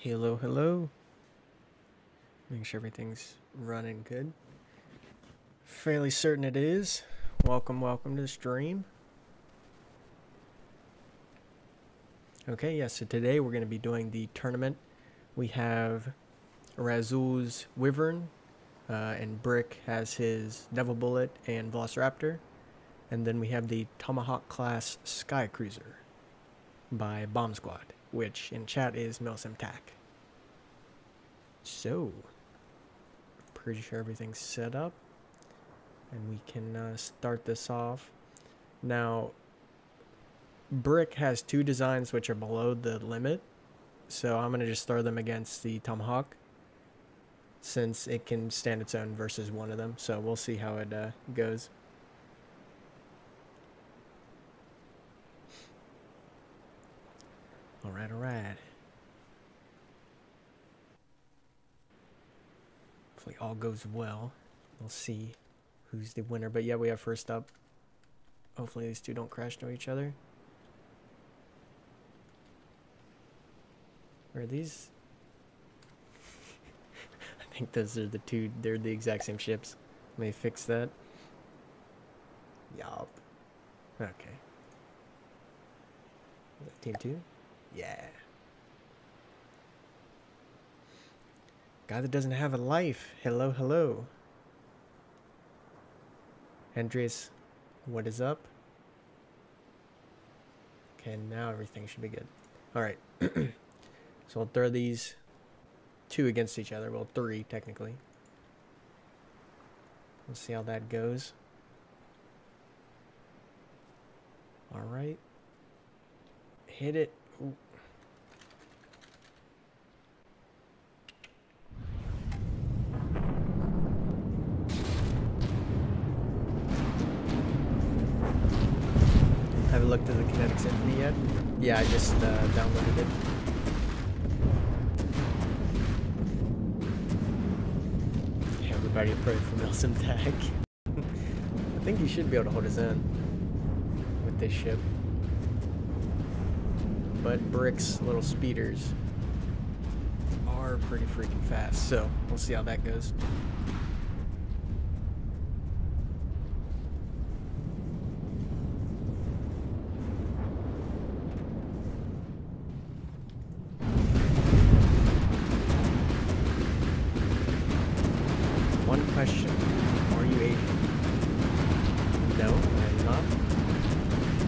Hello, hello. Make sure everything's running good. Fairly certain it is. Welcome to the stream. Okay, yeah, so today we're going to be doing the tournament. We have Razul's Wyvern, and Brick has his Devil Bullet and Velociraptor. And then we have the Tomahawk class Sky Cruiser by Bomb Squad, which in chat is Milsimtac. So, pretty sure everything's set up, and we can start this off. Now, Brick has two designs which are below the limit, so I'm going to just throw them against the Tomahawk, since it can stand its own versus one of them, so we'll see how it goes. Alright. Hopefully all goes well. We'll see who's the winner. But yeah, we have first up. Hopefully these two don't crash into each other. Are these? I think those are the two. They're the exact same ships. Let me fix that. Yup. Okay. Is that team 2? Yeah. Guy that doesn't have a life. Hello. Andres, what is up? Okay, now everything should be good. Alright. So we'll throw these two against each other. Well, three, technically. Let's see how that goes. Alright. Hit it. Ooh. Haven't looked at the Kinetic Symphony yet. Yeah, I just downloaded it. Everybody pray for Milsimtac. I think he should be able to hold his own with this ship. But Brick's little speeders are pretty freaking fast, so we'll see how that goes. One question, are you Asian? No, I'm not.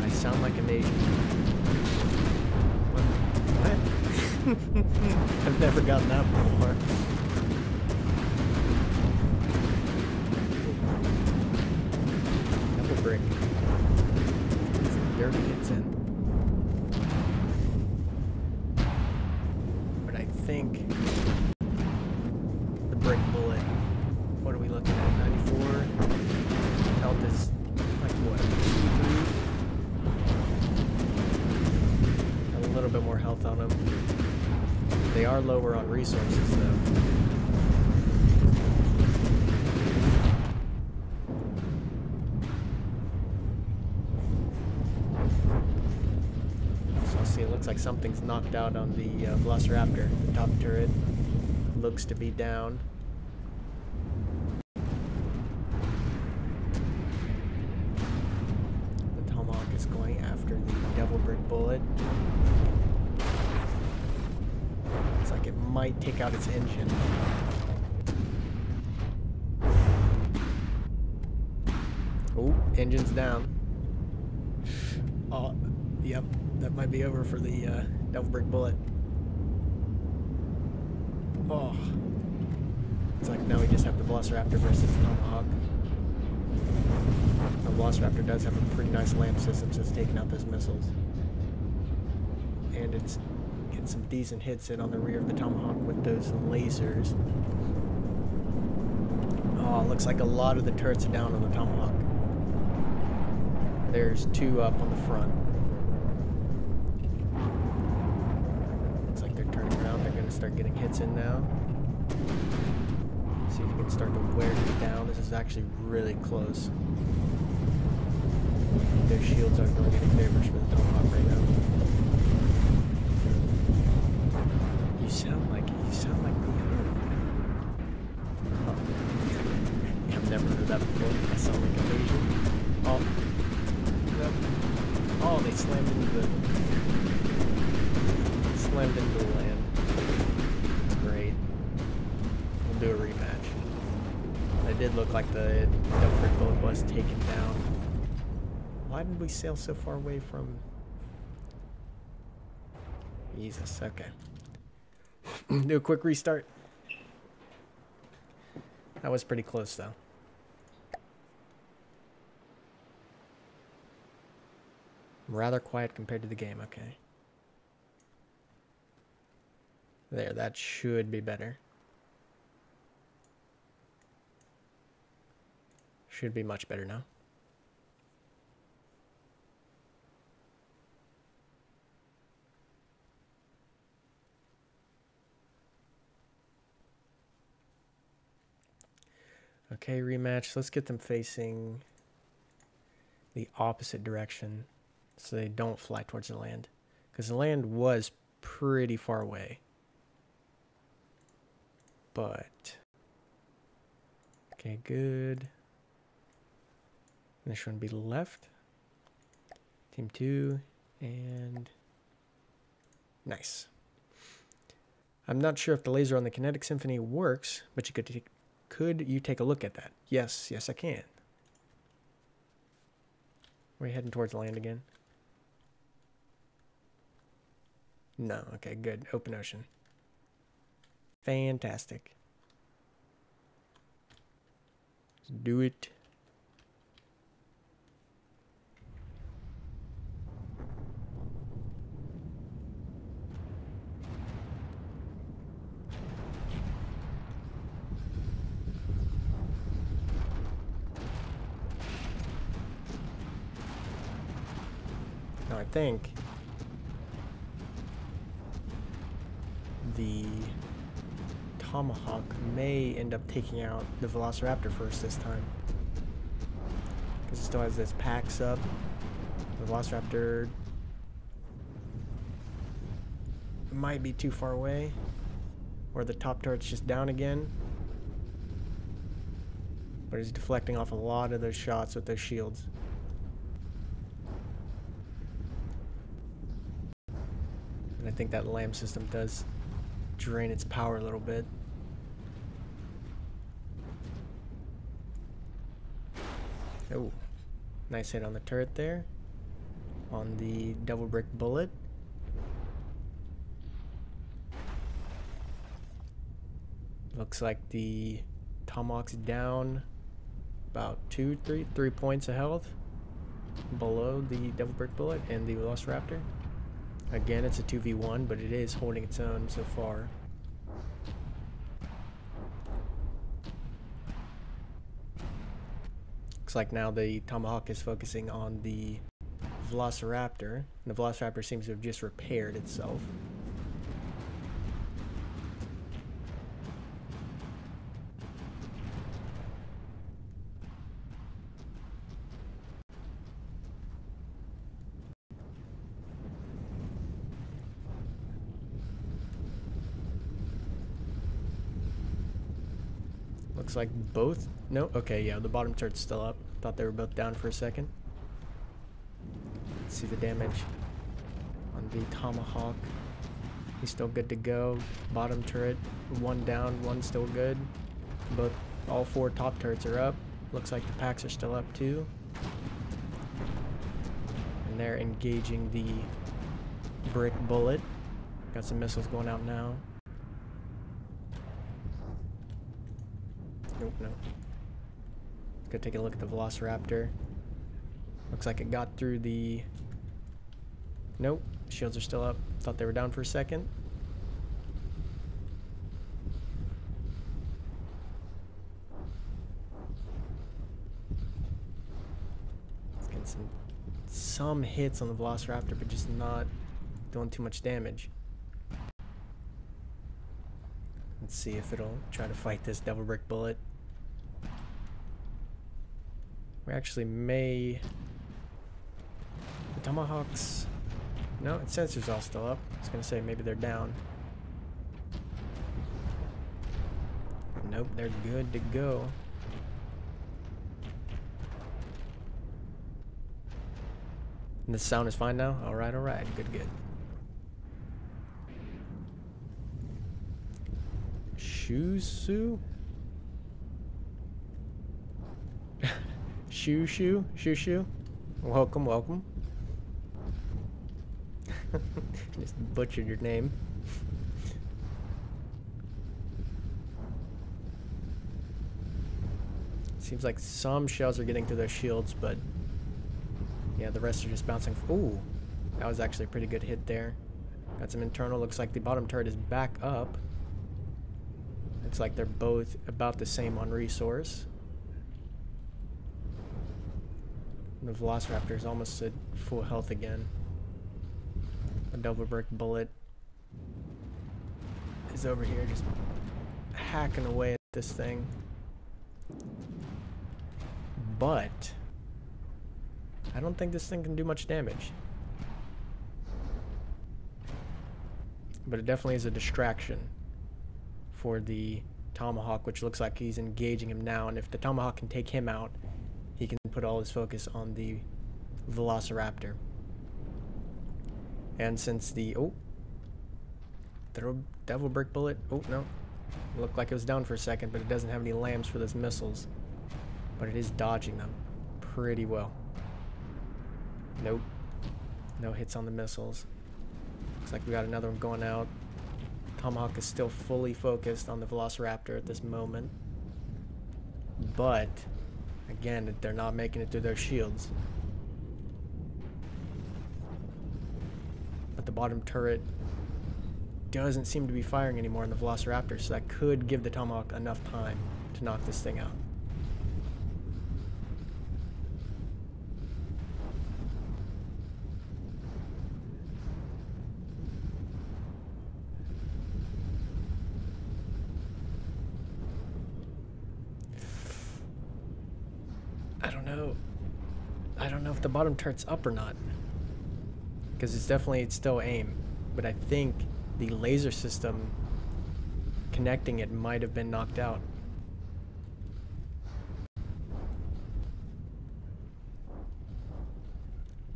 I sound like an Asian. What? I've never gotten that before. Double brick. Some dirty hits in. But I think the brick bullet, what are we looking at? 94? Health is like what? 53? A little bit more health on them. They are lower on resources though. So I'll see, it looks like something's knocked out on the Velociraptor. The top turret looks to be down. The Tomahawk is going after the Devil Brick Bullet. Looks like it might take out its engine. Oh, engine's down. Oh, yep, that might be over for the Devil Brick Bullet. Oh, it's like now we just have the Velociraptor versus the Tomahawk. The Velociraptor does have a pretty nice lamp system, so it's taking out those missiles. And it's getting some decent hits in on the rear of the Tomahawk with those lasers. Oh, it looks like a lot of the turrets are down on the Tomahawk. There's two up on the front. Looks like they're turning around. They're going to start getting hits in now. See if you can start to wear it down. This is actually really close. Their shields aren't doing any favors for the Tomahawk right now. You sound like me. Oh. Yeah, I've never heard that before. I sound like an Asian. Oh. No. Oh, they slammed into the land. Great. We'll do a rematch. It did look like the double brick bullet was taken down. Why did we sail so far away from... Jesus, okay. Do a quick restart. That was pretty close, though. Rather quiet compared to the game, okay. There, that should be better. Should be much better now. Okay, rematch. Let's get them facing the opposite direction so they don't fly towards the land. Because the land was pretty far away. But... okay, good. This one be left. Team 2. And... nice. I'm not sure if the laser on the Kinetic Symphony works, but you could you take a look at that? Yes, yes I can. We're heading towards the land again. No, okay, good. Open ocean. Fantastic. Let's do it. Now I think the Tomahawk may end up taking out the Velociraptor first this time. Because it still has this packs up. The Velociraptor might be too far away. Or the top turret's just down again. But he's deflecting off a lot of those shots with those shields. And I think that LAM system does drain its power a little bit. Oh, nice hit on the turret there. On the double brick bullet. Looks like the Tomahawk's down about 3 points of health below the double brick bullet and the Velociraptor. Again, it's a 2v1, but it is holding its own so far. Looks like now the Tomahawk is focusing on the Velociraptor. And the Velociraptor seems to have just repaired itself. Looks like both. No, okay, yeah, the bottom turret's still up. Thought they were both down for a second. Let's see the damage on the Tomahawk. He's still good to go. Bottom turret, one down, one still good. All 4 top turrets are up. Looks like the packs are still up too. And they're engaging the brick bullet. Got some missiles going out now. Nope, no. Let's go take a look at the Velociraptor. Looks like it got through the... Nope, shields are still up. Thought they were down for a second. Let's get some hits on the Velociraptor, but just not doing too much damage. Let's see if it'll try to fight this double brick bullet. We actually may... The Tomahawks... No, its sensors all still up. I was going to say maybe they're down. Nope, they're good to go. And the sound is fine now? Alright, alright. Good, good. Shoo-shoo? Shoo-shoo? Shoo-shoo? Welcome, welcome. Just butchered your name. Seems like some shells are getting through those shields, but yeah, the rest are just bouncing. Ooh, that was actually a pretty good hit there. Got some internal. Looks like the bottom turret is back up. Looks like they're both about the same on resource. The Velociraptor is almost at full health again. A double brick bullet is over here just hacking away at this thing. But I don't think this thing can do much damage. But it definitely is a distraction for the Tomahawk, which looks like he's engaging him now. And if the Tomahawk can take him out, he can put all his focus on the Velociraptor. And since the throw devil brick bullet, oh no, it looked like it was down for a second, but it doesn't have any lambs for those missiles, but it is dodging them pretty well. Nope, no hits on the missiles. Looks like we got another one going out. Tomahawk is still fully focused on the Velociraptor at this moment, but again, they're not making it through their shields. But the bottom turret doesn't seem to be firing anymore in the Velociraptor, so that could give the Tomahawk enough time to knock this thing out. I don't know if the bottom turret's up or not, because it's still aim, but I think the laser system connecting it might have been knocked out.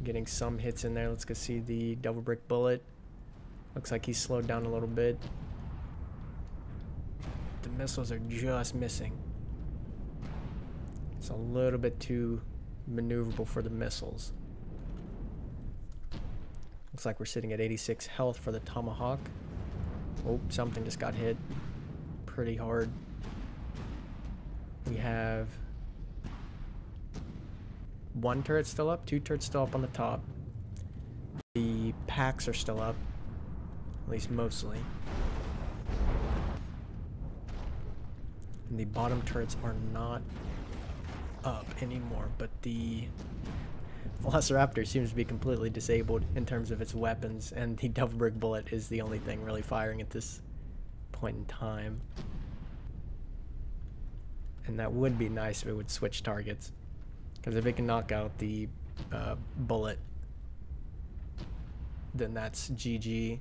Getting some hits in there. Let's go see the double brick bullet. Looks like he's slowed down a little bit. The missiles are just missing. It's a little bit too maneuverable for the missiles. Looks like we're sitting at 86 health for the Tomahawk. Oh, something just got hit pretty hard. We have one turret still up, two turrets still up on the top. The packs are still up, at least mostly. And the bottom turrets are not up anymore, but the Velociraptor seems to be completely disabled in terms of its weapons, and the double brick bullet is the only thing really firing at this point in time. And that would be nice if it would switch targets, because if it can knock out the bullet, then that's GG.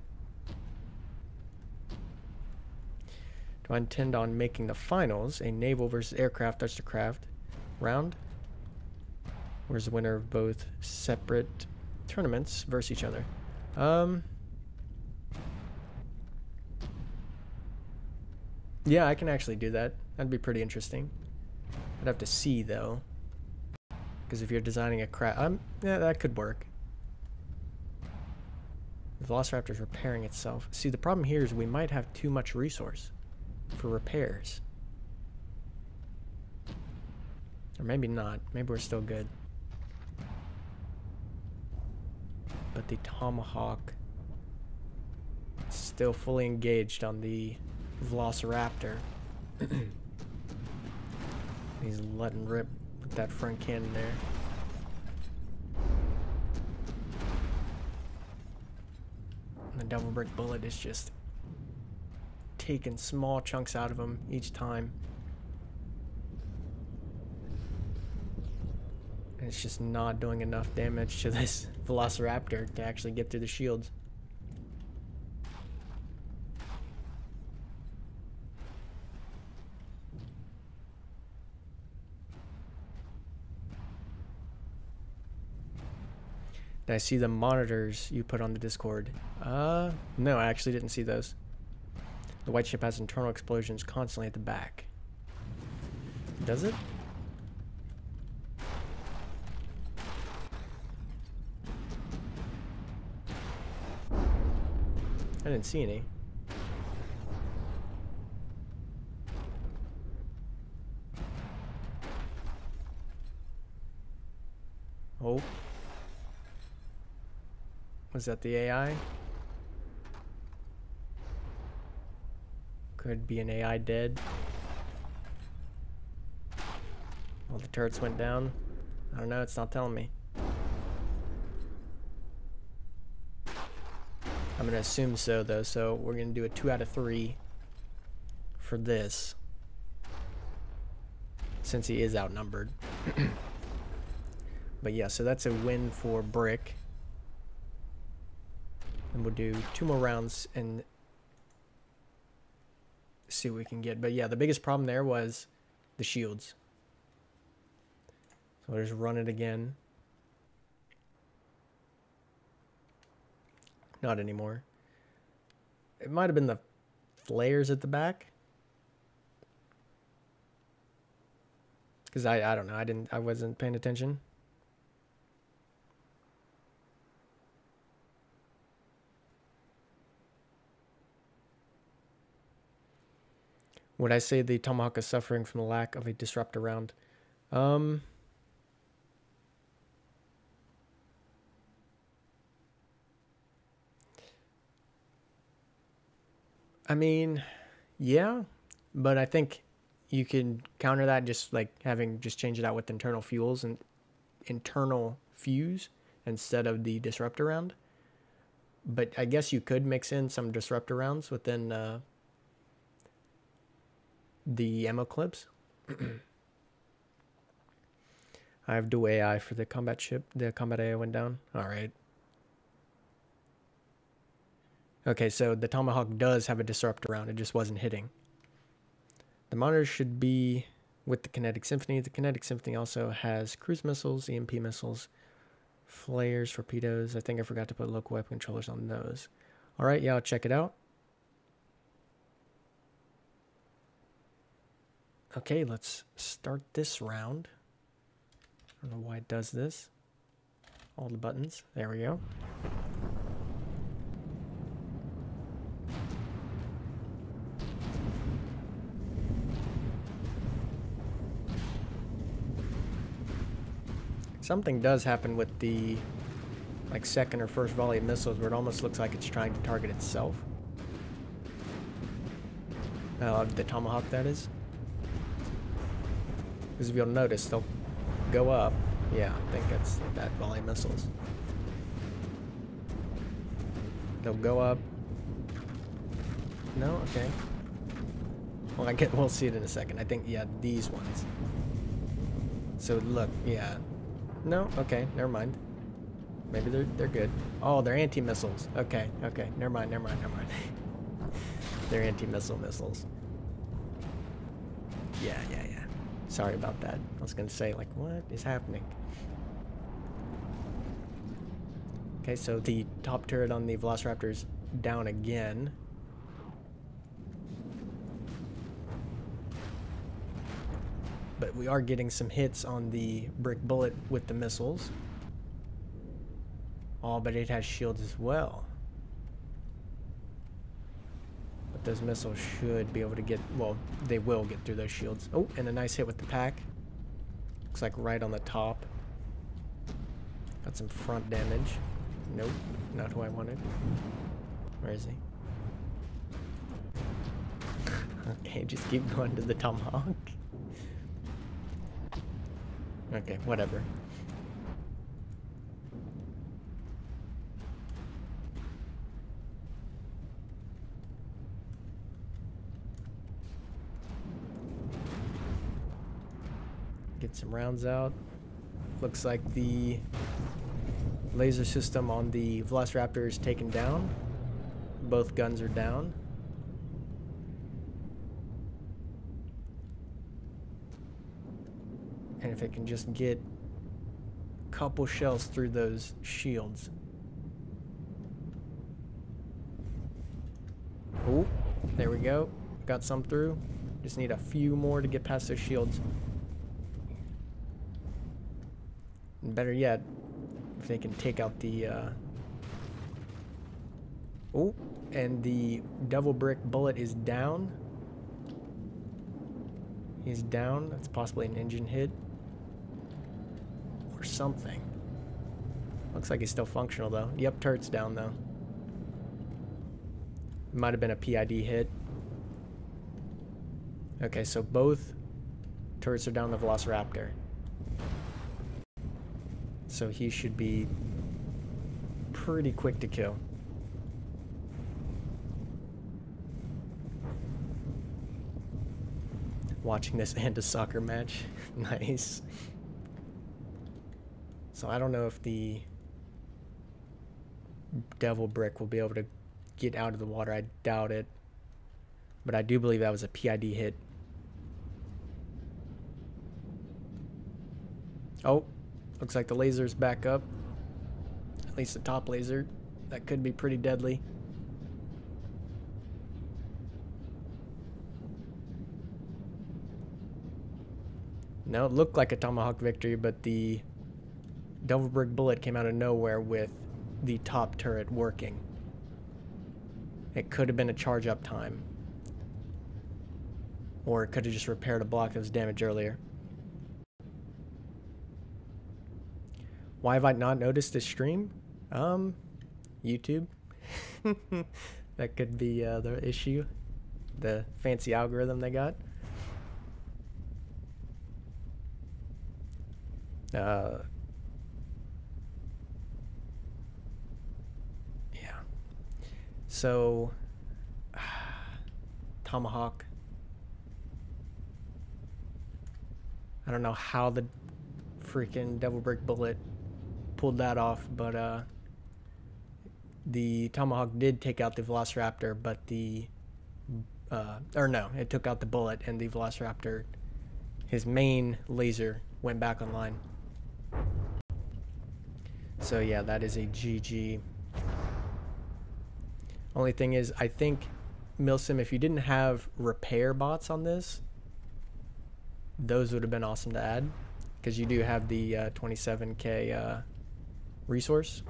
Do I intend on making the finals a naval versus aircraft versus craft round? Where's the winner of both separate tournaments versus each other? Yeah, I can actually do that. That'd be pretty interesting. I'd have to see though, because if you're designing a craft, yeah, that could work. The Velociraptor's repairing itself. See, the problem here is we might have too much resource for repairs. Or maybe not. Maybe we're still good. But the Tomahawk is still fully engaged on the Velociraptor. He's letting rip with that front cannon there. And the double brick bullet is just taking small chunks out of him each time. And it's just not doing enough damage to this Velociraptor to actually get through the shields. Did I see the monitors you put on the Discord? No, I actually didn't see those. The white ship has internal explosions constantly at the back. Does it? I didn't see any. Oh. Was that the AI? Could be an AI dead. All the turrets went down. I don't know, it's not telling me. I'm gonna assume so though, so we're gonna do a 2 out of 3 for this. Since he is outnumbered. But yeah, so that's a win for Brick. And we'll do 2 more rounds and see what we can get. But yeah, the biggest problem there was the shields. So we'll just run it again. Not anymore. It might have been the flares at the back. Because I don't know, I wasn't paying attention. Would I say the Tomahawk is suffering from the lack of a disruptor round? I mean, yeah, but I think you can counter that just like just change it out with internal fuels and internal fuse instead of the disruptor round. But I guess you could mix in some disruptor rounds within the ammo clips. I have dual AI for the combat ship. The combat AI went down. All right. Okay, so the Tomahawk does have a disruptor round. It just wasn't hitting. The monitor should be with the Kinetic Symphony. The Kinetic Symphony also has cruise missiles, EMP missiles, flares, torpedoes. I think I forgot to put local weapon controllers on those. All right, yeah, I'll check it out. Okay, let's start this round. I don't know why it does this. All the buttons. There we go. Something does happen with the second or first volley of missiles where it almost looks like it's trying to target itself. The Tomahawk, that is. Because if you'll notice, they'll go up. Yeah, I think that's that volley of missiles. They'll go up. No? Okay. Well, we'll see it in a second. I think, yeah, these ones. So look, yeah. No? Okay, never mind. Maybe they're good. Oh, they're anti-missiles. Okay, okay. Never mind. They're anti-missile missiles. Yeah. Sorry about that. I was gonna say, like, what is happening? Okay, so the top turret on the Velociraptor's down again. But we are getting some hits on the Brick Bullet with the missiles. Oh, but it has shields as well. But those missiles should be able to get, well, they will get through those shields. Oh, and a nice hit with the pack. Looks like right on the top. Got some front damage. Nope, not who I wanted. Where is he? Okay, just keep going to the Tomahawk. Okay, whatever. Get some rounds out. Looks like the laser system on the Velociraptor is taken down. Both guns are down. And if it can just get couple shells through those shields. Oh, there we go. Got some through. Just need a few more to get past those shields. And better yet, if they can take out the... Oh, and the Devil Brick bullet is down. He's down. That's possibly an engine hit. Or something. Looks like he's still functional, though. Yep, turret's down, though. It might have been a PID hit. Okay, so both turrets are down the Velociraptor. So he should be pretty quick to kill. Watching this and a soccer match. Nice. So I don't know if the Devil Brick will be able to get out of the water. I doubt it. But I do believe that was a PID hit. Oh, looks like the laser's back up. At least the top laser. That could be pretty deadly. No, it looked like a Tomahawk victory, but the Devil Brick bullet came out of nowhere with the top turret working. It could have been a charge up time. Or it could have just repaired a block that was damaged earlier. Why have I not noticed this stream? YouTube. That could be the issue. The fancy algorithm they got. Yeah. So, Tomahawk. I don't know how the freaking Devil Brick bullet pulled that off, but the Tomahawk did take out the Velociraptor, but the or no, it took out the bullet, and the Velociraptor, his main laser, went back online. So yeah, that is a GG. Only thing is, I think, Milsim, if you didn't have repair bots on this, those would have been awesome to add, because you do have the 27k resource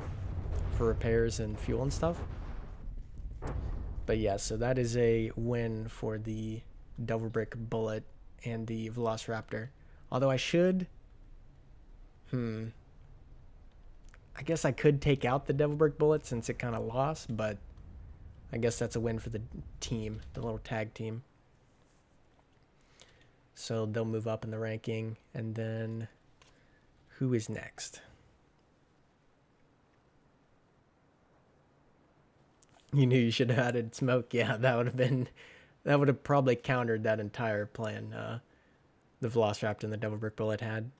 for repairs and fuel and stuff. But yeah, so that is a win for the Devil Brick bullet and the Velociraptor. Although I should... I guess I could take out the Devil Brick bullet since it kind of lost, but I guess that's a win for the team, the little tag team. So they'll move up in the ranking, and then who is next? You knew you should have added smoke. Yeah, that would have probably countered that entire plan the Velociraptor and the Devil Brick bullet had.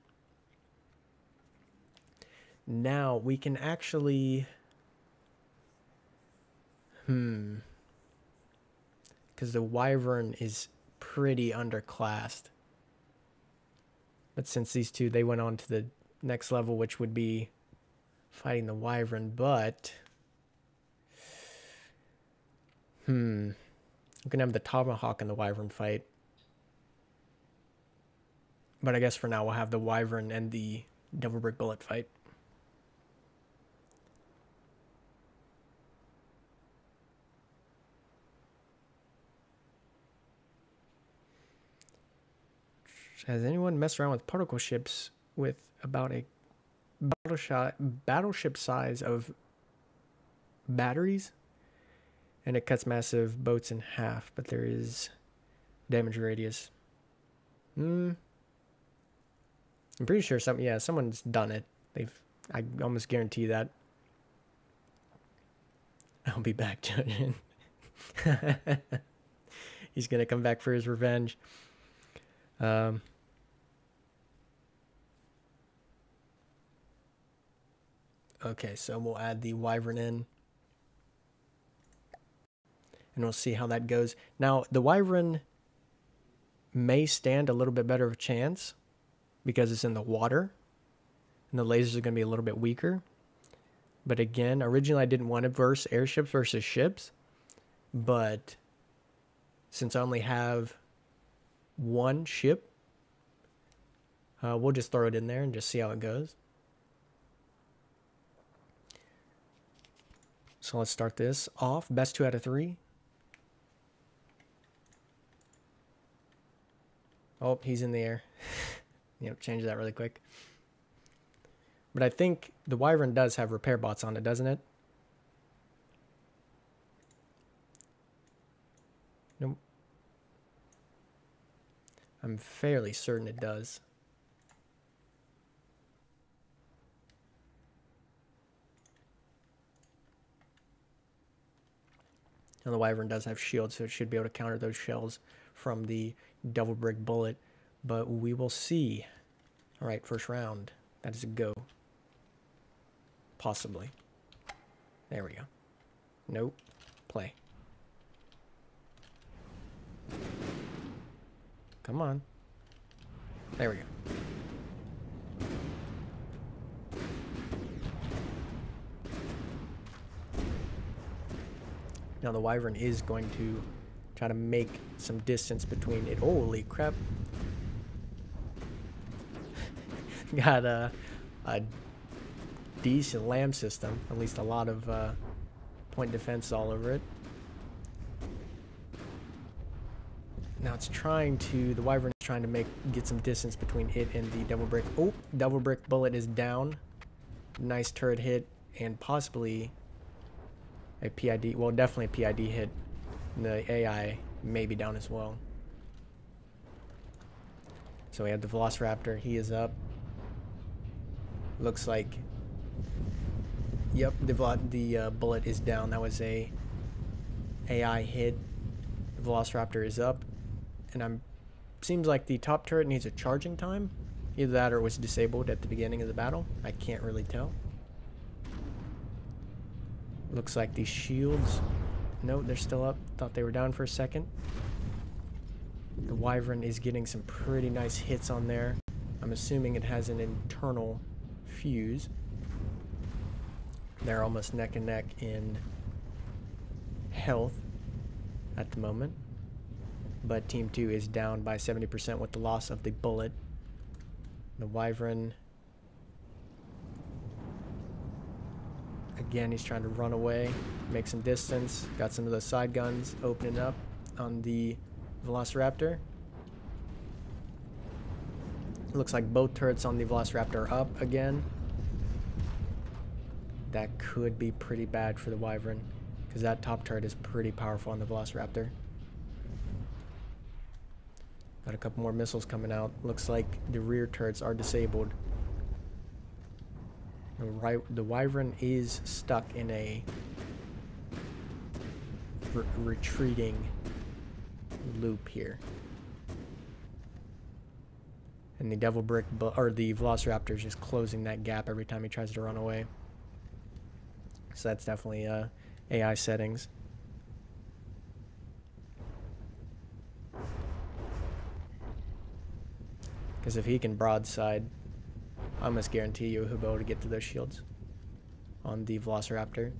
Now we can actually because the Wyvern is pretty underclassed. But since these two, they went on to the next level, which would be fighting the Wyvern, but I'm gonna have the Tomahawk and the Wyvern fight. But I guess for now we'll have the Wyvern and the Devil Brick bullet fight. Has anyone messed around with particle ships with about a battleship size of batteries? And it cuts massive boats in half, but there is damage radius. I'm pretty sure someone's done it. I almost guarantee that. I'll be back judging. He's gonna come back for his revenge. Okay, so we'll add the Wyvern in. And we'll see how that goes. Now, the Wyvern may stand a little bit better of a chance because it's in the water. and the lasers are going to be a little bit weaker. But again, originally I didn't want to verse airships versus ships, but since I only have one ship, we'll just throw it in there and just see how it goes. So let's start this off. Best 2 out of 3. Oh, he's in the air. Yep, change that really quick. But I think the Wyvern does have repair bots on it, doesn't it? Nope. I'm fairly certain it does. And the Wyvern does have shields, so it should be able to counter those shells from the double brick bullet. But we will see. All right, first round. That is a go. Possibly. There we go. Nope. Play. Come on. There we go. Now the Wyvern is going to try to make some distance between it. Holy crap. Got a decent lamb system. At least a lot of point defense all over it. Now it's trying to, the Wyvern is trying to get some distance between it and the double brick. Oh, double brick bullet is down. Nice turret hit and possibly a PID, well definitely a PID hit. The AI may be down as well. So we have the Velociraptor, he is up. Looks like, yep, the bullet is down. That was a AI hit. The Velociraptor is up. And seems like the top turret needs a charging time. Either that or it was disabled at the beginning of the battle. I can't really tell. Looks like the shields, no, they're still up. Thought they were down for a second. The Wyvern is getting some pretty nice hits on there. I'm assuming it has an internal fuse. They're almost neck and neck in health at the moment. But Team 2 is down by 70% with the loss of the bullet. The Wyvern, again, he's trying to run away, make some distance. Got some of those side guns opening up on the Velociraptor. Looks like both turrets on the Velociraptor are up again. That could be pretty bad for the Wyvern, because that top turret is pretty powerful on the Velociraptor. Got a couple more missiles coming out. Looks like the rear turrets are disabled. The Wyvern is stuck in a retreating loop here. And the Devil Brick, or the Velociraptor is just closing that gap every time he tries to run away. So that's definitely AI settings. Because if he can broadside, I almost guarantee you he'll be able to get to those shields on the Velociraptor.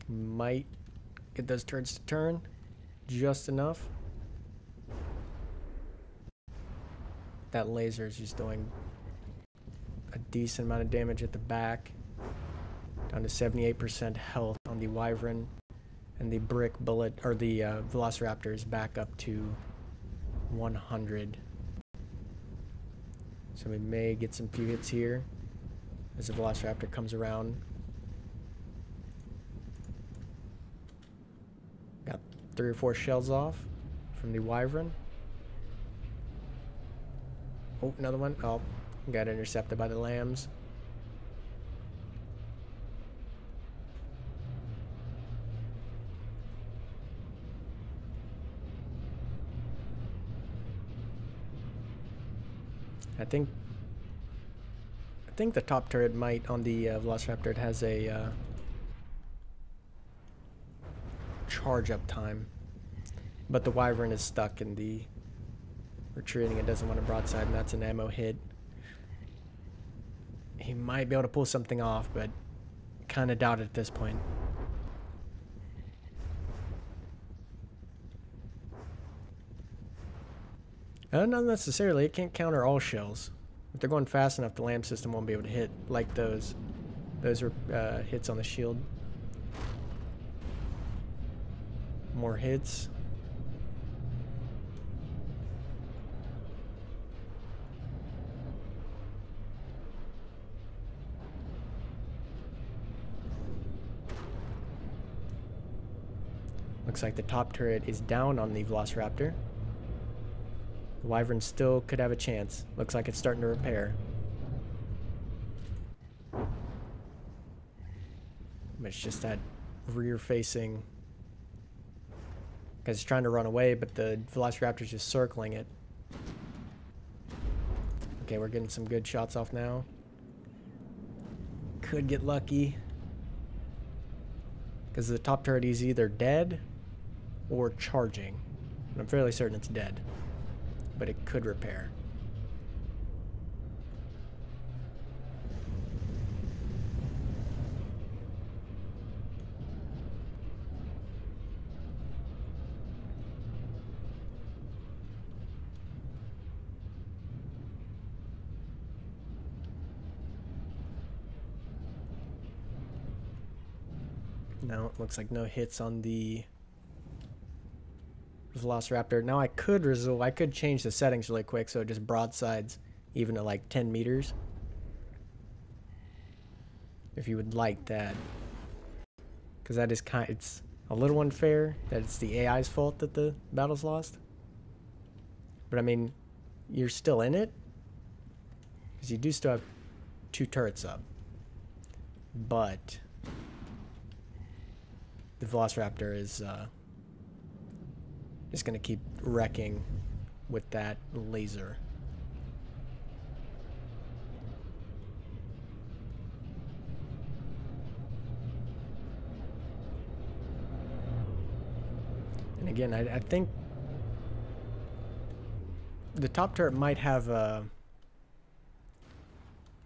Might get those turrets to turn just enough. That laser is just doing a decent amount of damage at the back. Down to 78% health on the Wyvern. And the brick bullet, or the Velociraptor is back up to 100. So we may get some few hits here as the Velociraptor comes around. Got 3 or 4 shells off from the Wyvern. Oh, another one. Oh, got intercepted by the lambs. I think the top turret might, on the Velociraptor, it has a charge up time, but the Wyvern is stuck in the Retreating, it doesn't want a broadside, and that's an ammo hit. He might be able to pull something off, but kind of doubt it at this point. Not necessarily. It can't counter all shells. If they're going fast enough, the lamp system won't be able to hit like those. Those are hits on the shield. More hits. Looks like the top turret is down on the Velociraptor. The Wyvern still could have a chance. Looks like it's starting to repair. But it's just that rear-facing... Because it's trying to run away, but the Velociraptor's just circling it. Okay, we're getting some good shots off now. Could get lucky. Because the top turret is either dead or charging. And I'm fairly certain it's dead. But it could repair. No, it looks like no hits on the Velociraptor. Now I could change the settings really quick so it just broadsides even at like 10 meters. If you would like that. Because that is it's a little unfair that it's the AI's fault that the battle's lost. But I mean, you're still in it. Because you do still have 2 turrets up. But the Velociraptor is just going to keep wrecking with that laser. And again, I think the top turret might have the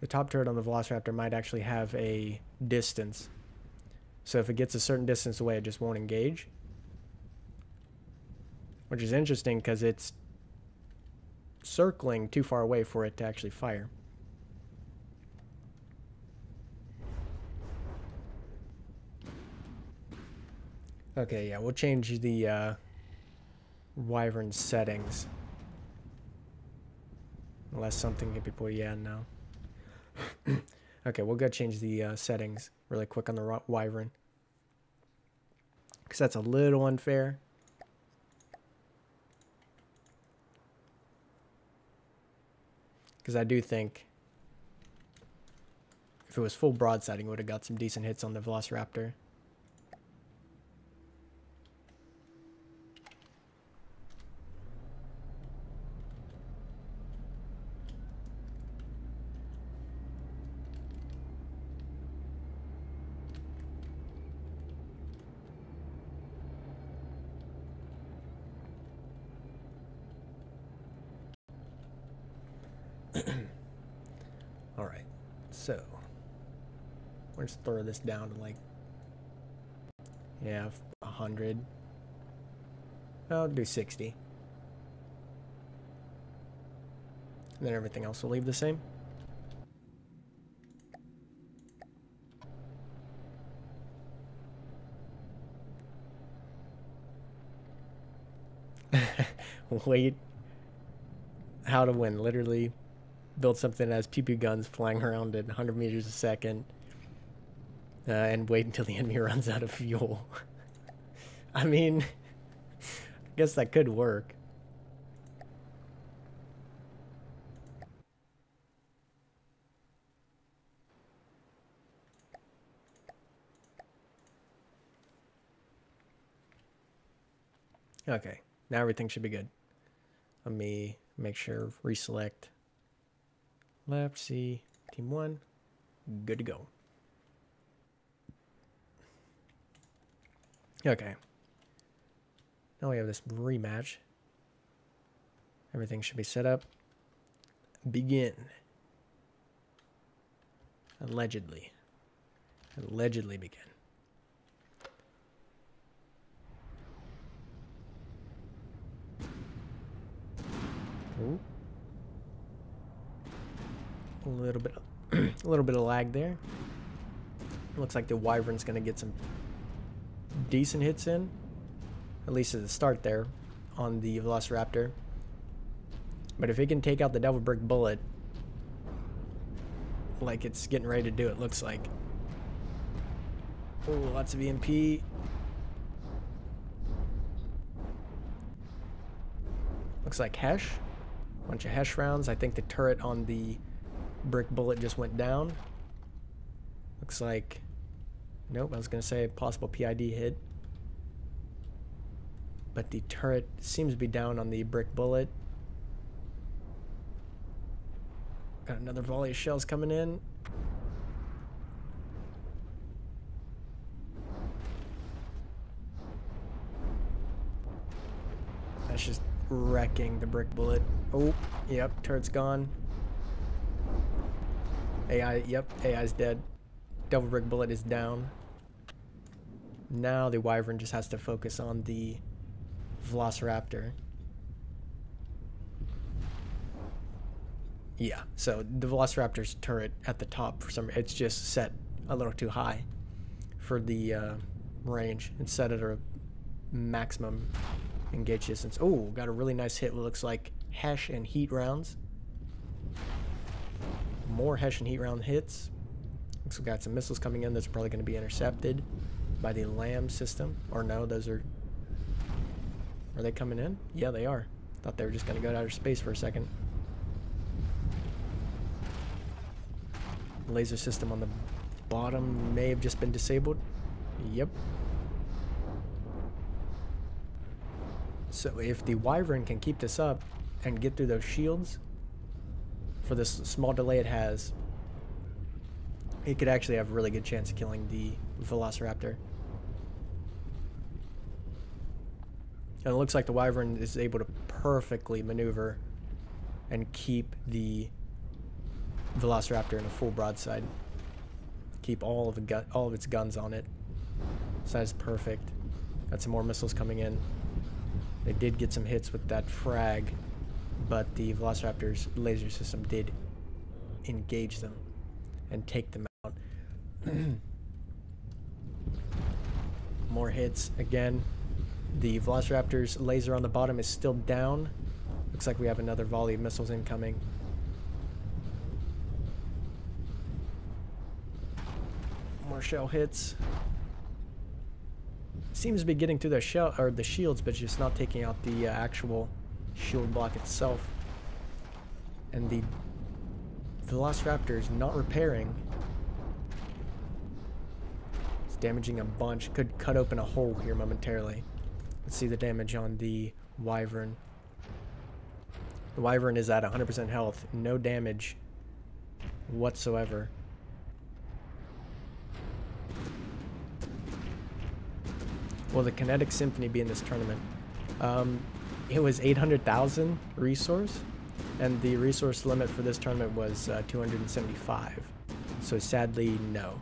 top turret on the Velociraptor might actually have a distance. So if it gets a certain distance away, it just won't engage. Which is interesting because it's circling too far away for it to actually fire. Okay, yeah, we'll change the Wyvern settings. Unless something can be put, yeah, no. Okay, we'll go change the settings really quick on the Wyvern. Because that's a little unfair. Because I do think if it was full broadsiding, it would have got some decent hits on the Velociraptor. Alright, so let's throw this down to like, yeah, 100. I'll do 60. And then everything else will leave the same. Wait. How to win, literally. Build something that has pew-pew guns flying around at 100 meters a second. And wait until the enemy runs out of fuel. I mean, I guess that could work. Okay, now everything should be good. Let me make sure, reselect. Left, C, team 1, good to go. Okay. Now we have this rematch. Everything should be set up. Begin. Allegedly. Allegedly begin. Ooh. A little bit of lag there. Looks like the Wyvern's gonna get some decent hits in, at least at the start there on the Velociraptor. But if it can take out the Devil Brick Bullet, like it's getting ready to do, it looks like. Oh, lots of EMP. Looks like Hesh. Bunch of Hesh rounds. I think the turret on the Brick Bullet just went down. Looks like... Nope, I was going to say a possible PID hit. But the turret seems to be down on the Brick Bullet. Got another volley of shells coming in. That's just wrecking the Brick Bullet. Oh, yep, turret's gone. AI, yep, AI's dead. Devil Brick Bullet is down. Now the Wyvern just has to focus on the Velociraptor. Yeah, so the Velociraptor's turret at the top, for some reason, it's just set a little too high for the range. It's set at a maximum engage distance. Oh, got a really nice hit. What looks like Hesh and Heat rounds. More Hesh and Heat round hits. Looks like we got some missiles coming in. That's probably going to be intercepted by the LAM system. Or no, those are... Are they coming in? Yeah, they are. Thought they were just going to go to outer space for a second. Laser system on the bottom may have just been disabled. Yep. So if the Wyvern can keep this up and get through those shields for this small delay it has, it could actually have a really good chance of killing the Velociraptor. And it looks like the Wyvern is able to perfectly maneuver and keep the Velociraptor in a full broadside. Keep all of its guns on it. So that is perfect. Got some more missiles coming in. They did get some hits with that frag, but the Velociraptor's laser system did engage them and take them out. More hits again. The Velociraptor's laser on the bottom is still down. Looks like we have another volley of missiles incoming. More shell hits. Seems to be getting through the shell or the shields, but just not taking out the actual shield block itself. And the Velociraptor is not repairing. It's damaging a bunch. Could cut open a hole here momentarily. Let's see the damage on the Wyvern. The Wyvern is at 100% health. No damage whatsoever. Will the Kinetic Symphony be in this tournament? It was 800,000 resource, and the resource limit for this tournament was 275. So sadly, no.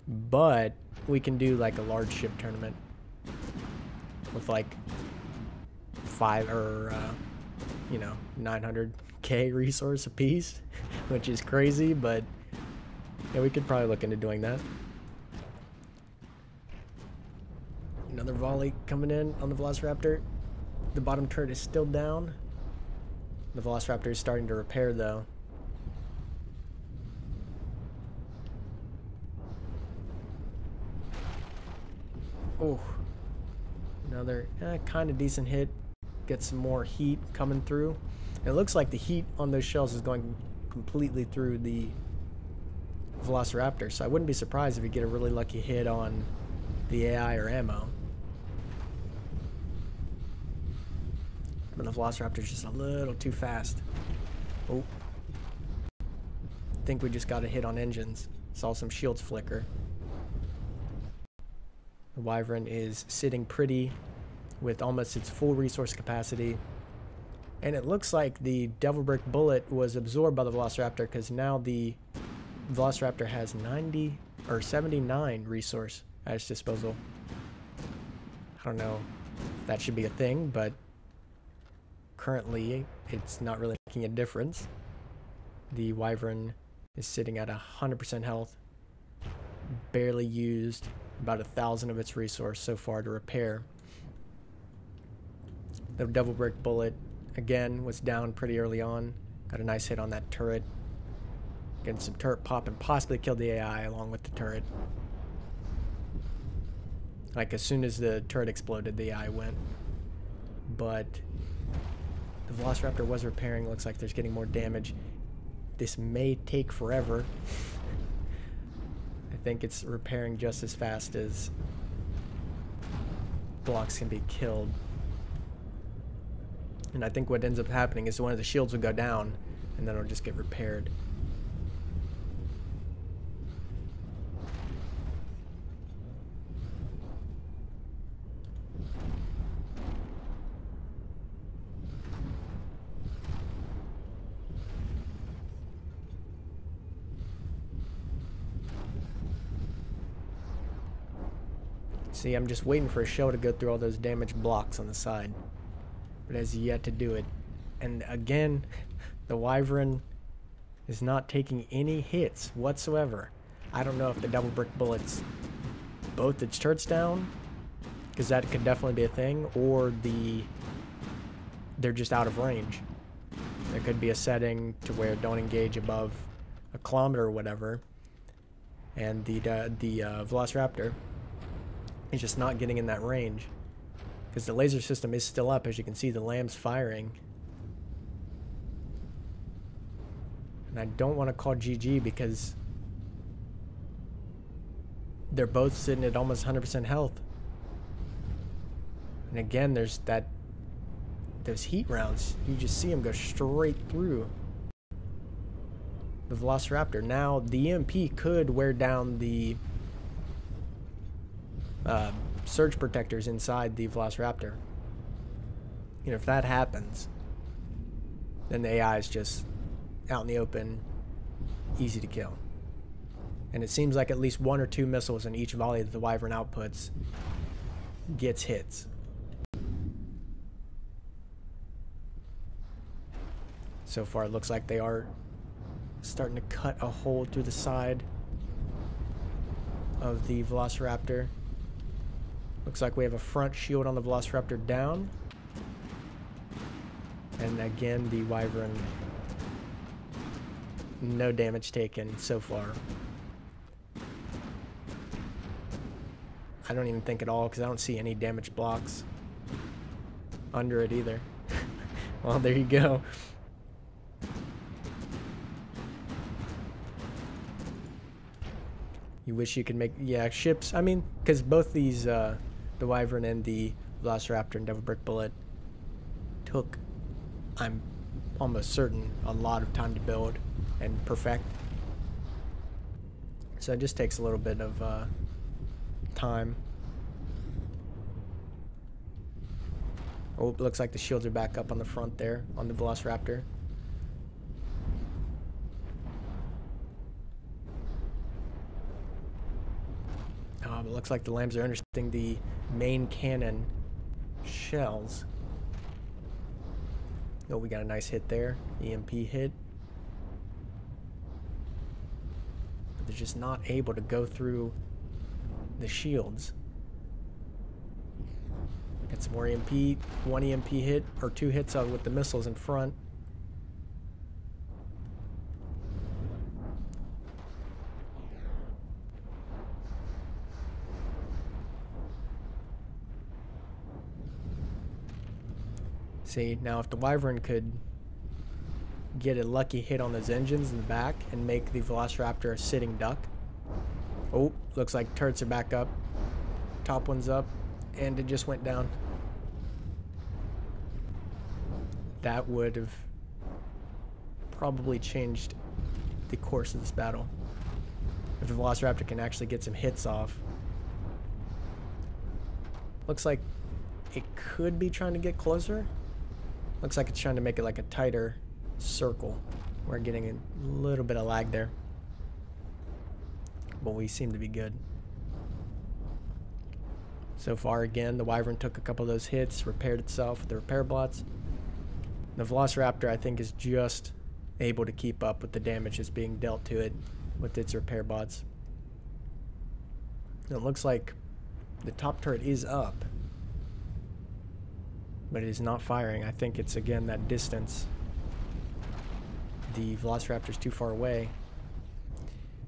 But we can do like a large ship tournament with like 900k resource apiece, which is crazy, but yeah, we could probably look into doing that. Another volley coming in on the Velociraptor. The bottom turret is still down. The Velociraptor is starting to repair though. Oh, another kind of decent hit. Get some more heat coming through. And it looks like the heat on those shells is going completely through the Velociraptor, so I wouldn't be surprised if you get a really lucky hit on the AI or ammo. But the Velociraptor's just a little too fast. Oh. I think we just got a hit on engines. Saw some shields flicker. The Wyvern is sitting pretty with almost its full resource capacity. And it looks like the Devil Brick Bullet was absorbed by the Velociraptor, because now the Velociraptor has 90 or 79 resource at its disposal. I don't know if that should be a thing, but currently it's not really making a difference. The Wyvern is sitting at 100% health, barely used about 1,000 of its resource so far to repair. The Devil Brick Bullet again was down pretty early on. Got a nice hit on that turret. Getting some turret pop and possibly killed the AI along with the turret. Like as soon as the turret exploded, the AI went. But the Velociraptor was repairing. Looks like there's getting more damage. This may take forever. I think it's repairing just as fast as blocks can be killed. And I think what ends up happening is one of the shields will go down and then it'll just get repaired. See, I'm just waiting for a shell to go through all those damaged blocks on the side. But has yet to do it. And again, the Wyvern is not taking any hits whatsoever. I don't know if the Devil Brick Bullets both its turrets down, because that could definitely be a thing, or they're just out of range. There could be a setting to where don't engage above a kilometer or whatever, and the Velociraptor is just not getting in that range. Because the laser system is still up, as you can see the lamb's firing. And I don't want to call GG because they're both sitting at almost 100% health. And again, there's those heat rounds. You just see them go straight through the Velociraptor. Now, the EMP could wear down the surge protectors inside the Velociraptor. You know, if that happens, then the AI is just out in the open, easy to kill. And it seems like at least 1 or 2 missiles in each volley that the Wyvern outputs gets hits. So far it looks like they are starting to cut a hole through the side of the Velociraptor. Looks like we have a front shield on the Velociraptor down. And again, the Wyvern, no damage taken so far. I don't even think at all, because I don't see any damage blocks under it either. Well, there you go. You wish you could make, yeah, ships. I mean, because both these, the Wyvern and the Velociraptor and Devil Brick Bullet took, I'm almost certain, a lot of time to build and perfect. So it just takes a little bit of time. Oh, it looks like the shields are back up on the front there on the Velociraptor. It looks like the lambs are interesting the main cannon shells. Oh, we got a nice hit there. EMP hit. But they're just not able to go through the shields. Get some more EMP. 1 EMP hit, or 2 hits with the missiles in front. See, now if the Wyvern could get a lucky hit on those engines in the back and make the Velociraptor a sitting duck. Oh, looks like turrets are back up. Top one's up, and it just went down. That would have probably changed the course of this battle. If the Velociraptor can actually get some hits off. Looks like it could be trying to get closer. Looks like it's trying to make it like a tighter circle. We're getting a little bit of lag there. But we seem to be good. So far, again, the Wyvern took a couple of those hits, repaired itself with the repair bots. The Velociraptor, I think, is just able to keep up with the damage that's being dealt to it with its repair bots. It looks like the top turret is up, but it is not firing. I think it's, again, that distance. The Velociraptor's too far away.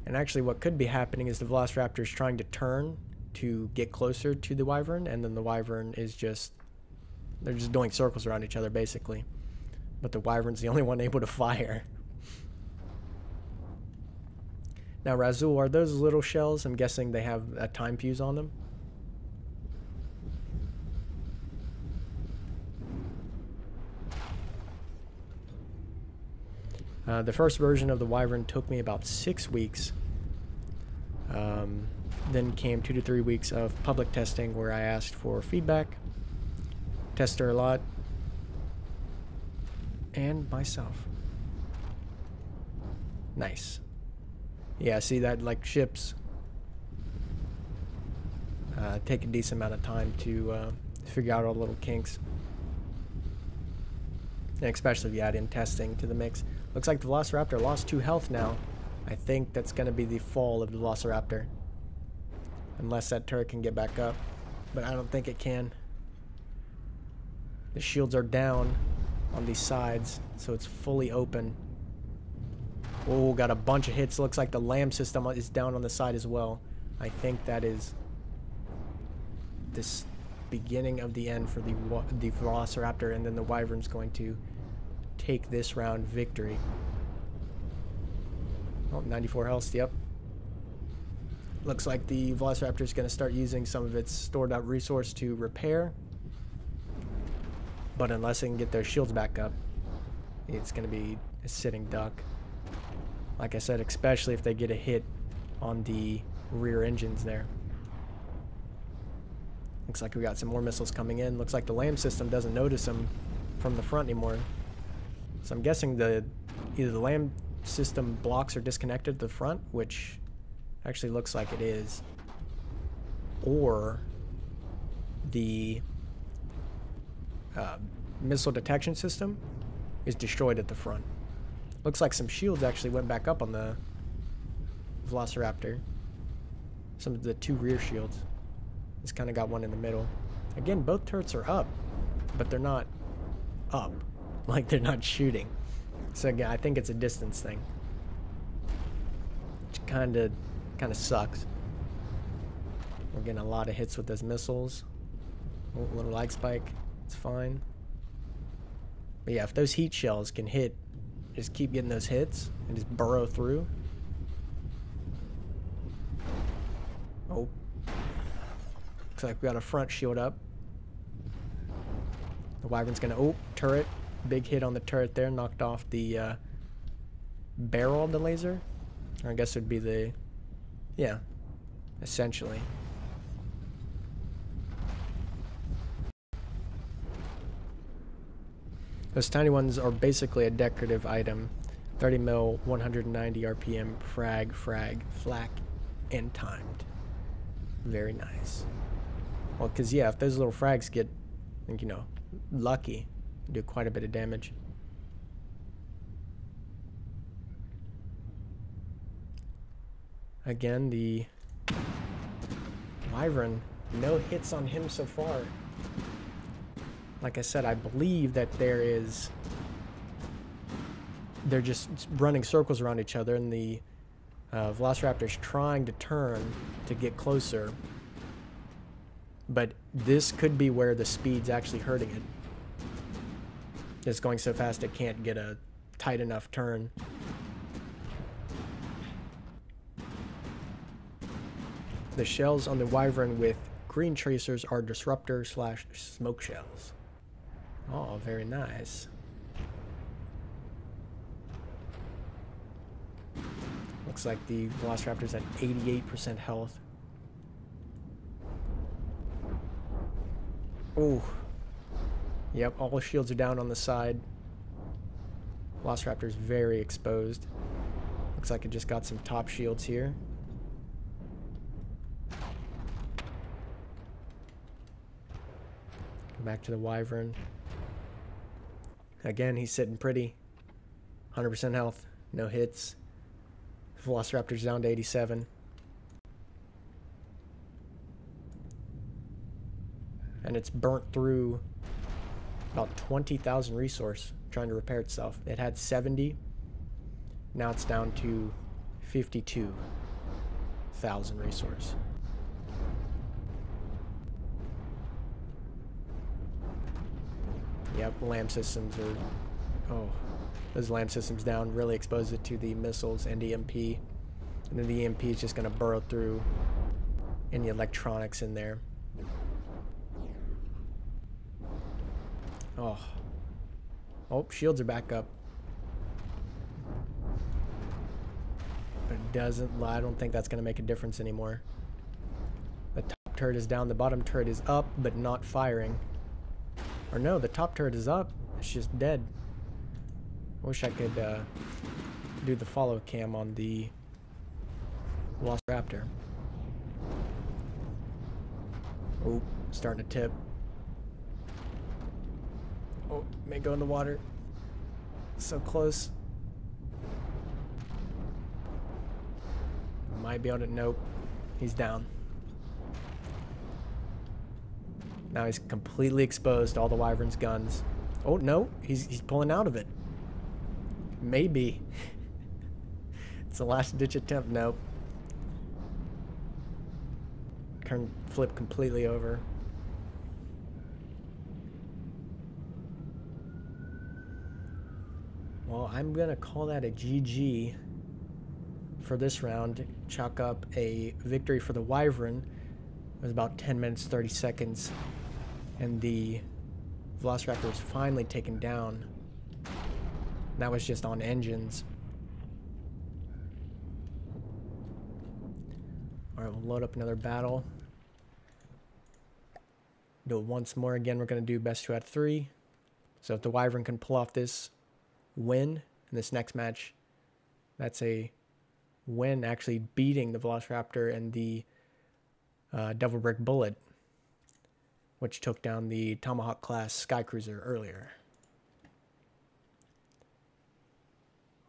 And actually what could be happening is the Velociraptor is trying to turn to get closer to the Wyvern, and then the Wyvern is just, they're just doing circles around each other basically. But the Wyvern's the only one able to fire. Now, Razul, are those little shells? I'm guessing they have a time fuse on them. The first version of the Wyvern took me about 6 weeks. Then came 2 to 3 weeks of public testing where I asked for feedback, tested her a lot, and myself. Nice. Yeah, see that, like, ships take a decent amount of time to figure out all the little kinks. And especially if you add in testing to the mix. Looks like the Velociraptor lost 2 health now. I think that's going to be the fall of the Velociraptor. Unless that turret can get back up. But I don't think it can. The shields are down on these sides, so it's fully open. Oh, got a bunch of hits. Looks like the LAM system is down on the side as well. I think that is this beginning of the end for the Velociraptor, and then the Wyvern's going to take this round victory. Oh, 94 health, yep. Looks like the Velociraptor is going to start using some of its stored up resource to repair. But unless they can get their shields back up, it's going to be a sitting duck. Like I said, especially if they get a hit on the rear engines there. Looks like we got some more missiles coming in. Looks like the LAM system doesn't notice them from the front anymore. So I'm guessing either the LAM system blocks are disconnected at the front, which actually looks like it is, or the missile detection system is destroyed at the front. Looks like some shields actually went back up on the Velociraptor. Some of the 2 rear shields. It's kind of got one in the middle. Again, both turrets are up, but they're not up. Like, they're not shooting. So again, I think it's a distance thing. Which kind of sucks. We're getting a lot of hits with those missiles. Oh, a little lag spike. It's fine. But yeah, if those heat shells can hit, just keep getting those hits and just burrow through. Oh. Looks like we got a front shield up. The Wyvern's gonna, oh, turret. Big hit on the turret there, knocked off the barrel of the laser. Or I guess it would be the, yeah, essentially. Those tiny ones are basically a decorative item. 30 mil, 190 RPM, frag, flak, and timed. Very nice. Well, because, yeah, if those little frags get, you know, lucky, do quite a bit of damage. Again, the Wyvern, no hits on him so far. Like I said, I believe that they're just running circles around each other, and the Velociraptor's trying to turn to get closer. But this could be where the speed's actually hurting it. It's going so fast it can't get a tight enough turn. The shells on the Wyvern with green tracers are disruptor / smoke shells. Oh, very nice. Looks like the Velociraptor's at 88% health. Oh. Yep, all the shields are down on the side. Velociraptor's very exposed. Looks like it just got some top shields here. Go back to the Wyvern. Again, he's sitting pretty. 100% health. No hits. Velociraptor's down to 87. And it's burnt through about 20,000 resource trying to repair itself. It had 70. Now it's down to 52,000 resource. Yep, lamp systems are... Oh, those lamp systems down really expose it to the missiles and EMP. And then the EMP is just going to burrow through any electronics in there. Oh. Oh, shields are back up. But it doesn't... I don't think that's going to make a difference anymore. The top turret is down. The bottom turret is up, but not firing. Or no, the top turret is up. It's just dead. I wish I could do the follow cam on the Velociraptor. Oh, starting to tip. Oh, may go in the water. So close. Might be able to... Nope. He's down. Now he's completely exposed to all the Wyvern's guns. Oh, no. He's pulling out of it. Maybe. It's a last-ditch attempt. Nope. Flip completely over. Well, I'm going to call that a GG for this round. Chalk up a victory for the Wyvern. It was about 10 minutes, 30 seconds. And the Velociraptor was finally taken down. That was just on engines. Alright, we'll load up another battle. Do it once more. Again, we're going to do best 2 out of 3. So if the Wyvern can pull off this win in this next match, that's a win, actually beating the Velociraptor and the Devil Brick Bullet, which took down the Tomahawk class Skycruiser earlier.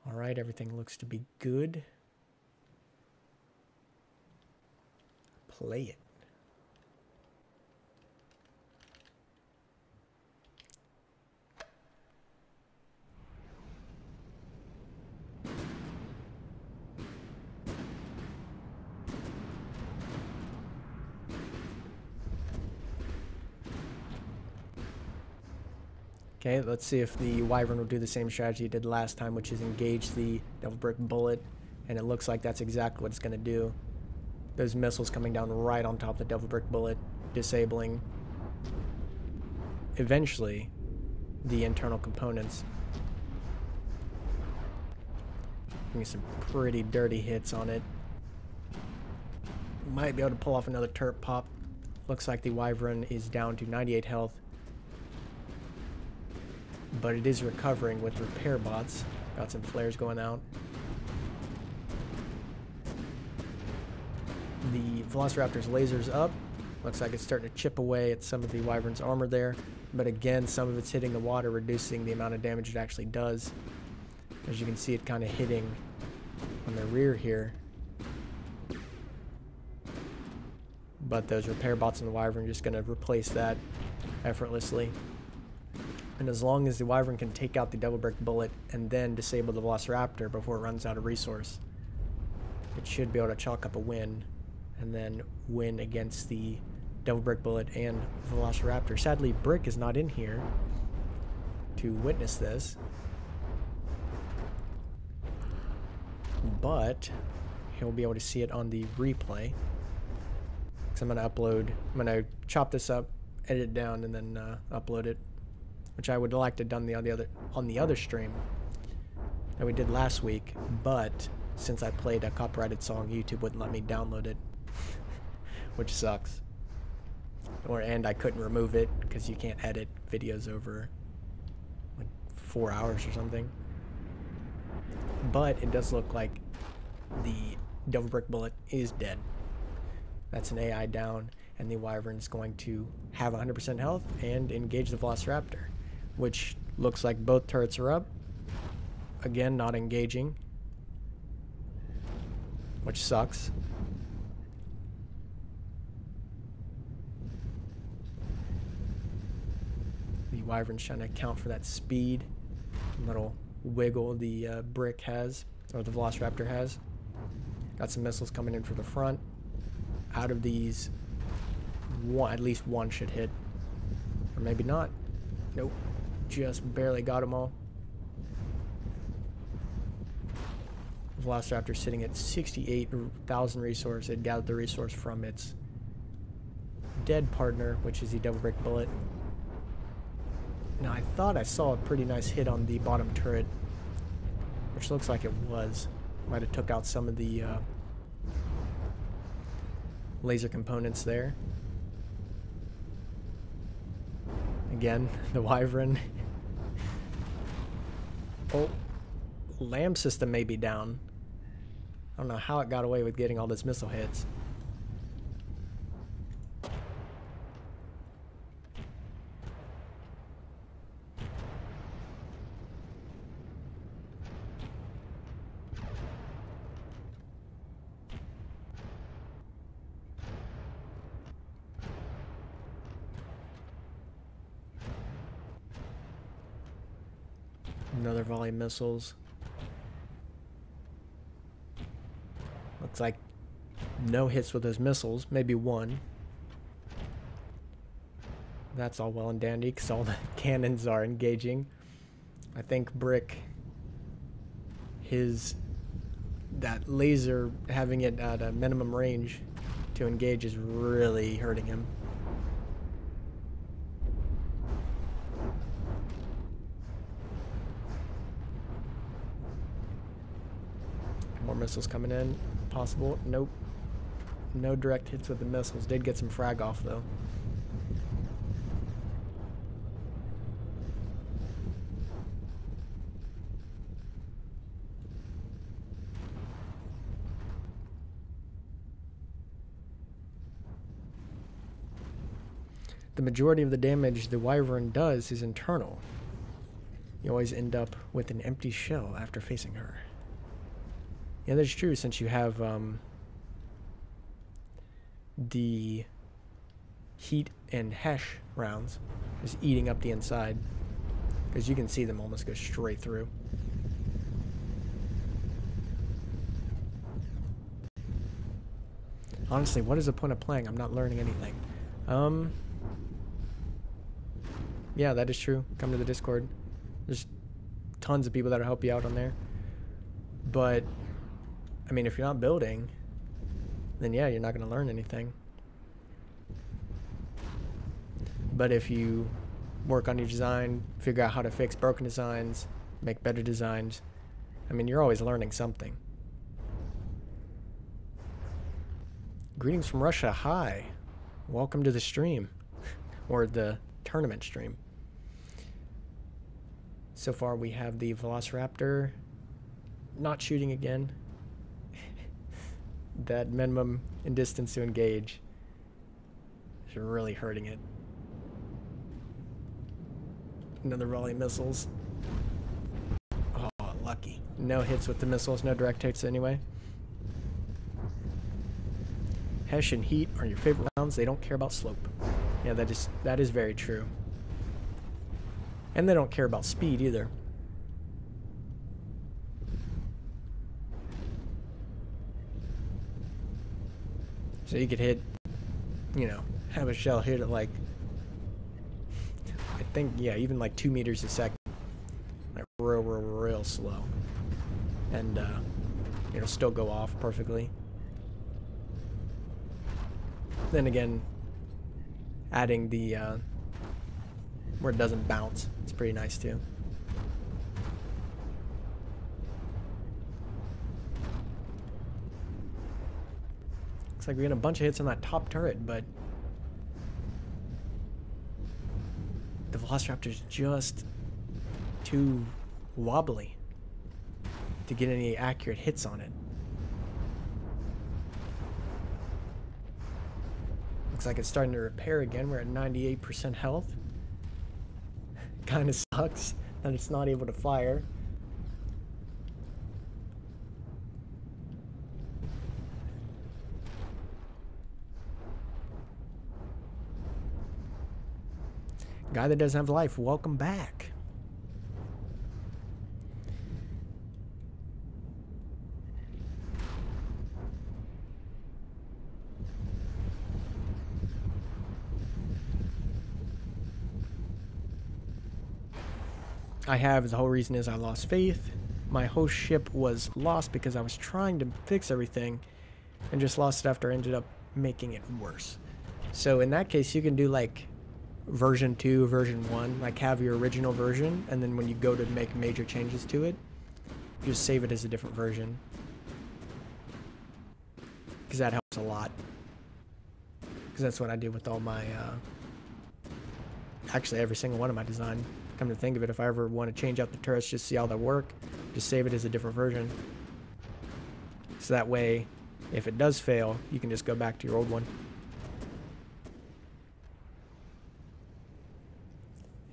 Alright, everything looks to be good. Play it. Okay, let's see if the Wyvern will do the same strategy it did last time, which is engage the Devil Brick Bullet, and it looks like that's exactly what it's going to do. Those missiles coming down right on top of the Devil Brick Bullet, disabling eventually the internal components. Getting some pretty dirty hits on it. Might be able to pull off another turret pop. Looks like the Wyvern is down to 98 health. But it is recovering with repair bots. Got some flares going out. The Velociraptor's laser's up. Looks like it's starting to chip away at some of the Wyvern's armor there. But again, some of it's hitting the water, reducing the amount of damage it actually does. As you can see, it kind of hitting on the rear here. But those repair bots in the Wyvern are just going to replace that effortlessly. And as long as the Wyvern can take out the Devil Brick Bullet and then disable the Velociraptor before it runs out of resource, it should be able to chalk up a win and then win against the Devil Brick Bullet and Velociraptor. Sadly, Brick is not in here to witness this, but he'll be able to see it on the replay. So I'm going to chop this up, edit it down, and then upload it, which I would like to have done on the other stream that we did last week, but since I played a copyrighted song, YouTube wouldn't let me download it, which sucks. And I couldn't remove it because you can't edit videos over like 4 hours or something. But it does look like the Devil Brick Bullet is dead. That's an AI down, and the Wyvern's going to have 100% health and engage the Velociraptor, which looks like both turrets are up. Again, not engaging, which sucks. The Wyvern's trying to account for that speed, little wiggle the brick has, or the Velociraptor has. Got some missiles coming in from the front. Out of these, at least one should hit. Or maybe not. Nope. Just barely got them all. Velociraptor sitting at 68,000 resource. It gathered the resource from its dead partner, which is the Devil Brick Bullet. Now, I thought I saw a pretty nice hit on the bottom turret, which looks like it was. Might have took out some of the laser components there. Again, the Wyvern. Oh, LAM system may be down. I don't know how it got away with getting all those missile hits. Another volley of missiles. Looks like no hits with those missiles, maybe one. That's all well and dandy because all the cannons are engaging. I think Brick, that laser, having it at a minimum range to engage is really hurting him. More missiles coming in. Possible. Nope. No direct hits with the missiles. Did get some frag off, though. The majority of the damage the Wyvern does is internal. You always end up with an empty shell after facing her. Yeah, that's true, since you have the heat and Hesh rounds just eating up the inside, because you can see them almost go straight through. Honestly, what is the point of playing? I'm not learning anything. Yeah, that is true. Come to the Discord. There's tons of people that'll help you out on there. But I mean, if you're not building, then yeah, you're not going to learn anything. But if you work on your design, figure out how to fix broken designs, make better designs, I mean, you're always learning something. Greetings from Russia. Hi. Welcome to the stream. Or the tournament stream. So far we have the Velociraptor not shooting again. That minimum in distance to engage is really hurting it. Another volley of missiles. Oh, lucky. No hits with the missiles, no direct hits anyway. Hesh and heat are your favorite rounds. They don't care about slope. Yeah, that is very true. And they don't care about speed either. So you could hit, you know, have a shell hit at like, I think, yeah, even like 2 meters a second. Like real slow. And it'll still go off perfectly. Then again, adding the, where it doesn't bounce, it's pretty nice too. Looks like we're getting a bunch of hits on that top turret, but Velociraptor's just too wobbly to get any accurate hits on it. Looks like it's starting to repair again. We're at 98% health. Kind of sucks that it's not able to fire. Guy that doesn't have life, welcome back. I have, the whole reason is I lost faith. My host ship was lost because I was trying to fix everything and just lost it after I ended up making it worse. So in that case, you can do like version 2, version 1, like have your original version, and then when you go to make major changes to it, you just save it as a different version. Because that helps a lot. Because that's what I did with all my, actually every single one of my design. Come to think of it, if I ever want to change out the turrets, just see how they work, just save it as a different version. So that way, if it does fail, you can just go back to your old one.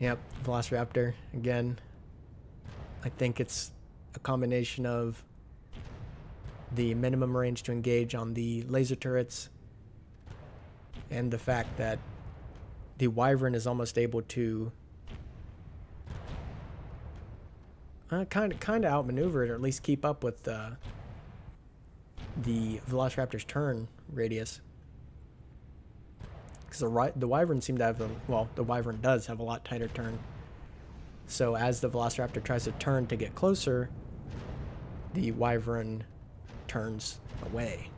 Yep, Velociraptor, again. I think it's a combination of the minimum range to engage on the laser turrets and the fact that the Wyvern is almost able to kind of outmaneuver it, or at least keep up with the Velociraptor's turn radius. Because the Wyvern seemed to have the Wyvern does have a lot tighter turn. So as the Velociraptor tries to turn to get closer, the Wyvern turns away.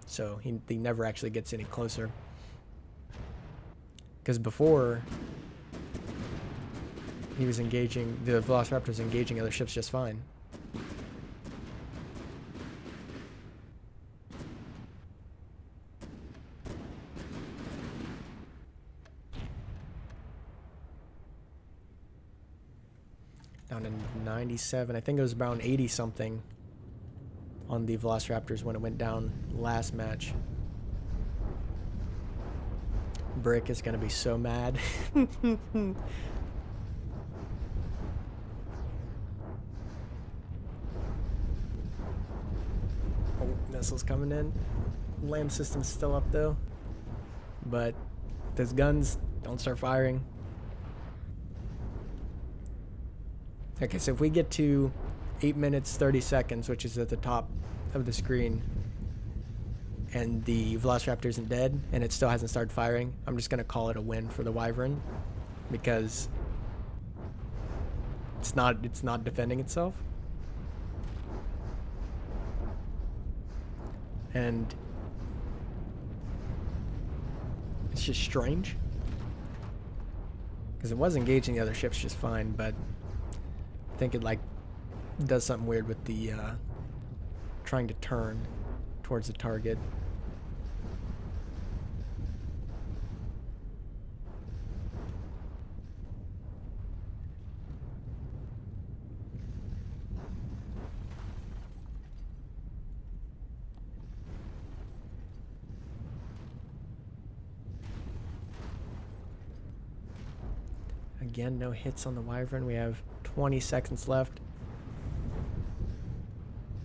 So he never actually gets any closer. Because before, he was engaging, the Velociraptor was engaging other ships just fine. Down to 97. I think it was around 80 something on the Velociraptors when it went down last match. Brick is going to be so mad. Missiles coming in. Lamb system's still up though. But those guns don't start firing. Okay, so if we get to 8 minutes 30 seconds, which is at the top of the screen, and the Velociraptor isn't dead and it still hasn't started firing, I'm just gonna call it a win for the Wyvern, because it's not defending itself. And it's just strange, because it was engaging the other ships just fine, but I think it like does something weird with the trying to turn towards the target. Again, no hits on the Wyvern. We have 20 seconds left.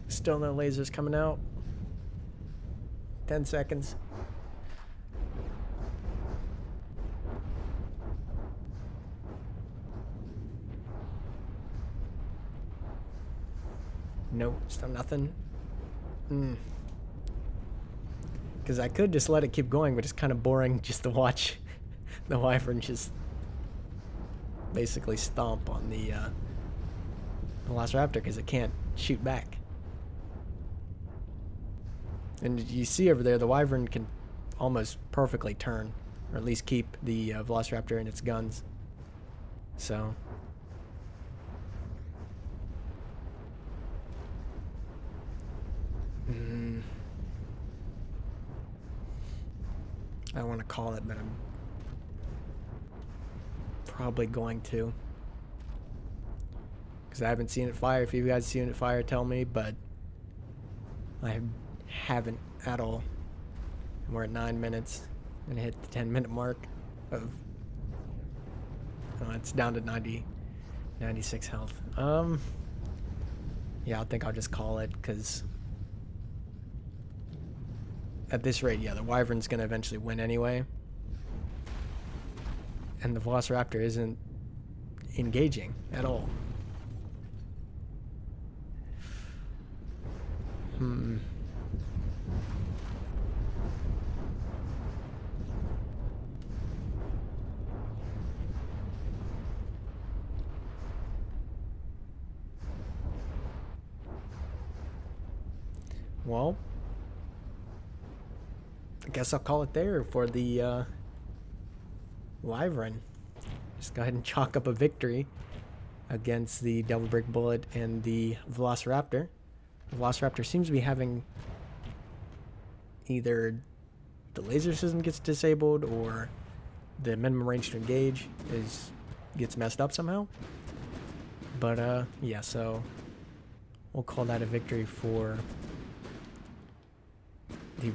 Still no lasers coming out. 10 seconds. Nope, still nothing. Because I could just let it keep going, but it's kind of boring just to watch the Wyvern just basically stomp on the Velociraptor, because it can't shoot back. And you see over there, the Wyvern can almost perfectly turn, or at least keep the Velociraptor in its guns. So I don't want to call it, but I'm probably going to. Because I haven't seen it fire. If you guys seen it fire, tell me, but I haven't at all. And we're at 9 minutes. And hit the 10-minute mark of... it's down to 96 health. Yeah, I think I'll just call it, because at this rate, yeah, the Wyvern's going to eventually win anyway. And the Velociraptor isn't engaging at all. Well, I guess I'll call it there for the Wyvern. Just go ahead and chalk up a victory against the Devil Brick Bullet and the Velociraptor. The Velociraptor seems to be having either the laser system gets disabled or the minimum range to engage gets messed up somehow. But yeah, so we'll call that a victory for the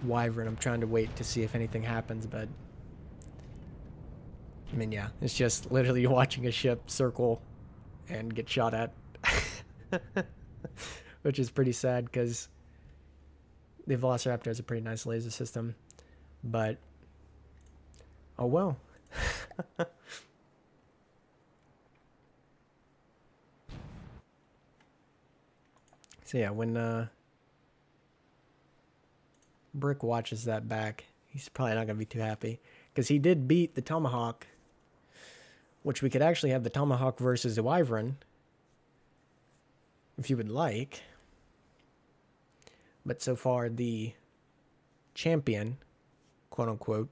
Wyvern. I'm trying to wait to see if anything happens, but I mean, yeah, it's just literally watching a ship circle and get shot at. Which is pretty sad because the Velociraptor has a pretty nice laser system, but oh well. So yeah, when Brick watches that back, he's probably not going to be too happy, because he did beat the Tomahawk, which we could actually have the Tomahawk versus the Wyvern, if you would like. But so far, the champion, quote-unquote,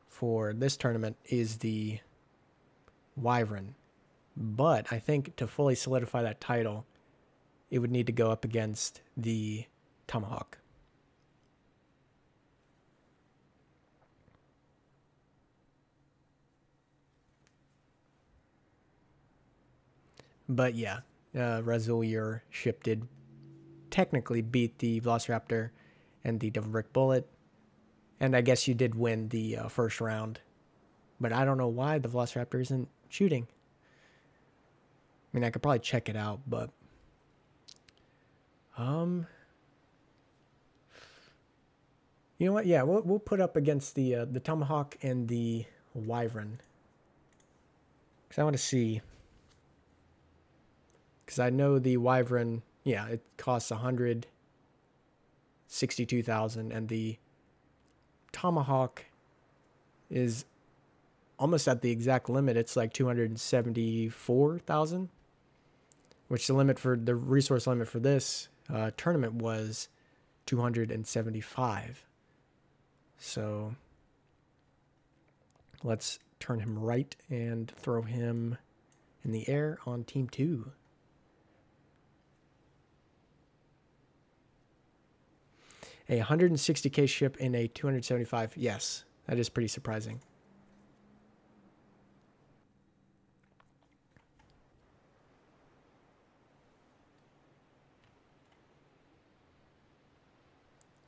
for this tournament is the Wyvern. But I think to fully solidify that title, it would need to go up against the Tomahawk. But yeah, Razul, your ship did technically beat the Velociraptor and the Devil Brick Bullet. And I guess you did win the first round. But I don't know why the Velociraptor isn't shooting. I mean, I could probably check it out, but... You know what? Yeah, we'll put up against the Tomahawk and the Wyvern. Because I want to see... Because I know the Wyvern, yeah, it costs 162,000, and the Tomahawk is almost at the exact limit. It's like 274,000, which the resource limit for this tournament was 275. So let's turn him right and throw him in the air on Team 2. A 160k ship in a 275. Yes, that is pretty surprising.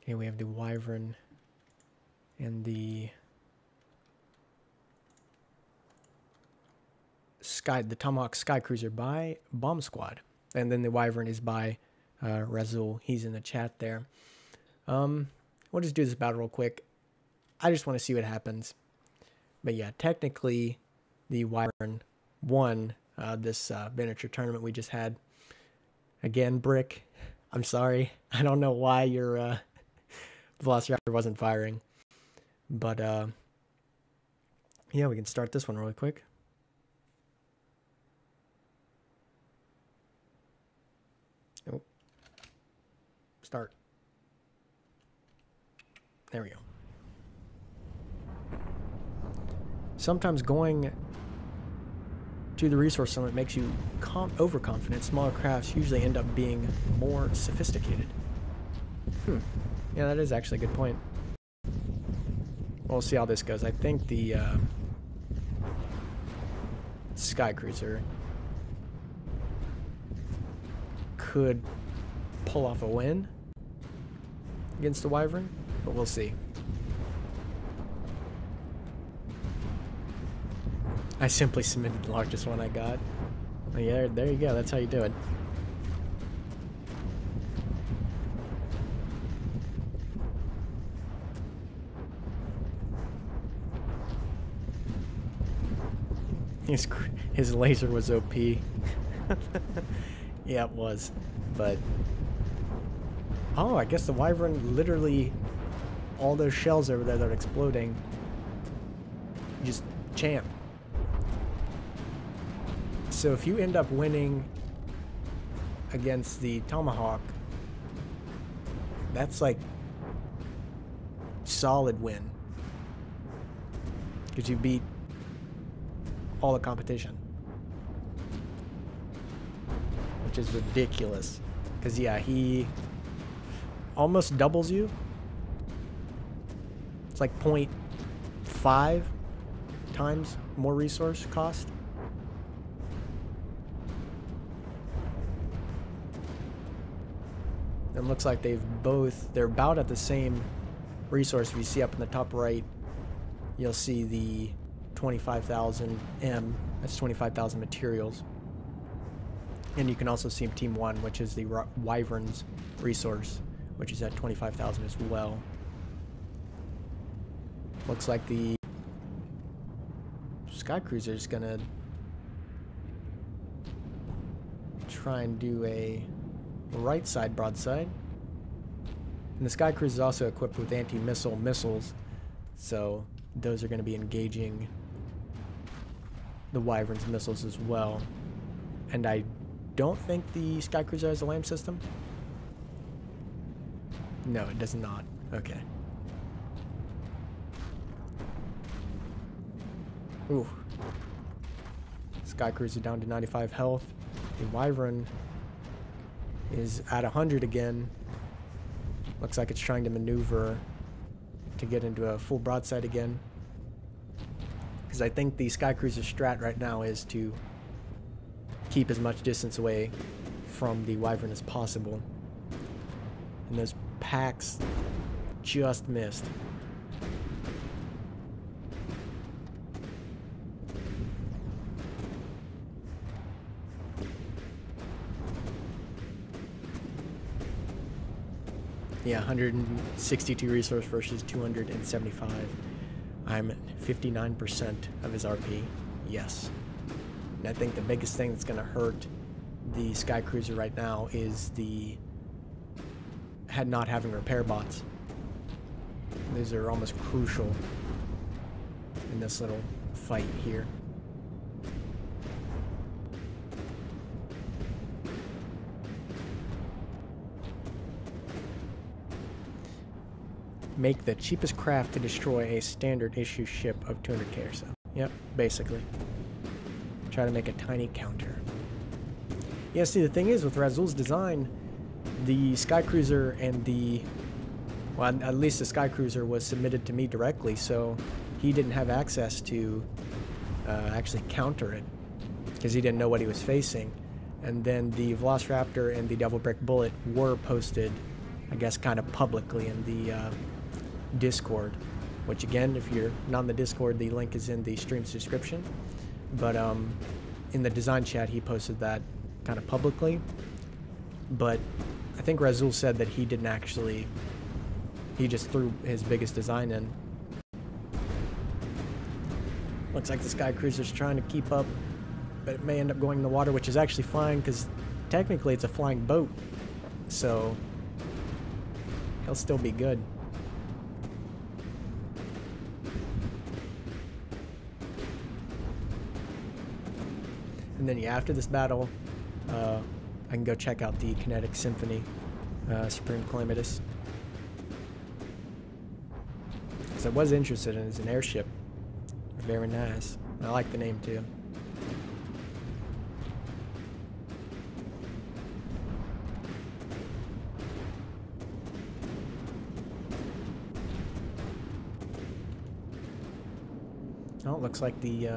Okay, we have the Wyvern and the Tomahawk Sky Cruiser by Bomb Squad. And then the Wyvern is by Razul. He's in the chat there. We'll just do this battle real quick. I just want to see what happens. But yeah, technically, the Wyvern won this miniature tournament we just had. Again, Brick, I'm sorry. I don't know why your Velociraptor wasn't firing. But, yeah, we can start this one really quick. Oh. Start. There we go. Sometimes going to the resource limit makes you overconfident. Smaller crafts usually end up being more sophisticated. Yeah, that is actually a good point. We'll see how this goes. I think the Sky Cruiser could pull off a win against the Wyvern, but we'll see. I simply submitted the largest one I got. Oh, yeah, there you go. That's how you do it. His laser was OP. Yeah, it was. But oh, I guess the Wyvern literally, all those shells over there that are exploding, just champ. So if you end up winning against the Tomahawk, that's like solid win, because you beat all the competition, which is ridiculous. Because yeah, he almost doubles you. It's like 0.5 times more resource cost. It looks like they're about at the same resource. If you see up in the top right, you'll see the 25,000 M. That's 25,000 materials. And you can also see Team 1, which is the Wyvern's resource, which is at 25,000 as well. Looks like the Sky Cruiser is gonna try and do a right side broadside. And the Sky Cruiser is also equipped with anti-missile missiles, so those are going to be engaging the Wyvern's missiles as well. And I don't think the Sky Cruiser has a LAM system. No, it does not. Okay. Ooh. Sky Cruiser down to 95 health. The Wyvern is at 100 again. Looks like it's trying to maneuver to get into a full broadside again. Because I think the Sky Cruiser strat right now is to keep as much distance away from the Wyvern as possible. And those packs just missed. Yeah, 162 resource versus 275. I'm 59% of his RP. Yes. And I think the biggest thing that's going to hurt the Sky Cruiser right now is not having repair bots. These are almost crucial in this little fight here. Make the cheapest craft to destroy a standard issue ship of 200k or so. Yep, basically. Try to make a tiny counter. Yeah, see, the thing is, with Razul's design, the Sky Cruiser and well, at least the Sky Cruiser was submitted to me directly, so he didn't have access to actually counter it, because he didn't know what he was facing. And then the Velociraptor and the Devil Brick Bullet were posted, I guess, kind of publicly in the Discord, which again, if you're not in the Discord, the link is in the stream's description. But in the design chat, he posted that kind of publicly. But I think Razul said that he didn't actually, he just threw his biggest design in. Looks like the Sky Cruiser's trying to keep up, but it may end up going in the water, which is actually fine, because technically it's a flying boat, so he'll still be good. And then, yeah, after this battle, I can go check out the Kinetic Symphony, Supreme Calamitous. Because I was interested in it as an airship. Very nice. I like the name too. Oh, it looks like the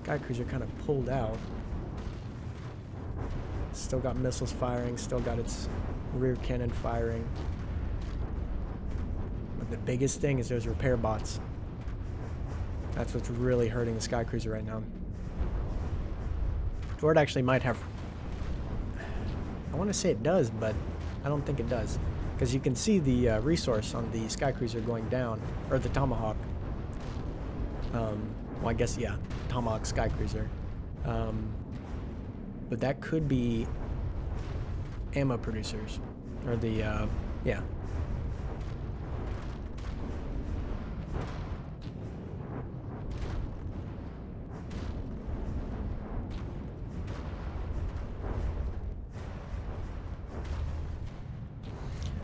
Skycruiser kind of pulled out. Still got missiles firing, still got its rear cannon firing. But the biggest thing is those repair bots. That's what's really hurting the Skycruiser right now. Or it actually might have... I want to say it does, but I don't think it does. Because you can see the resource on the Skycruiser going down, or the Tomahawk. Well, I guess, yeah, Tomahawk Skycruiser. But that could be ammo producers, or the, yeah.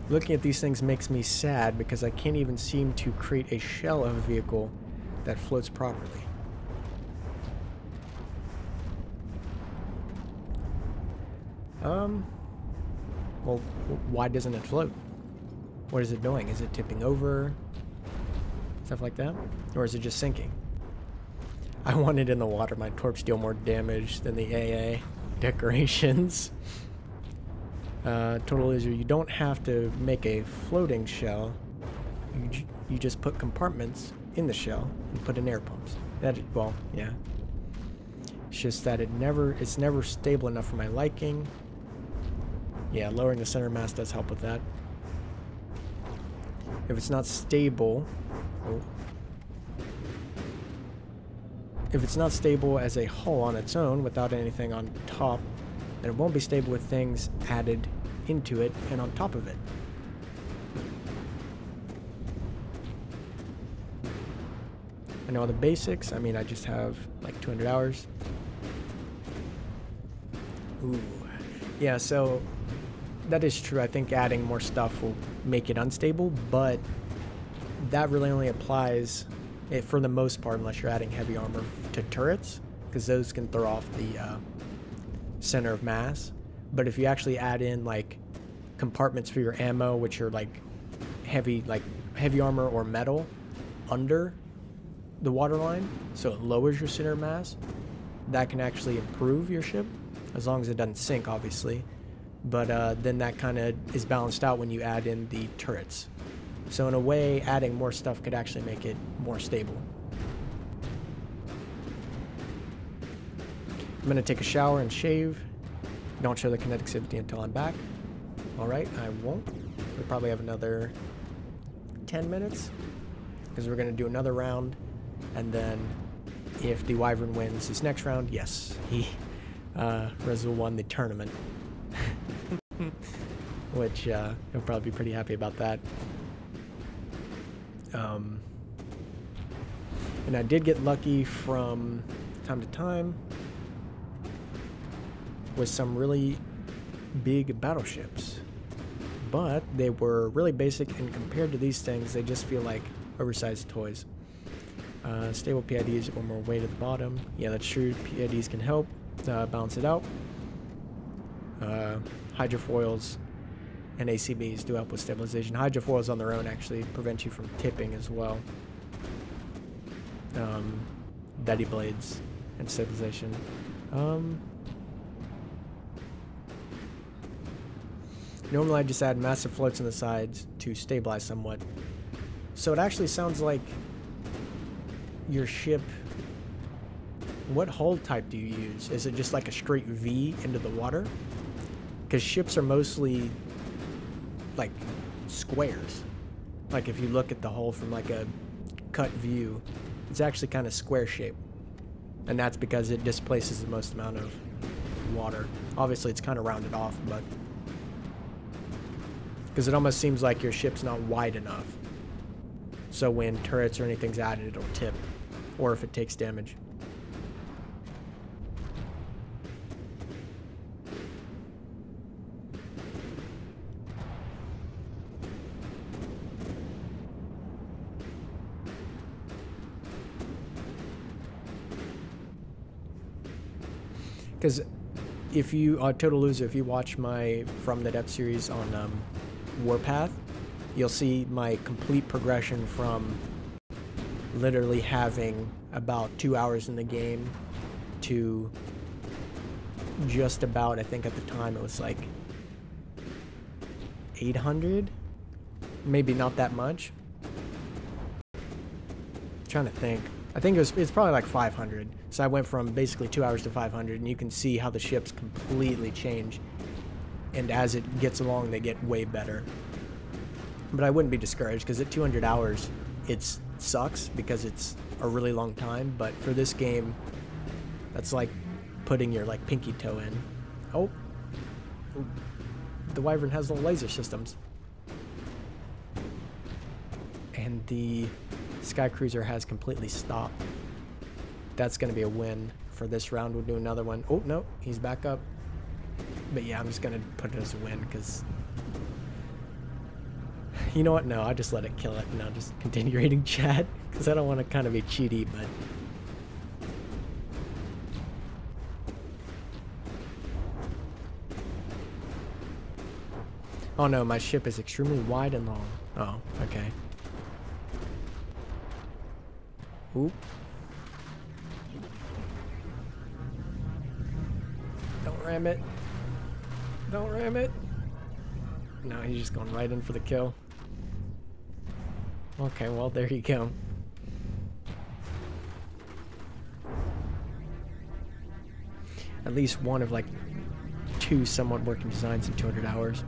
Looking at these things makes me sad because I can't even seem to create a shell of a vehicle that floats properly. Well, why doesn't it float? What is it doing? Is it tipping over? Stuff like that? Or is it just sinking? I want it in the water. My torps deal more damage than the AA decorations. Total loser, you don't have to make a floating shell. You just put compartments in the shell and put in air pumps. Well, yeah. It's just that it's never stable enough for my liking. Yeah, lowering the center mass does help with that. If it's not stable... Oh. If it's not stable as a hull on its own without anything on top, then it won't be stable with things added into it and on top of it. I know the basics. I mean, I just have like 200 hours. Ooh. Yeah, so that is true. I think adding more stuff will make it unstable, but that really only applies for the most part unless you're adding heavy armor to turrets, because those can throw off the center of mass. But if you actually add in like compartments for your ammo, which are like heavy armor or metal under the waterline, so it lowers your center of mass, that can actually improve your ship, as long as it doesn't sink, obviously. But then that kind of is balanced out when you add in the turrets. So in a way, adding more stuff could actually make it more stable. I'm going to take a shower and shave. Don't show the kinetic activity until I'm back. Alright, I won't. We'll probably have another 10 minutes, because we're going to do another round. And then if the Wyvern wins this next round, yes, Rezel won the tournament. Which he'll probably be pretty happy about that. And I did get lucky from time to time with some really big battleships, but they were really basic, and compared to these things, they just feel like oversized toys. Stable PIDs or more weight at the bottom. Yeah, that's true. PIDs can help balance it out. Hydrofoils and ACBs do help with stabilization. Hydrofoils on their own actually prevent you from tipping as well. Daddy blades and stabilization. Normally I just add massive floats on the sides to stabilize somewhat. So it actually sounds like your ship... What hull type do you use? Is it just like a straight V into the water? Because ships are mostly like squares. Like if you look at the hull from like a cut view, it's actually kind of square shaped. And that's because it displaces the most amount of water. Obviously it's kind of rounded off, but... Because it almost seems like your ship's not wide enough. So when turrets or anything's added, it'll tip. Or if it takes damage. Because if you, Total Loser, if you watch my From the Depth series on Warpath, you'll see my complete progression from literally having about 2 hours in the game to just about, I think at the time it was like 800, maybe not that much. I'm trying to think. I think it's probably like 500. So I went from basically 2 hours to 500, and you can see how the ships completely change. And as it gets along, they get way better. But I wouldn't be discouraged, because at 200 hours, it sucks because it's a really long time. But for this game, that's like putting your like pinky toe in. Oh, ooh. The Wyvern has little laser systems, and the Sky Cruiser has completely stopped. That's going to be a win for this round. We'll do another one. Oh no, he's back up. But yeah, I'm just going to put it as a win, because you know what? No, I'll just let it kill it, and I'll just continue reading chat, because I don't want to kind of be cheaty, but oh no, my ship is extremely wide and long. Oh, okay. Oop. Don't ram it. Don't ram it. No, he's just going right in for the kill. Okay, well, there you go. At least one of like 2 somewhat working designs in 200 hours.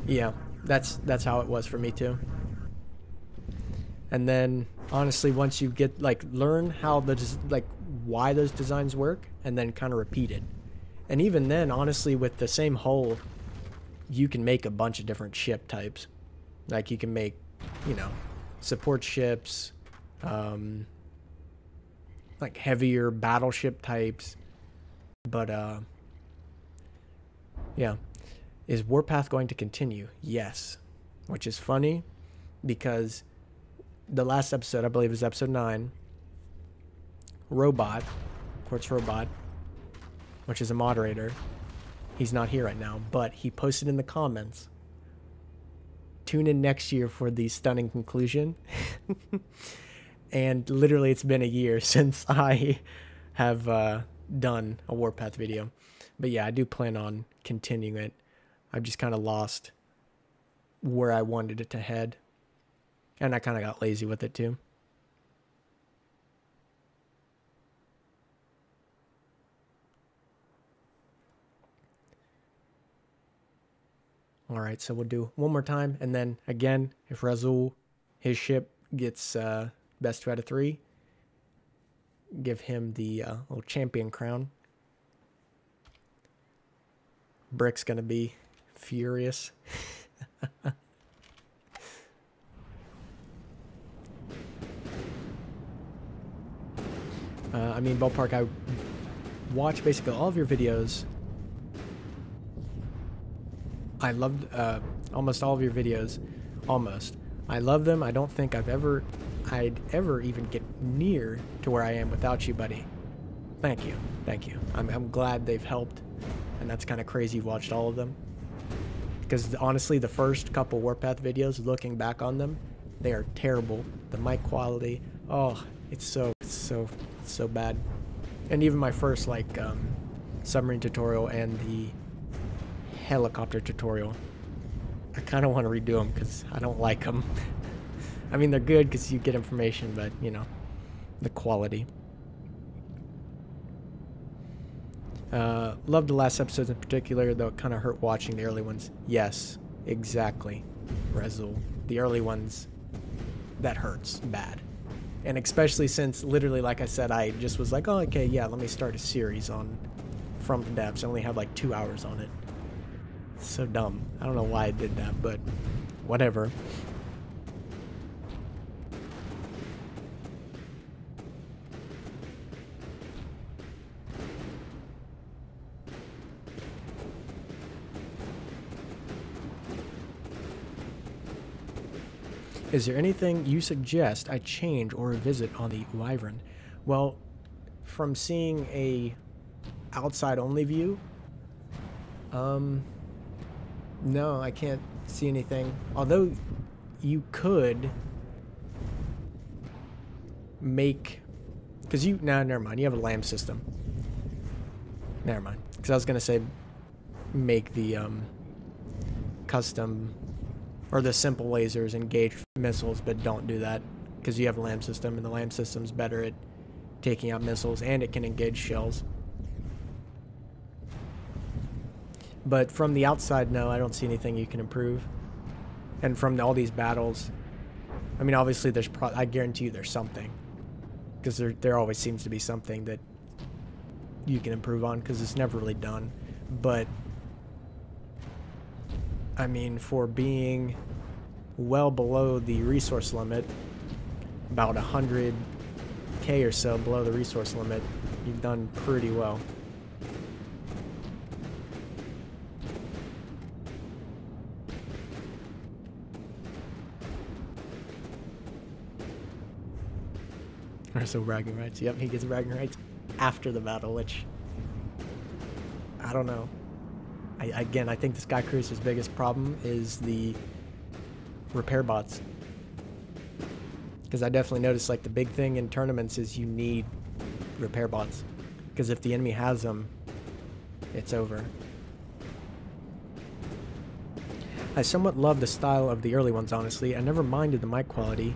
Yeah, that's how it was for me too. And then honestly, once you get like learn how why those designs work, and then kind of repeat it. And even then, honestly, with the same hull, you can make a bunch of different ship types. Like you can make, you know, support ships, like heavier battleship types. But yeah. Is Warpath going to continue? Yes. Which is funny, because the last episode, I believe, is episode 9. Robot, Quartz Robot, which is a moderator. He's not here right now, but he posted in the comments, tune in next year for the stunning conclusion. And literally it's been a year since I have done a Warpath video. But yeah, I do plan on continuing it. I've just kind of lost where I wanted it to head. And I kind of got lazy with it too. Alright, so we'll do one more time. And then again, if Razul, his ship, gets best 2 out of 3, give him the little champion crown. Brick's going to be furious. I mean, Ballpark, I watch basically all of your videos. I loved almost all of your videos. Almost. I love them. I don't think I'd ever even get near to where I am without you, buddy. Thank you. Thank you. I'm glad they've helped. And that's kind of crazy you've watched all of them. Because honestly, the first couple Warpath videos, looking back on them, they are terrible. The mic quality, oh, it's so bad. And even my first like submarine tutorial and the helicopter tutorial, I kind of want to redo them because I don't like them. I mean, they're good because you get information, but you know, the quality. Loved the last episodes in particular, though it kind of hurt watching the early ones. Yes, exactly, Rezul. The early ones, that hurts bad. And especially since, literally, like I said, I just was like, oh, okay, yeah, let me start a series on From the Depths. I only have like 2 hours on it. So dumb. I don't know why I did that, but whatever. Is there anything you suggest I change or revisit on the Wyvern? Well, from seeing a outside-only view, no, I can't see anything. Although you could make, because never mind, you have a LAM system. Never mind. Because I was going to say make the custom or the simple lasers engage missiles, but don't do that because you have a LAM system, and the LAM system's better at taking out missiles, and it can engage shells. But from the outside, no, I don't see anything you can improve. And from all these battles, I mean, obviously there's I guarantee you there's something, because there always seems to be something that you can improve on, because it's never really done. But I mean, for being well below the resource limit, about 100k or so below the resource limit, you've done pretty well. So bragging rights. Yep, he gets bragging rights after the battle, which I don't know. Again, I think the Sky Cruiser's biggest problem is the repair bots. Because I definitely noticed, like, the big thing in tournaments is you need repair bots. Because if the enemy has them, it's over. I somewhat love the style of the early ones, honestly. I never minded the mic quality.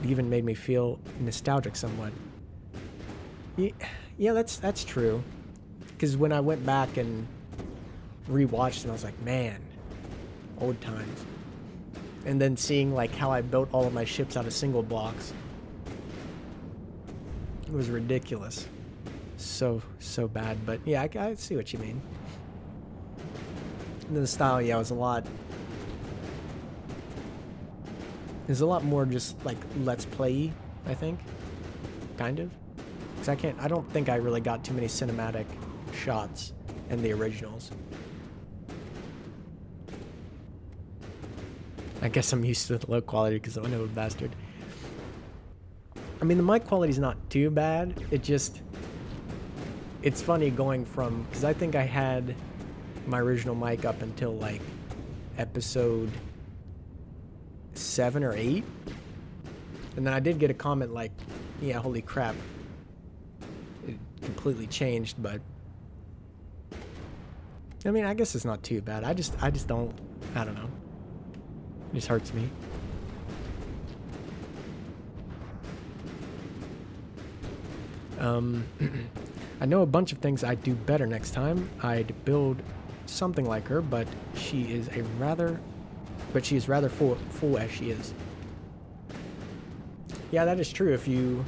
It even made me feel nostalgic somewhat. Yeah, that's true. Because when I went back and rewatched them, I was like, man, old times. And then seeing like how I built all of my ships out of single blocks, it was ridiculous. So bad. But yeah, I see what you mean. And the style, yeah, was a lot. There's a lot more just like let's play, I think, kind of. Because I don't think I really got too many cinematic shots in the originals. I guess I'm used to the low quality because I'm an old bastard. I mean, the mic quality's not too bad. It's funny going from, because I think I had my original mic up until like episode 7 or 8, and then I did get a comment like, yeah, holy crap, it completely changed. But I mean, I guess it's not too bad. I just don't, I don't know, it just hurts me. I know a bunch of things I'd do better next time. I'd build something like her, but she is rather full as she is. Yeah, that is true. If you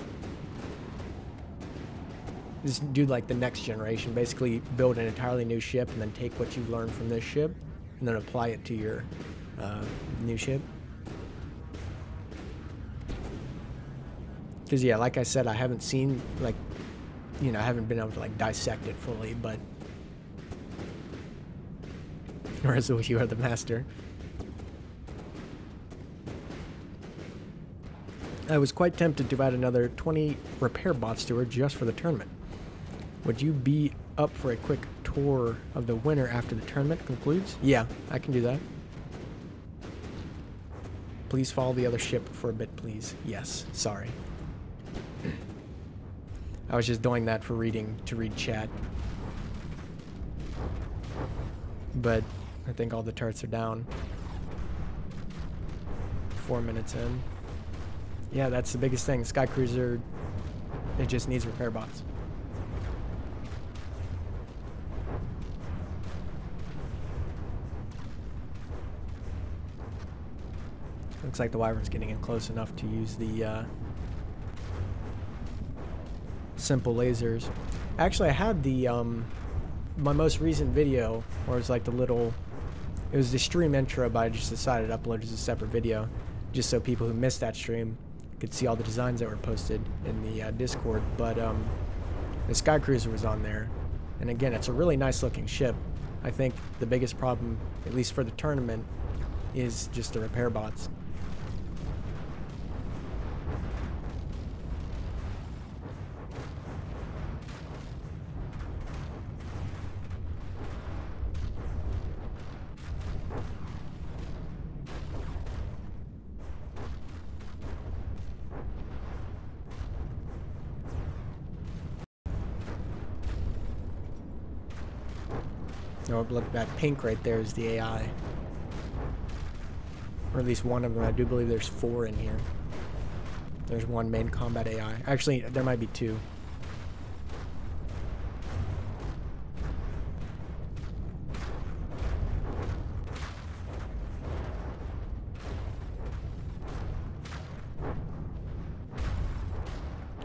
just do like the next generation, basically build an entirely new ship and then take what you've learned from this ship and then apply it to your new ship. Because yeah, like I said, I haven't seen, like, you know, I haven't been able to like dissect it fully, but whereas you are the master. I was quite tempted to add another 20 repair bots to her just for the tournament. Would you be up for a quick tour of the winner after the tournament concludes? Yeah, I can do that. Please follow the other ship for a bit, please. Yes, sorry. I was just doing that for to read chat. But I think all the turrets are down. 4 minutes in. Yeah, that's the biggest thing. Sky Cruiser, it just needs repair bots. Looks like the Wyvern's getting in close enough to use the simple lasers. Actually, I had the my most recent video, where it's like it was the stream intro, but I just decided to upload as a separate video, just so people who missed that stream could see all the designs that were posted in the Discord. But the Sky Cruiser was on there, and again, it's a really nice looking ship. I think the biggest problem, at least for the tournament, is just the repair bots. Oh, look, that pink right there is the AI. Or at least one of them. I do believe there's 4 in here. There's one main combat AI. Actually, there might be 2.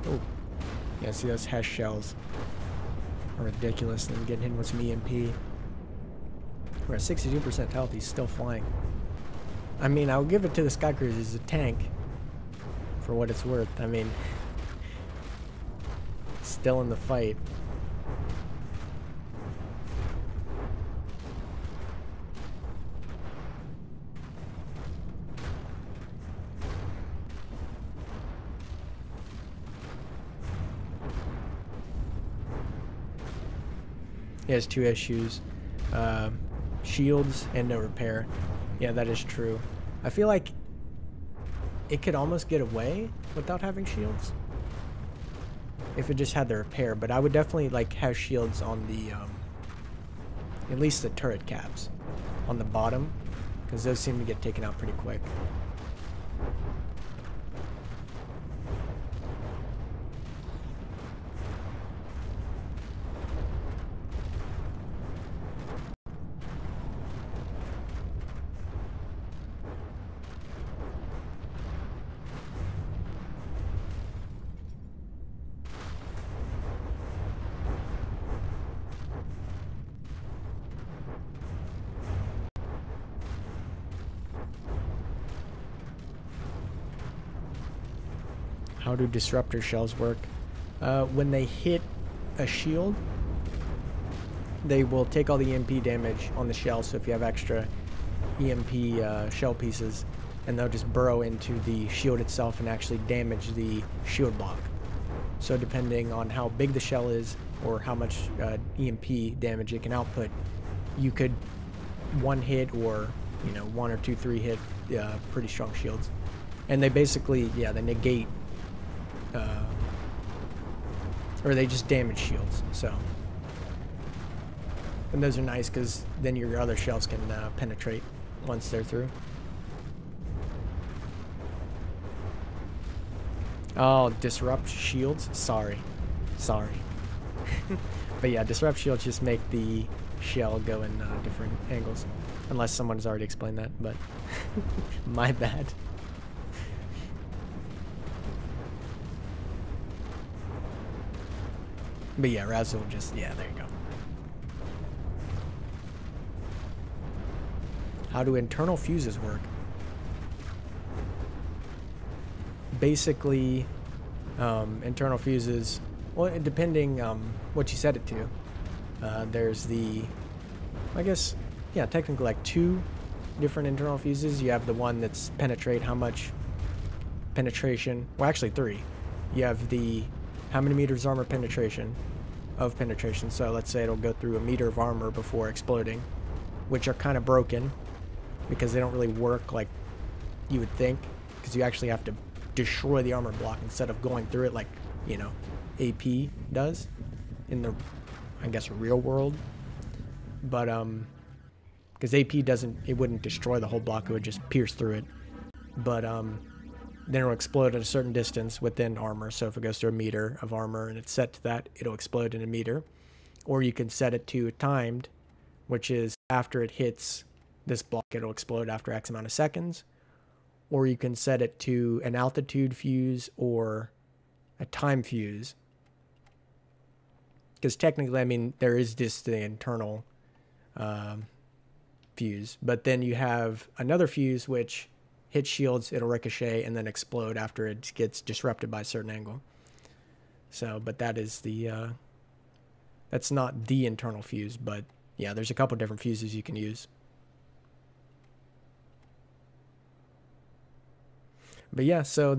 Oh. Yeah, see those HESH shells are ridiculous. Then getting hit with some EMP. We're at 62% health. He's still flying. I mean, I'll give it to the Sky Cruiser. He's a tank. For what it's worth. I mean, still in the fight. He has 2 issues. Shields and no repair. Yeah, that is true. I feel like it could almost get away without having shields. If it just had the repair. But I would definitely like have shields on the, at least the turret caps on the bottom. Because those seem to get taken out pretty quick. How do disruptor shells work? When they hit a shield, they will take all the EMP damage on the shell. So if you have extra EMP shell pieces, and they'll just burrow into the shield itself and actually damage the shield block. So depending on how big the shell is or how much EMP damage it can output, you could one hit or 1 or 2, 3 hit pretty strong shields. And they basically, yeah, they negate or they just damage shields. So, and those are nice because then your other shells can penetrate once they're through. Oh, disrupt shields. Sorry. But yeah, disrupt shields just make the shell go in different angles, unless someone's already explained that. But my bad. But yeah, Razzle just, yeah, there you go. How do internal fuses work? Basically, internal fuses, well, depending what you set it to. There's the, I guess, yeah, technically like 2 different internal fuses. You have the one that's penetrate, how much penetration, well actually 3. You have the how many meters armor penetration of penetration. So let's say it'll go through a meter of armor before exploding, which are kind of broken because they don't really work like you would think, because you actually have to destroy the armor block instead of going through it like, AP does in the, I guess, real world. But because AP doesn't, it wouldn't destroy the whole block, it would just pierce through it. But then it'll explode at a certain distance within armor. So if it goes through a meter of armor and it's set to that, it'll explode in a meter. Or you can set it to timed, which is after it hits this block, it'll explode after X amount of seconds. Or you can set it to an altitude fuse or a time fuse. Because technically, I mean, there is just the internal fuse. But then you have another fuse which hits shields, it'll ricochet, and then explode after it gets disrupted by a certain angle. So, but that is the, that's not the internal fuse, but yeah, there's a couple different fuses you can use. But yeah, so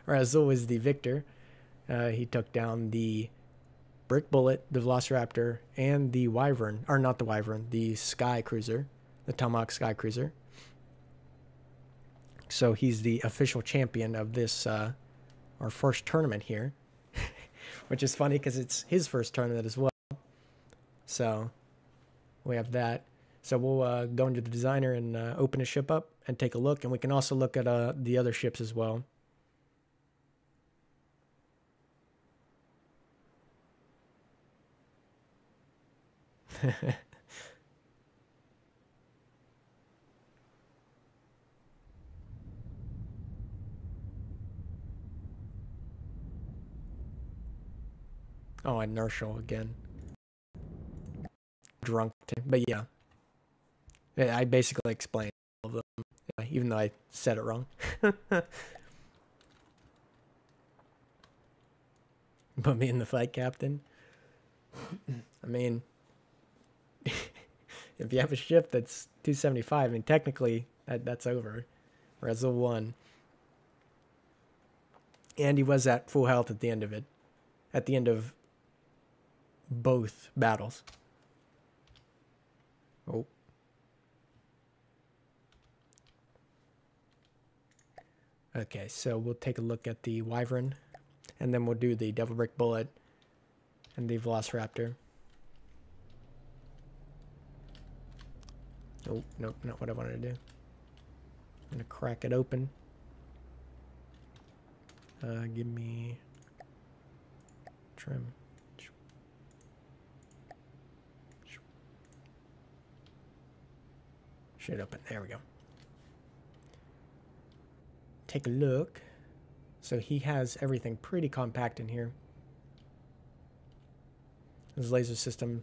Razzle was the victor. He took down the Brick Bullet, the Velociraptor, and the Wyvern, or not the Wyvern, the Sky Cruiser, the Tomahawk Sky Cruiser. So he's the official champion of this, our first tournament here, which is funny because it's his first tournament as well. So We have that. So we'll go into the designer and open a ship up and take a look. And we can also look at the other ships as well. Oh, inertial again. Drunk, but yeah. I basically explained all of them, even though I said it wrong. Put me in the fight, Captain. I mean, if you have a ship that's 275, I mean, technically, that's over. Rezo won. And he was at full health at the end of it. At the end of both battles. Oh. Okay, so we'll take a look at the Wyvern. And then we'll do the Devil Brick Bullet and the Velociraptor. Oh, nope, not what I wanted to do. I'm gonna crack it open. Give me trim. Should open. There we go. Take a look. So he has everything pretty compact in here. His laser system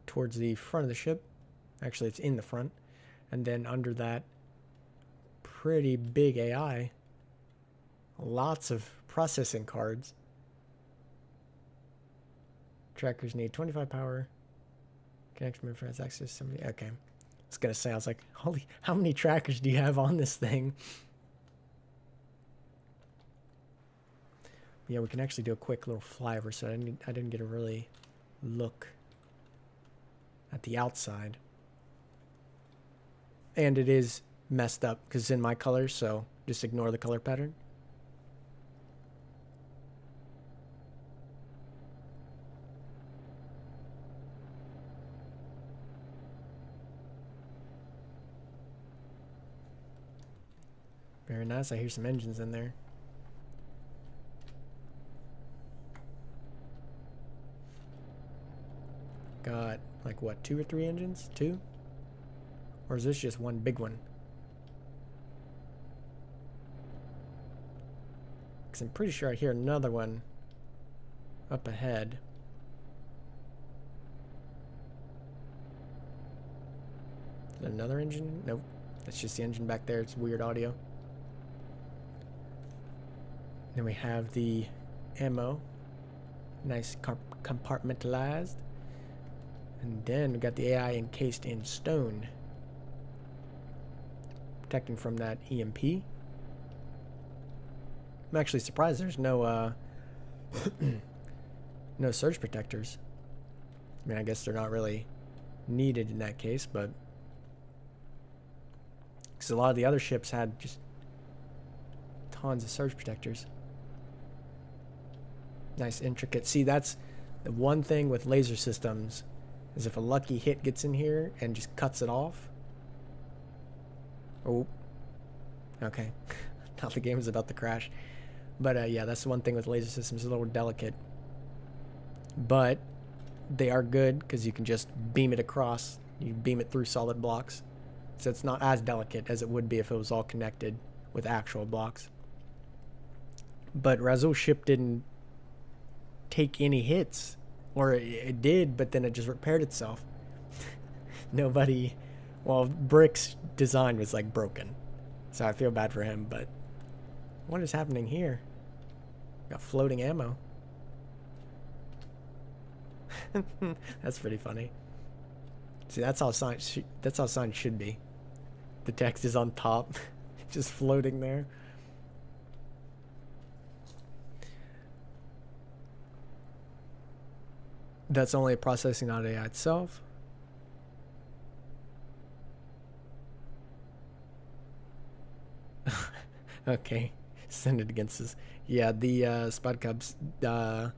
towards the front of the ship. Actually, it's in the front. And then under that, pretty big AI. Lots of processing cards. Trackers need 25 power. Connection move for access 70. Okay. I was going to say, I was like, holy, how many trackers do you have on this thing? Yeah, we can actually do a quick little flyover, so I didn't get a really look at the outside. And it is messed up because it's in my color, so just ignore the color pattern. Very nice. I hear some engines in there. Got like what, 2 or 3 engines? 2? Or is this just one big one? Because I'm pretty sure I hear another one up ahead. Is there another engine? Nope. That's just the engine back there. It's weird audio. Then we have the ammo. Nice compartmentalized. And then we got the AI encased in stone. Protecting from that EMP. I'm actually surprised there's no no surge protectors. I mean, I guess they're not really needed in that case, but because a lot of the other ships had just tons of surge protectors. Nice intricate. See, that's the one thing with laser systems, is if a lucky hit gets in here and just cuts it off. Oh, okay. Thought the game was about to crash. But yeah, that's the one thing with laser systems, a little delicate. But they are good because you can just beam it across. You beam it through solid blocks. So it's not as delicate as it would be if it was all connected with actual blocks. But Razul's ship didn't take any hits. Or it did, but then it just repaired itself. Nobody... Well, Brick's design was like broken. So I feel bad for him, but... What is happening here? Got floating ammo. That's pretty funny. See, that's how science should be. The text is on top, just floating there. That's only processing, not AI itself. Okay, send it against us. Yeah, the Spud Cubs. The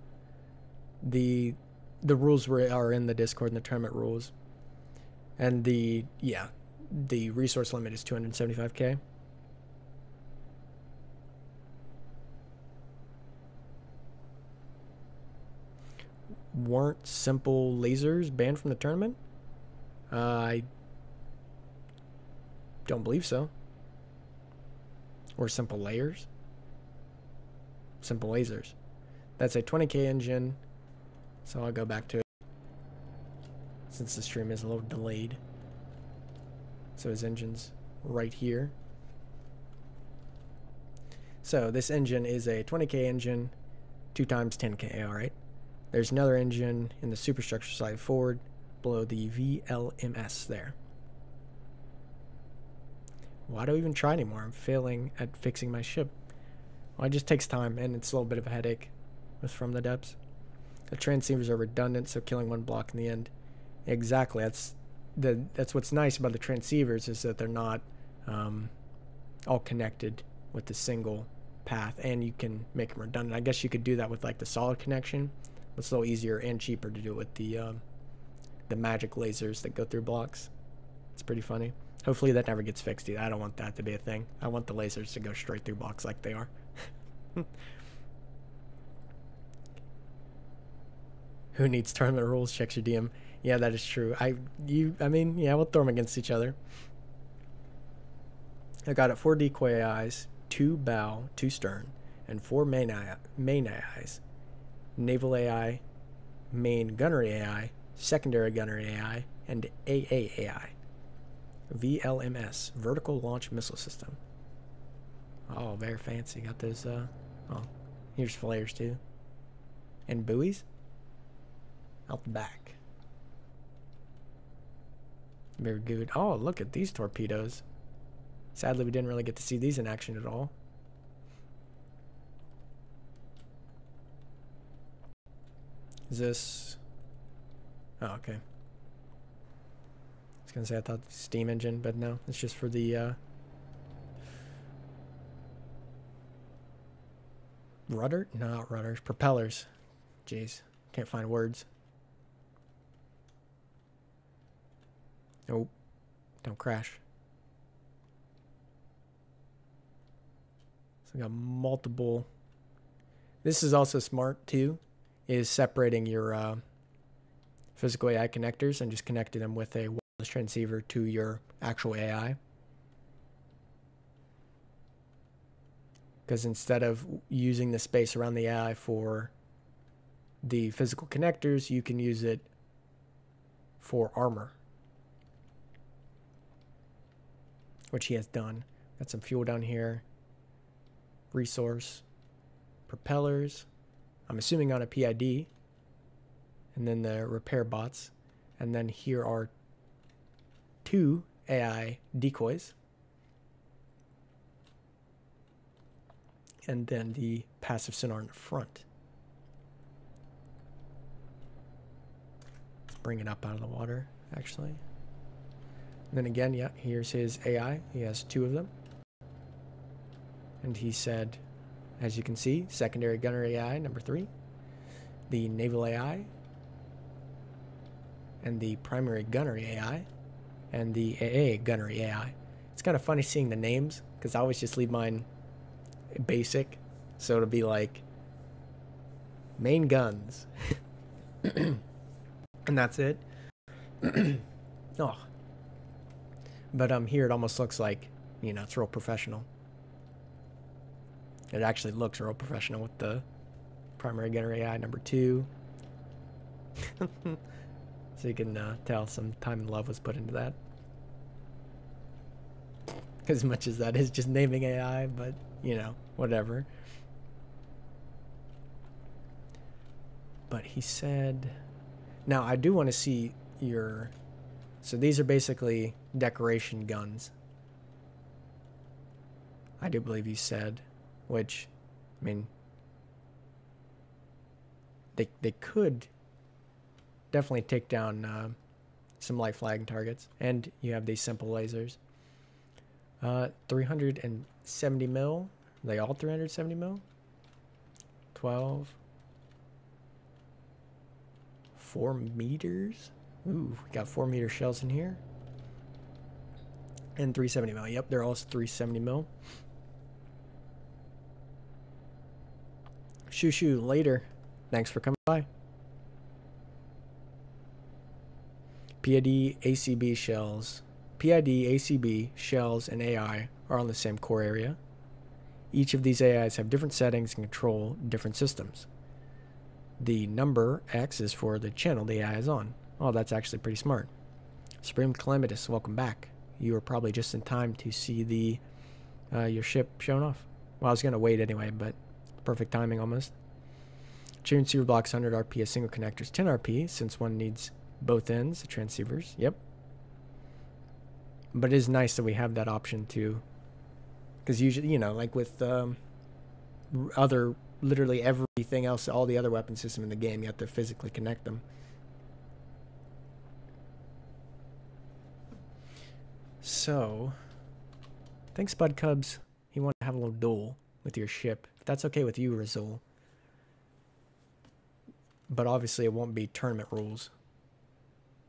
rules are in the Discord and the tournament rules. And the resource limit is 275k. Weren't simple lasers banned from the tournament? I don't believe so. Or simple layers? Simple lasers. That's a 20k engine. So I'll go back to it since the stream is a little delayed. So his engine's right here. So this engine is a 20k engine, 2 times 10k, alright? There's another engine in the superstructure side forward below the VLMS there. Why do I even try anymore? I'm failing at fixing my ship. Well, it just takes time, and it's a little bit of a headache from the depths. The transceivers are redundant, so killing one block in the end. Exactly. That's what's nice about the transceivers, is that they're not all connected with the single path, and you can make them redundant. I guess you could do that with like the solid connection. It's a little easier and cheaper to do with the magic lasers that go through blocks. It's pretty funny. Hopefully that never gets fixed either. I don't want that to be a thing. I want the lasers to go straight through blocks like they are. Who needs tournament rules? Checks your DM. Yeah, that is true. I mean, yeah, we'll throw them against each other. I got it 4 decoy AIs, 2 bow, 2 stern, and 4 main AIs. Naval AI, main gunnery AI, secondary gunnery AI, and AA AI. VLMS, Vertical Launch Missile System. Oh, very fancy. Got those, oh, here's flares too. And buoys? Out the back. Very good. Oh, look at these torpedoes. Sadly, we didn't really get to see these in action at all. Is this... Oh, okay. I was gonna say I thought steam engine, but no, it's just for the rudder? No, not rudders. Propellers. Jeez, can't find words. Oh, don't crash. So we got multiple. This is also smart too, is separating your physical AI connectors and just connecting them with a wireless transceiver to your actual AI. Because instead of using the space around the AI for the physical connectors, you can use it for armor, which he has done. Got some fuel down here. Resource. Propellers. I'm assuming on a PID. And then the repair bots. And then here are 2 AI decoys. And then the passive sonar in the front. Let's bring it up out of the water, actually. And then again, yeah, here's his AI. He has 2 of them. And he said, as you can see, secondary gunner AI, number 3. The naval AI. And the primary gunnery AI. And the AA gunnery AI. It's kind of funny seeing the names, because I always just leave mine basic. So it'll be like, main guns. And that's it. Oh. But here it almost looks like, you know, it's real professional. It actually looks real professional with the primary gunner AI number 2. So you can tell some time and love was put into that. As much as that is just naming AI, but, you know, whatever. But he said... Now, I do want to see your... So these are basically decoration guns. I do believe he said, which, I mean, they could definitely take down some light flagging targets. And you have these simple lasers. 370 mil. Are they all 370 mil? 12. 4 meters. Ooh, we got 4 meter shells in here. And 370 mil. Yep, they're all 370 mil. Shoo later. Thanks for coming by. PID, ACB shells. PID, ACB, shells, and AI are on the same core area. Each of these AIs have different settings and control different systems. The number X is for the channel the AI is on. Oh, that's actually pretty smart. Supreme Calamitous, welcome back. You were probably just in time to see the your ship shown off. Well, I was going to wait anyway, but perfect timing almost. Transceiver blocks 100 RP as single connectors, 10 RP, since one needs both ends, the transceivers. Yep. But it is nice that we have that option too. Because usually, you know, like with literally everything else, all the other weapon system in the game, you have to physically connect them. So, thanks, Bud Cubs. He wanted to have a little duel with your ship. If that's okay with you, Razul. But obviously it won't be tournament rules.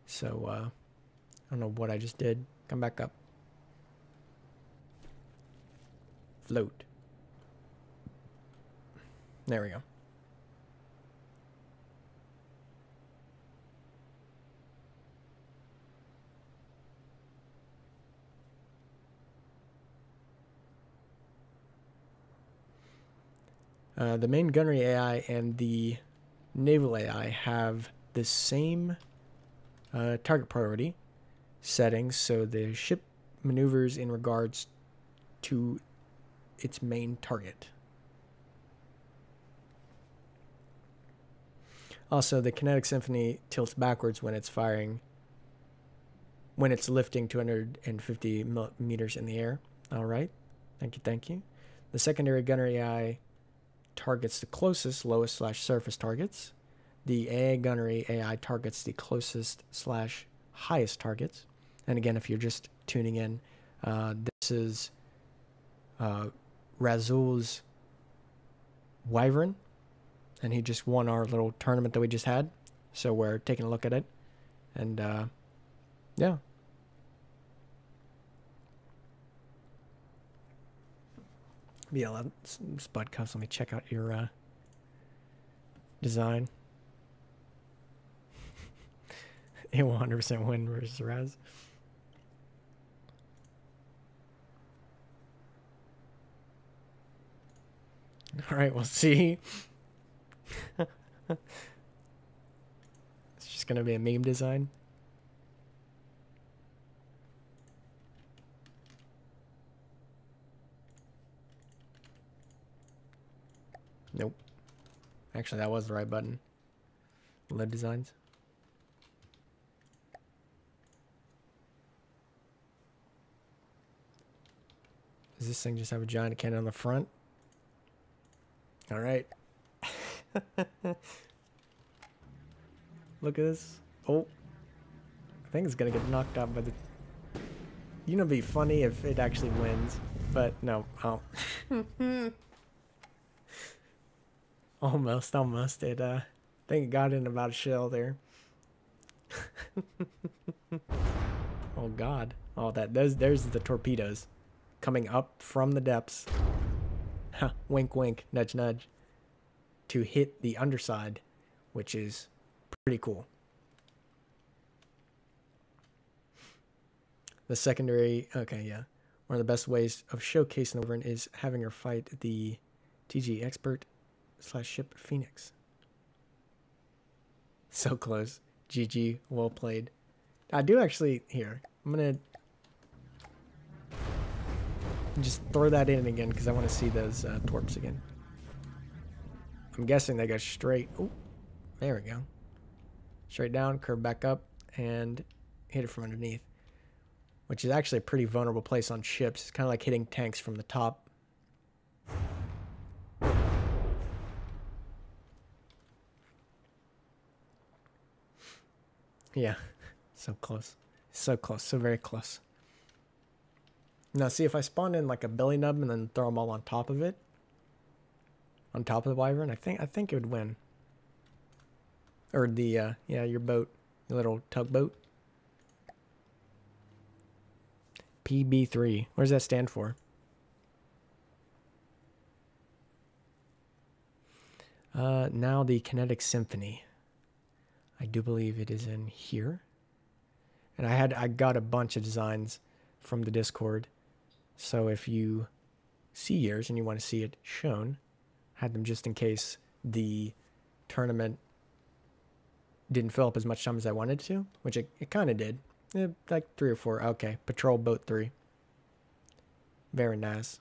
So, I don't know what I just did. Come back up. Float. There we go. The main gunnery AI and the naval AI have the same target priority settings, so the ship maneuvers in regards to its main target. Also, the kinetic symphony tilts backwards when it's firing, when it's lifting 250 meters in the air. All right, thank you. The secondary gunnery AI targets the closest lowest/surface targets. The AA gunnery AI targets the closest/highest targets. And again, if you're just tuning in, this is Razul's Wyvern, and he just won our little tournament that we just had. So we're taking a look at it, and yeah. Yeah, Spud Cuffs, let me check out your design. It will 100% win versus Raz. All right, we'll see. It's just going to be a meme design. Nope. Actually, that was the right button. Lid designs. Does this thing just have a giant cannon on the front? All right. Look at this. Oh. I think it's going to get knocked out by the... You know, it'd be funny if it actually wins. But no. Oh. Almost. It, I think it got in about a shell there. Oh, God. Oh, there's the torpedoes coming up from the depths. Wink, wink, nudge, nudge. To hit the underside, which is pretty cool. The secondary, okay, yeah. One of the best ways of showcasing the Wyvern is having her fight the TG Expert / Ship Phoenix. So close. GG, well played. I do actually, here, I'm going to just throw that in again because I want to see those torps again. I'm guessing they go straight. Oh, there we go. Straight down, curve back up, and hit it from underneath. Which is actually a pretty vulnerable place on ships. It's kind of like hitting tanks from the top. Yeah, so close. So close, so very close. Now, see, if I spawn in like a belly nub and then throw them all on top of it, on top of the Wyvern, I think it would win. Or the, yeah, your boat, your little tugboat. PB3. What does that stand for? Now the Kinetic Symphony. I do believe it is in here. And I got a bunch of designs from the Discord. So if you see yours and you want to see it shown, had them just in case the tournament didn't fill up as much time as I wanted to, which it kind of did. Like 3 or 4. Okay, Patrol Boat 3. Very nice.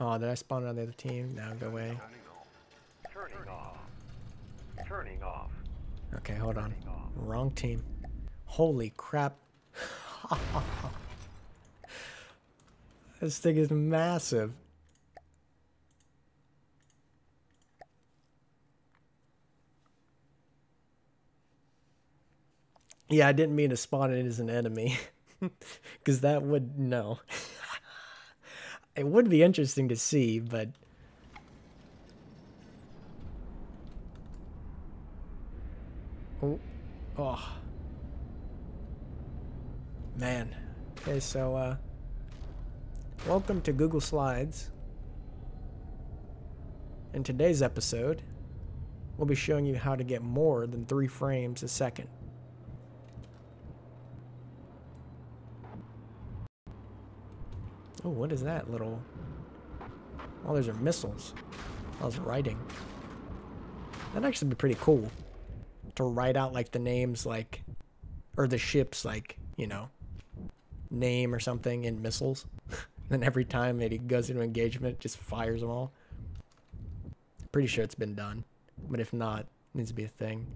Oh, did I spawn on the other team? No, go away. Turning off. Turning off. Okay, hold on. Wrong team. Holy crap. This thing is massive. Yeah, I didn't mean to spawn it as an enemy. Because that would... No. It would be interesting to see, but... Oh. Man. Okay, so, welcome to Google Slides. In today's episode, we'll be showing you how to get more than 3 frames a second. Oh, what is that little... Oh, those are missiles. I was writing. That'd actually be pretty cool. To write out, like, the names, like... Or the ships, like, you know... Name or something in missiles. Then every time it goes into engagement, it just fires them all. Pretty sure it's been done. But if not, it needs to be a thing.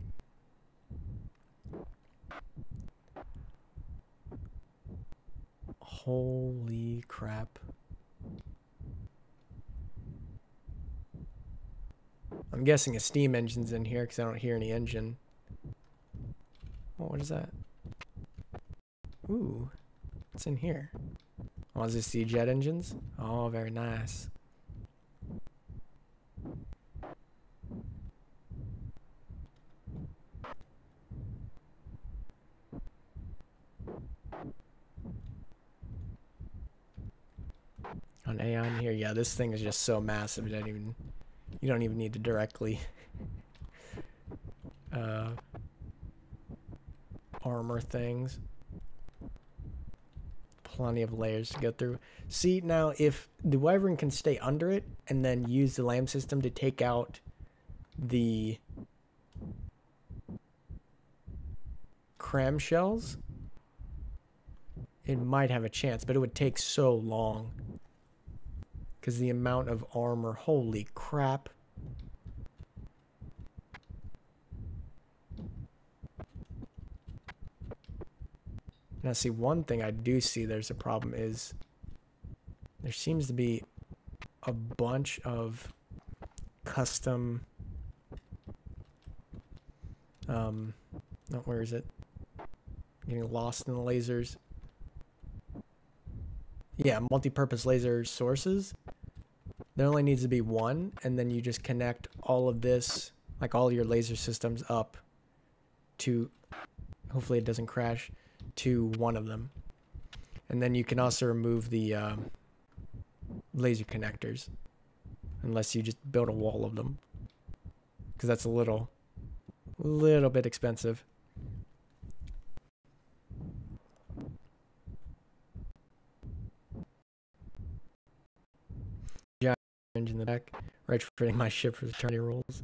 Holy crap. I'm guessing a steam engine's in here because I don't hear any engine. Oh, what is that? Ooh. What's in here? Oh, is this the jet engines? Oh, very nice. On AI in here, yeah, this thing is just so massive. You don't even need to directly armor things. Plenty of layers to go through. See, now if the Wyvern can stay under it and then use the LAM system to take out the cram shells, it might have a chance, but it would take so long. Because the amount of armor, holy crap. Now see, one thing I do see there's a problem is there seems to be a bunch of custom, where is it? Getting lost in the lasers. Yeah, multi-purpose laser sources. There only needs to be one, and then you just connect all of this, like all your laser systems up to, hopefully it doesn't crash, to one of them. And then you can also remove the laser connectors, unless you just build a wall of them, because that's a little bit expensive. In the back, retrofitting my ship for the tourney rules.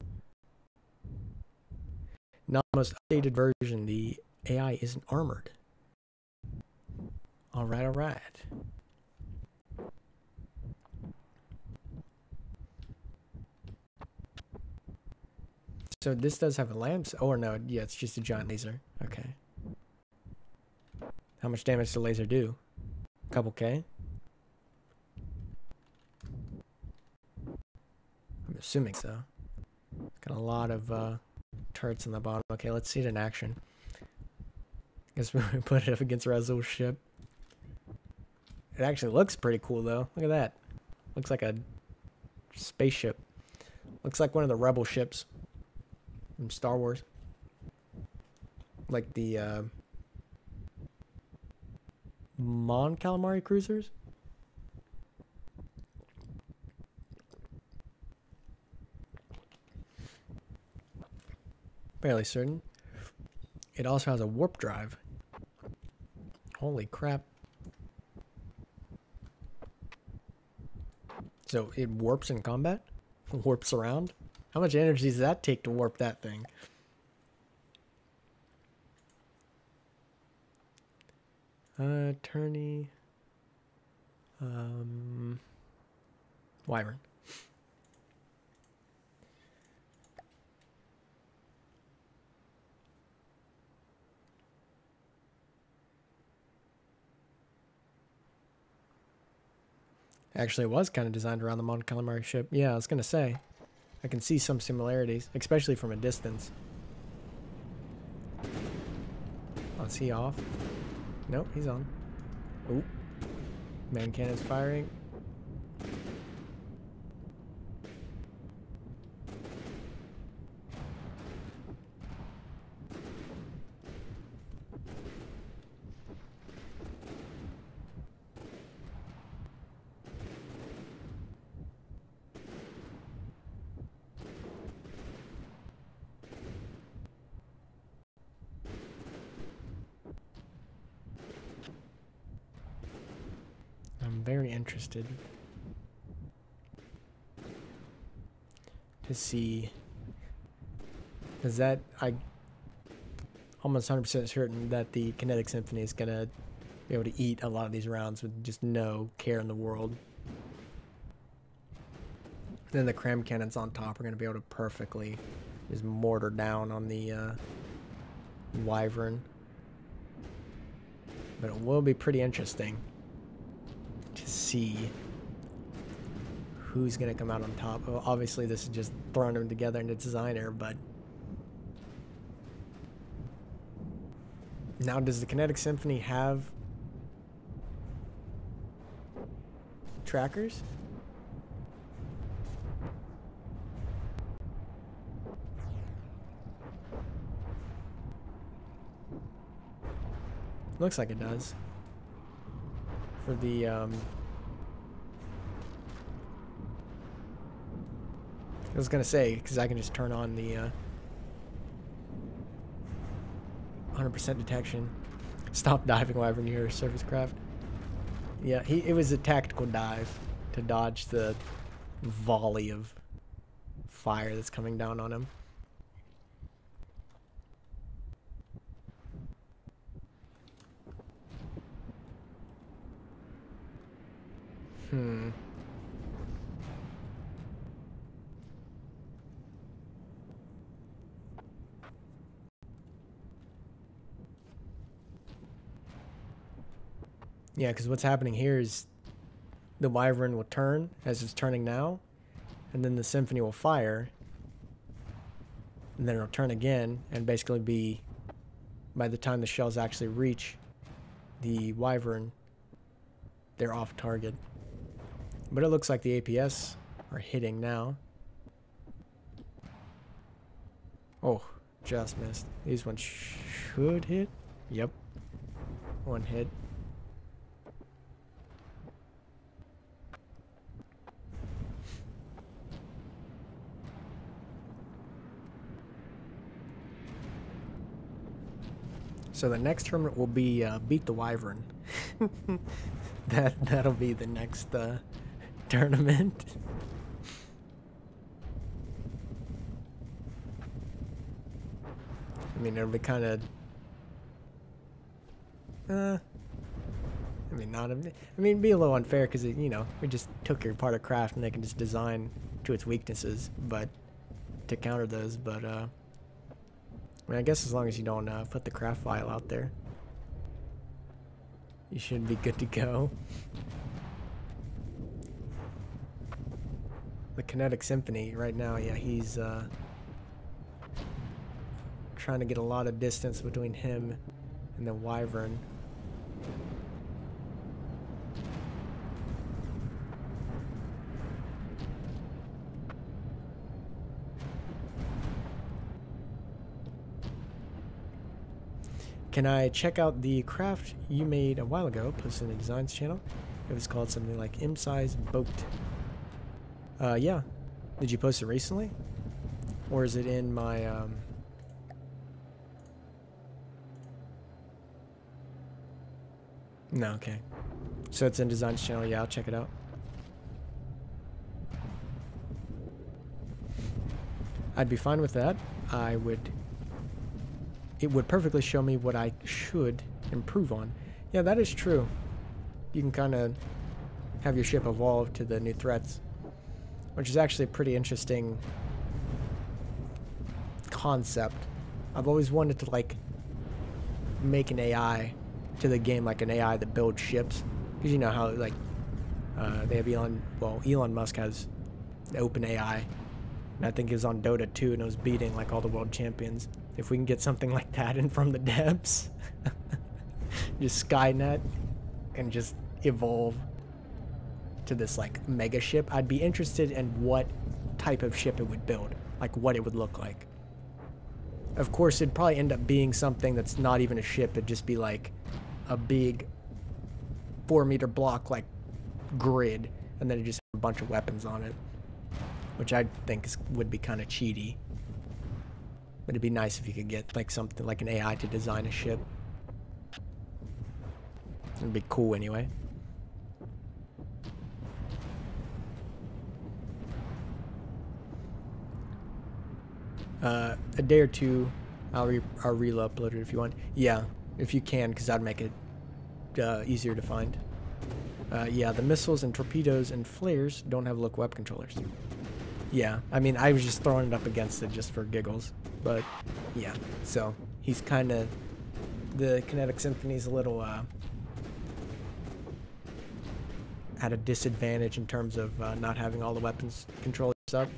Not the most updated version, the AI isn't armored. Alright, alright. So this does have a lamp. Oh, no, yeah, it's just a giant laser. Okay. How much damage does the laser do? A couple K? I'm assuming so. Got a lot of turrets in the bottom. Okay, let's see it in action. Guess we put it up against Razzle's ship. It actually looks pretty cool though. Look at that. Looks like a spaceship. Looks like one of the rebel ships from Star Wars. like the Mon Calamari cruisers. Fairly certain. It also has a warp drive. Holy crap. So it warps in combat? Warps around? How much energy does that take to warp that thing? Attorney. Wyvern. Actually, it was kind of designed around the Mon Calamari ship. Yeah, I was going to say. I can see some similarities, especially from a distance. Oh, is he off? Nope, he's on. Oh. Man cannon's firing. I'm very interested to see, because that I almost 100% certain that the Kinetic Symphony is gonna be able to eat a lot of these rounds with just no care in the world. Then the cram cannons on top are gonna be able to perfectly just mortar down on the Wyvern. But it will be pretty interesting to see who's going to come out on top. Well, obviously, this is just throwing them together into designer, but now does the Kinetic Symphony have trackers? Looks like it does. For the I was gonna say, because I can just turn on the 100% detection. Stop diving whenever near a surface craft. Yeah, it was a tactical dive to dodge the volley of fire that's coming down on him. Yeah, because what's happening here is the Wyvern will turn, as it's turning now, and then the Symphony will fire, and then it'll turn again, and basically be, by the time the shells actually reach the Wyvern, they're off target. But it looks like the APS are hitting now. Oh, just missed. These ones should hit. Yep. One hit. So the next tournament will be beat the Wyvern. That'll be the next tournament. I mean, it'll be kind of. I mean, not. I mean, it'd be a little unfair because you know, we just took your part of craft and they can just design to its weaknesses, but to counter those. But I mean, I guess as long as you don't put the craft file out there, you should be good to go. The Kinetic Symphony right now, yeah, he's trying to get a lot of distance between him and the Wyvern. Can I check out the craft you made a while ago, posted in the designs channel? It was called something like M-size boat. Yeah. Did you post it recently? Or is it in my, No, okay. So it's in designs channel. Yeah, I'll check it out. I'd be fine with that. It would perfectly show me what I should improve on. Yeah, that is true. You can kind of have your ship evolve to the new threats, which is actually a pretty interesting concept. I've always wanted to, like, make an AI to the game, like an AI that builds ships. Because you know how, like, they have Elon Musk has the open AI. And I think it was on Dota 2 and it was beating, like, all the world champions. If we can get something like that in from the depths, just Skynet, and just evolve to this, like, mega ship, I'd be interested in what type of ship it would build, like what it would look like. Of course, it'd probably end up being something that's not even a ship. It'd just be like a big 4-meter block, like, grid, and then it just have a bunch of weapons on it, which I think would be kind of cheaty. But it'd be nice if you could get, like, something like an AI to design a ship. It'd be cool anyway. A day or two, I'll re-upload it if you want. Yeah, if you can, because that'd make it easier to find. Yeah, the missiles and torpedoes and flares don't have local weapon controllers. Yeah, I mean, I was just throwing it up against it just for giggles. But, yeah, so he's kind of... The Kinetic Symphony's a little at a disadvantage in terms of not having all the weapons controllers up.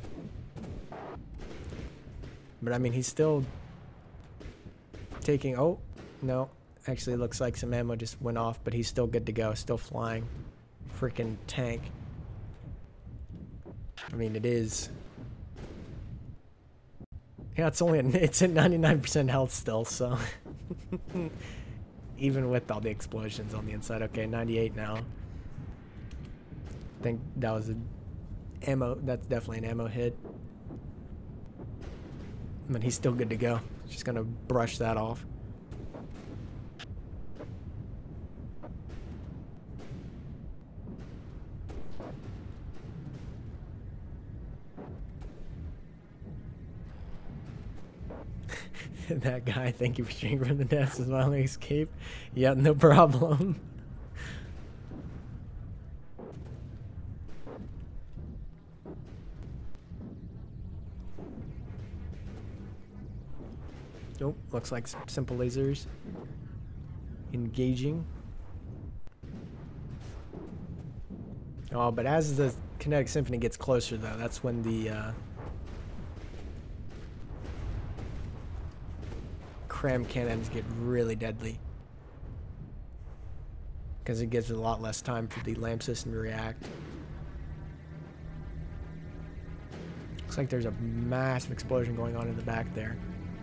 But I mean, he's still taking... Oh, no. Actually, it looks like some ammo just went off, but he's still good to go. Still flying. Freaking tank. I mean, it is... Yeah, it's at 99% health still, so... Even with all the explosions on the inside. Okay, 98 now. I think that was an ammo... That's definitely an ammo hit. But he's still good to go. Just gonna brush that off. That guy, thank you for streaming from the desk as well. Escape. Yeah, no problem. Nope, looks like simple lasers. Engaging. Oh, but as the Kinetic Symphony gets closer, though, that's when the cram cannons get really deadly. Because it gives it a lot less time for the lamp system to react. Looks like there's a massive explosion going on in the back there.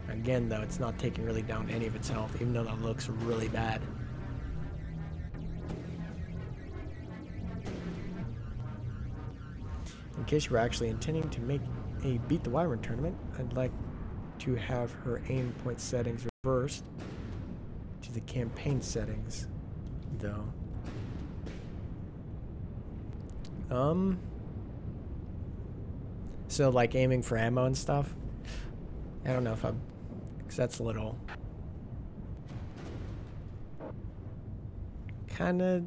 Again, though, it's not taking really down any of its health, even though that looks really bad. In case you were actually intending to make a Beat the Wyvern tournament, I'd like to have her aim point settings reversed to the campaign settings, though. So, like, aiming for ammo and stuff? I don't know if I'm... Because that's a little... kind of...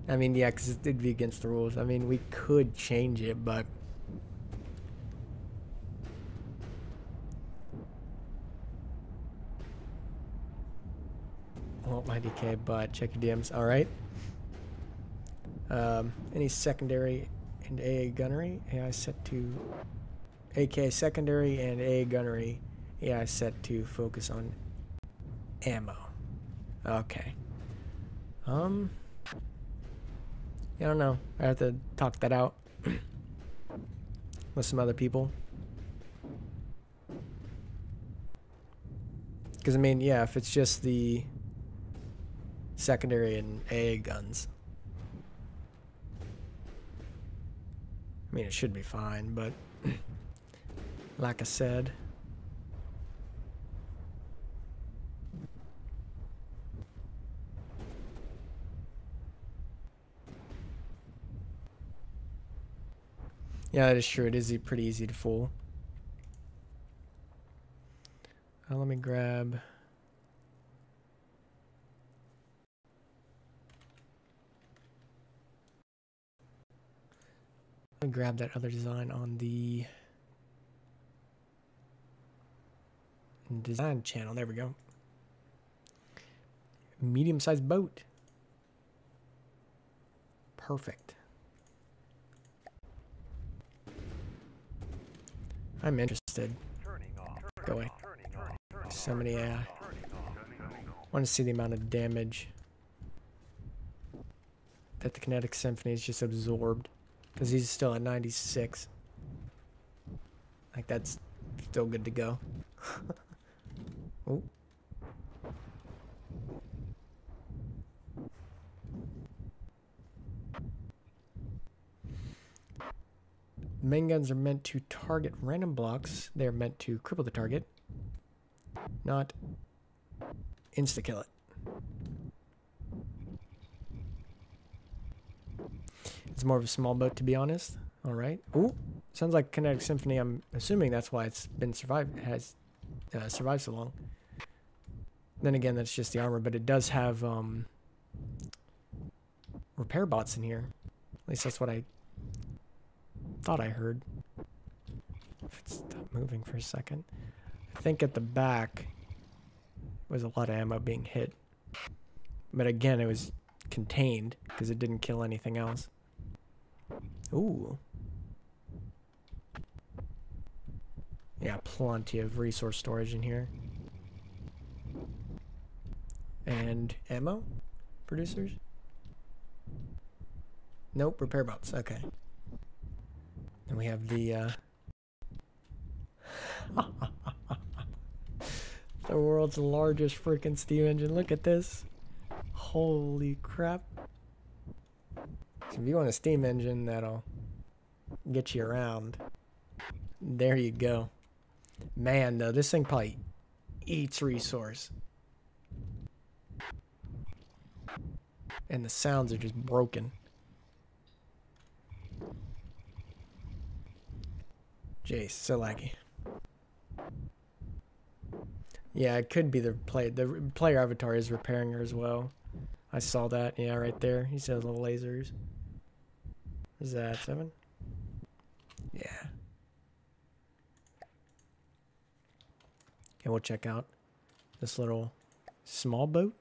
I mean, yeah, because it'd be against the rules. I mean, we could change it, but... Won't my DK, but check your DMs. Alright. Any secondary and AA gunnery? AI set to... AK secondary and AA gunnery. AI set to focus on ammo. Okay. Yeah, I don't know. I have to talk that out with some other people. Because, I mean, yeah, if it's just the secondary and AA guns. I mean, it should be fine, but like I said, yeah, that is true. It is pretty easy to fool. Let me grab. Let me grab that other design on the design channel. There we go. Medium-sized boat. Perfect. I'm interested. Go away. So many AI. Want to see the amount of damage that the Kinetic Symphony is just absorbed. Because he's still at 96. Like, that's still good to go. Oh. Main guns are meant to target random blocks. They're meant to cripple the target, not insta-kill it. It's more of a small boat, to be honest. All right. Ooh, sounds like Kinetic Symphony. I'm assuming that's why it's been survived so long. Then again, that's just the armor, but it does have repair bots in here. At least that's what I thought I heard. If it stopped moving for a second. I think at the back was a lot of ammo being hit. But again, it was contained because it didn't kill anything else. Ooh. Yeah, plenty of resource storage in here. And ammo producers? Nope, repair bots. Okay. And we have the the world's largest freaking steam engine. Look at this. Holy crap. So if you want a steam engine that'll get you around, there you go. Man, though, this thing probably eats resource. And the sounds are just broken. Jeez, so laggy. Yeah, it could be the player avatar is repairing her as well. I saw that. Yeah, right there. He says little lasers. Is that 7? Yeah. Okay, we'll check out this little small boat.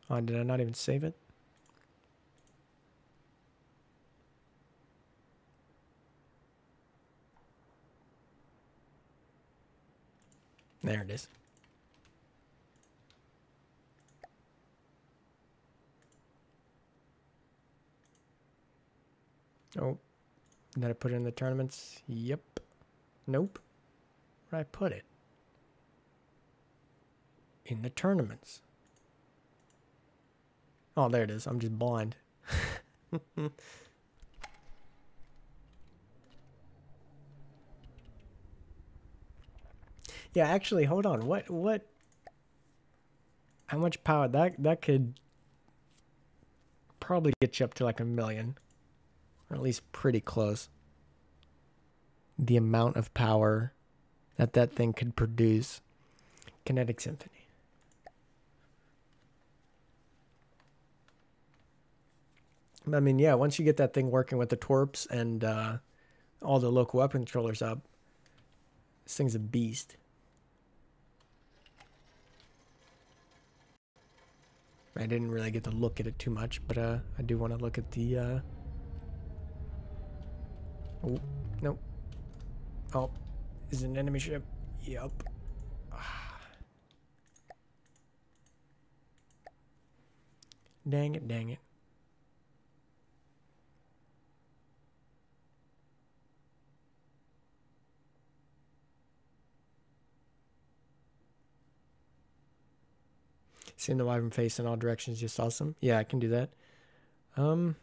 Oh, did I not even save it? There it is. Oh, did I put it in the tournaments? Yep. Nope. Where'd I put it? In the tournaments. Oh, there it is. I'm just blind. Yeah, actually, hold on. What? How much power? That could probably get you up to like 1 million. Or at least pretty close. The amount of power that thing could produce. Kinetic Symphony. I mean, yeah, once you get that thing working with the torps and all the local weapon controllers up, this thing's a beast. I didn't really get to look at it too much, but I do want to look at the... Oh, nope. Oh, is it an enemy ship? Yep. Dang it, dang it. Seeing the wyvern face in all directions is just awesome. Yeah, I can do that. I'm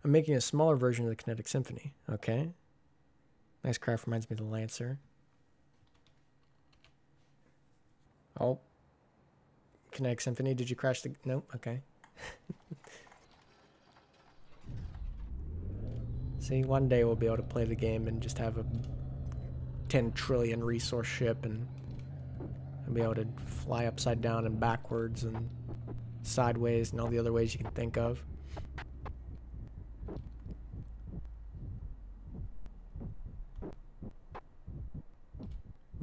making a smaller version of the Kinetic Symphony. Okay. Nice craft, reminds me of the Lancer. Oh. Kinetic Symphony, did you crash the... Nope, okay. See, one day we'll be able to play the game and just have a 10 trillion resource ship and be able to fly upside down and backwards and sideways and all the other ways you can think of.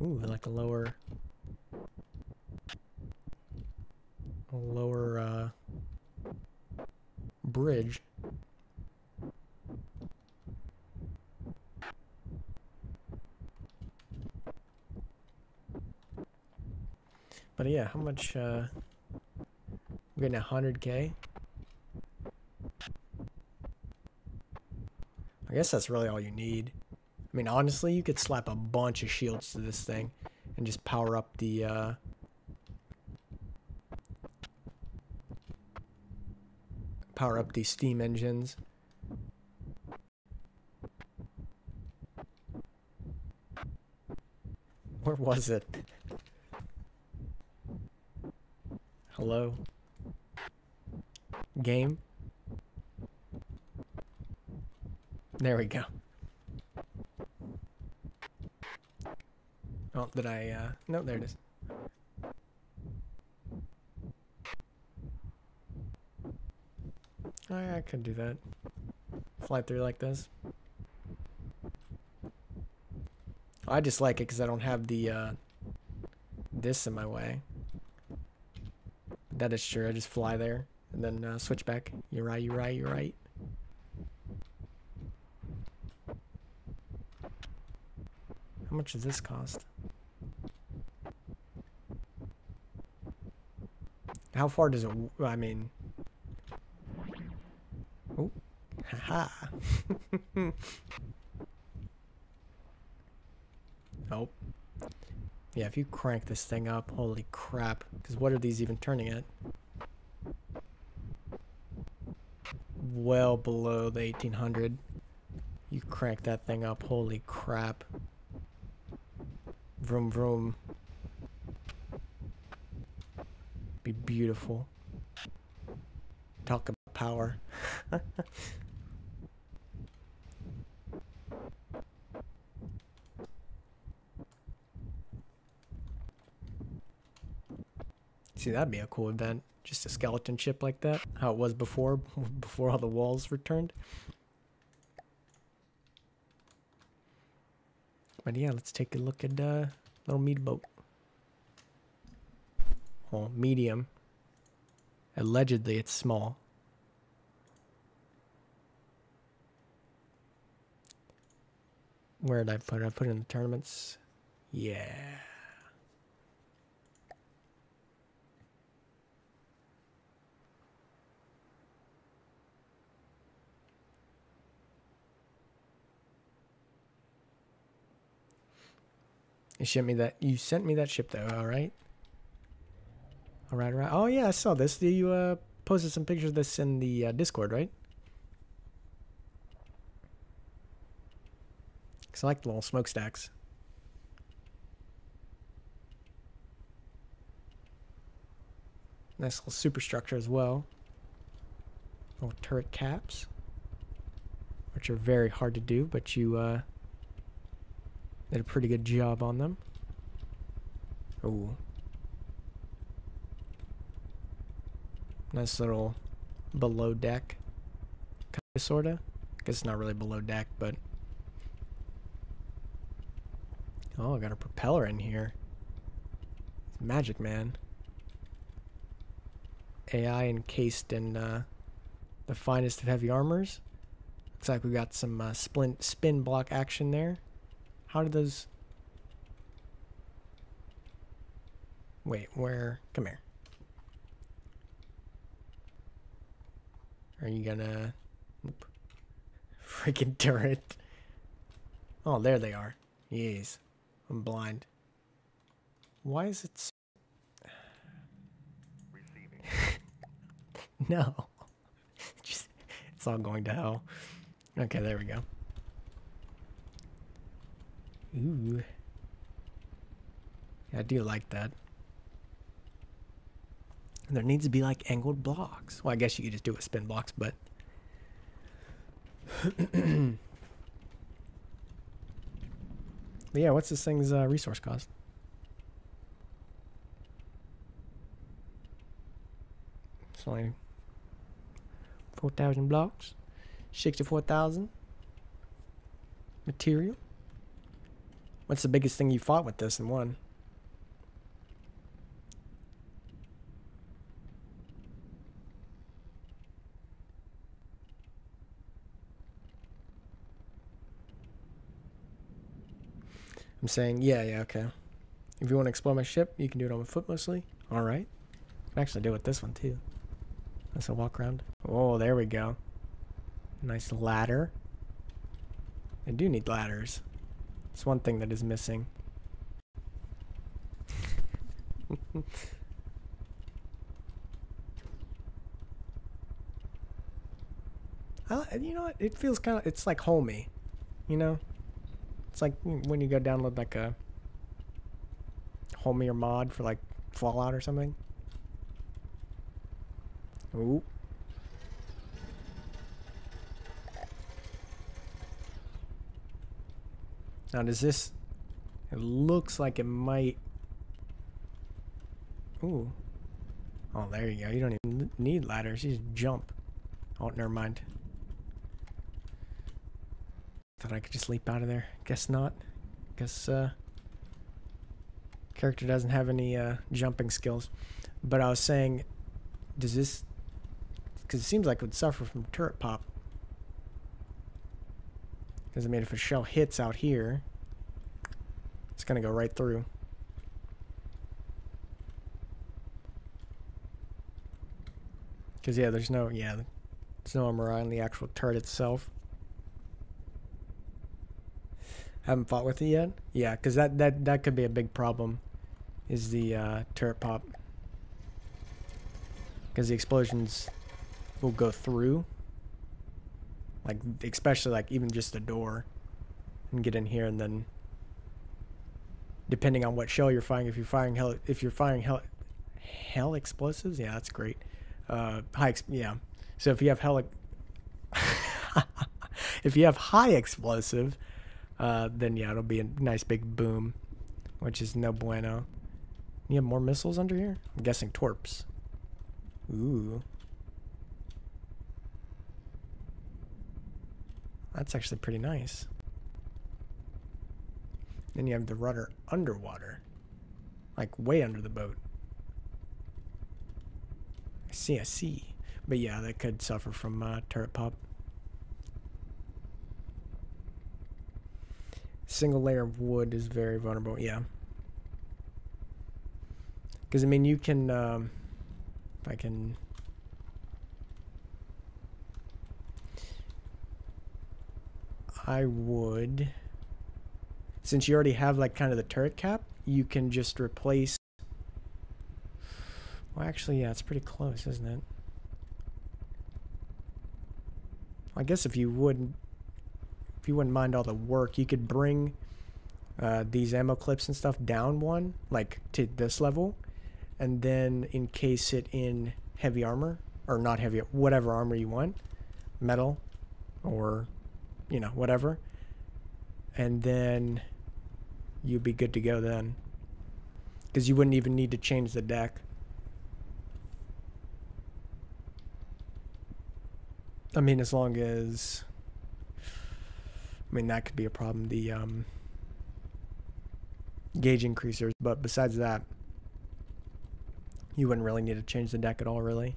Ooh, I like a lower bridge. But yeah, how much, we're getting 100K. I guess that's really all you need. I mean, honestly, you could slap a bunch of shields to this thing and just power up the, steam engines. Where was it? Hello? Game? There we go. Oh, did I, no, there it is. Oh, yeah, I could do that. Fly through like this. I just like it because I don't have the, this in my way. That is true, I just fly there and then switch back. You're right, you're right, you're right. How much does this cost? How far does it, I mean... Oh, haha. Oh. Yeah, if you crank this thing up, holy crap. Because what are these even turning at? Well below the 1800. You crank that thing up, holy crap. Vroom vroom. Be beautiful. Talk about power. See, that'd be a cool event. Just a skeleton ship like that. How it was before all the walls returned. But yeah, let's take a look at little meat boat. Well, medium. Allegedly, it's small. Where did I put it? I put it in the tournaments. Yeah. You sent me that ship though, alright? Alright, alright. Oh yeah, I saw this. You posted some pictures of this in the Discord, right? Cause I like the little smokestacks. Nice little superstructure as well. Little turret caps. Which are very hard to do, but you did a pretty good job on them. Ooh. Nice little below deck. Kinda sorta. I guess it's not really below deck, but... Oh, I got a propeller in here. It's magic, man. AI encased in the finest of heavy armors. Looks like we got some spin block action there. How did those... Wait, where... Come here. Are you gonna... Oop. Freaking turret. Oh, there they are. Jeez. I'm blind. Why is it... No. Just, it's all going to hell. Okay, there we go. Ooh. I do like that. And there needs to be like angled blocks. Well, I guess you could just do it with spin blocks, but... But yeah, what's this thing's resource cost? It's only 4,000 blocks. 64,000. Material. What's the biggest thing you fought with this and won? I'm saying, yeah, okay. If you want to explore my ship, you can do it on foot mostly. Alright. I can actually do it with this one too. That's a walk around. Oh, there we go. Nice ladder. I do need ladders. It's one thing that is missing. You know what? It feels kind of, it's like homey. You know? It's like when you go download like a homey or mod for like Fallout or something. Ooh. Now does this... It looks like it might... Ooh. Oh, there you go. You don't even need ladders. You just jump. Oh, never mind. Thought I could just leap out of there. Guess not. Guess, character doesn't have any, jumping skills. But I was saying, does this... Because it seems like it would suffer from turret pop. Because, I mean, if a shell hits out here, it's going to go right through. Because, yeah, there's no armor on the actual turret itself. Haven't fought with it yet? Yeah, because that could be a big problem, is the turret pop. Because the explosions will go through. Like, especially, like, even just the door. And get in here, and then... Depending on what shell you're firing, if you're firing hell explosives? Yeah, that's great. Yeah. So if you have if you have high explosive... then yeah, it'll be a nice big boom, which is no bueno. You have more missiles under here? I'm guessing torps. Ooh. That's actually pretty nice. Then you have the rudder underwater. Like way under the boat. I see. But yeah, that could suffer from turret pop. Single layer of wood is very vulnerable, yeah. Because, I mean, you can, if I can... I would... Since you already have, like, kind of the turret cap, you can just replace... Well, actually, yeah, it's pretty close, isn't it? I guess if you wouldn't mind all the work, you could bring these ammo clips and stuff down one, like to this level, and then encase it in heavy armor, or not heavy, whatever armor you want, metal, or, you know, whatever, and then you'd be good to go then, because you wouldn't even need to change the deck. I mean, as long as... I mean, that could be a problem, the gauge increasers, but besides that, you wouldn't really need to change the deck at all, really.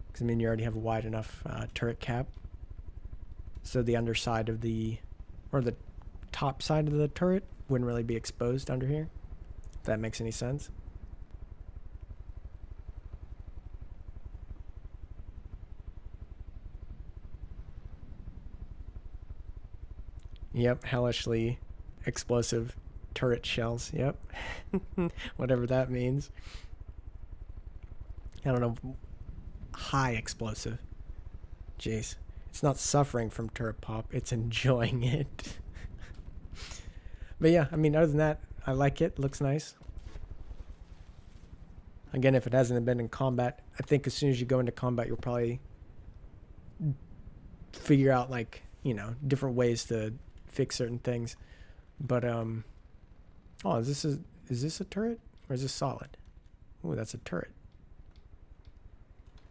Because, I mean, you already have a wide enough turret cap. So the underside of the, or the top side of the turret wouldn't really be exposed under here, if that makes any sense. Yep, hellishly explosive turret shells. Yep. Whatever that means. I don't know high explosive. Jeez. It's not suffering from turret pop. It's enjoying it. But yeah, I mean, other than that, I like it. Looks nice. Again, if it hasn't been in combat, I think as soon as you go into combat, you'll probably figure out, like, you know, different ways to fix certain things. But oh, is this a turret or is this solid? Oh, that's a turret.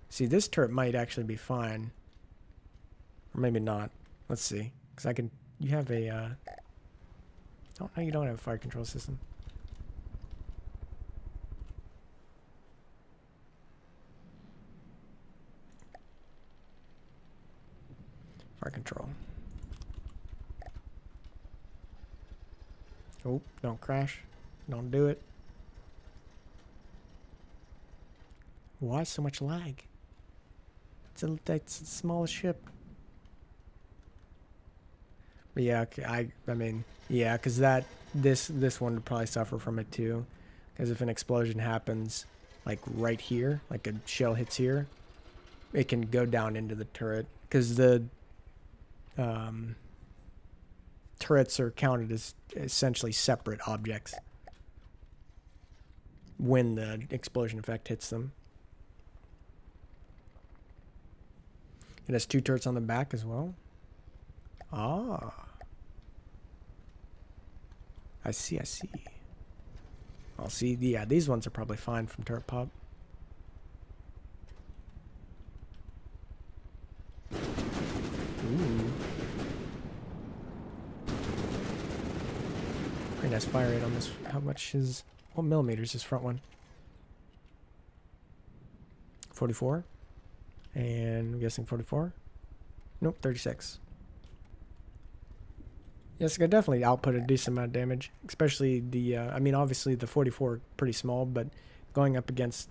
See, this turret might actually be fine, or maybe not. Let's see, because I can. You have a. Oh no, you don't have a fire control system. Fire control. Oh, don't crash. Don't do it. Why so much lag? That's the smallest ship. But yeah, I mean, yeah, because this one would probably suffer from it too. Because if an explosion happens, like right here, like a shell hits here, it can go down into the turret. Because the turrets are counted as essentially separate objects when the explosion effect hits them. It has 2 turrets on the back as well. Ah. I see. I'll see. Yeah, these ones are probably fine from turret pop. Ooh. Pretty nice fire rate on this. How much is... What millimeters is this front one? 44. And I'm guessing 44. Nope, 36. Yes, it could definitely output a decent amount of damage. Especially the, I mean, obviously the 44 pretty small, but going up against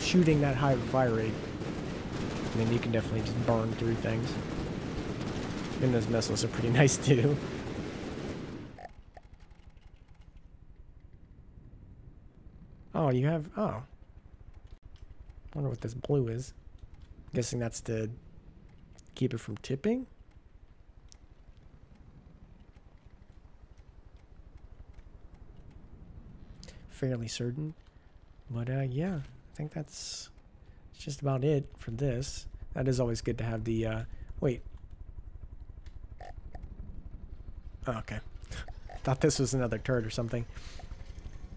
shooting that high of a fire rate, I mean, you can definitely just burn through things. And those missiles are pretty nice too. Oh, you have, oh. I wonder what this blue is. Guessing that's to keep it from tipping? Fairly certain. But yeah, I think that's just about it for this. That is always good to have the, wait. Oh, okay. Thought this was another turret or something.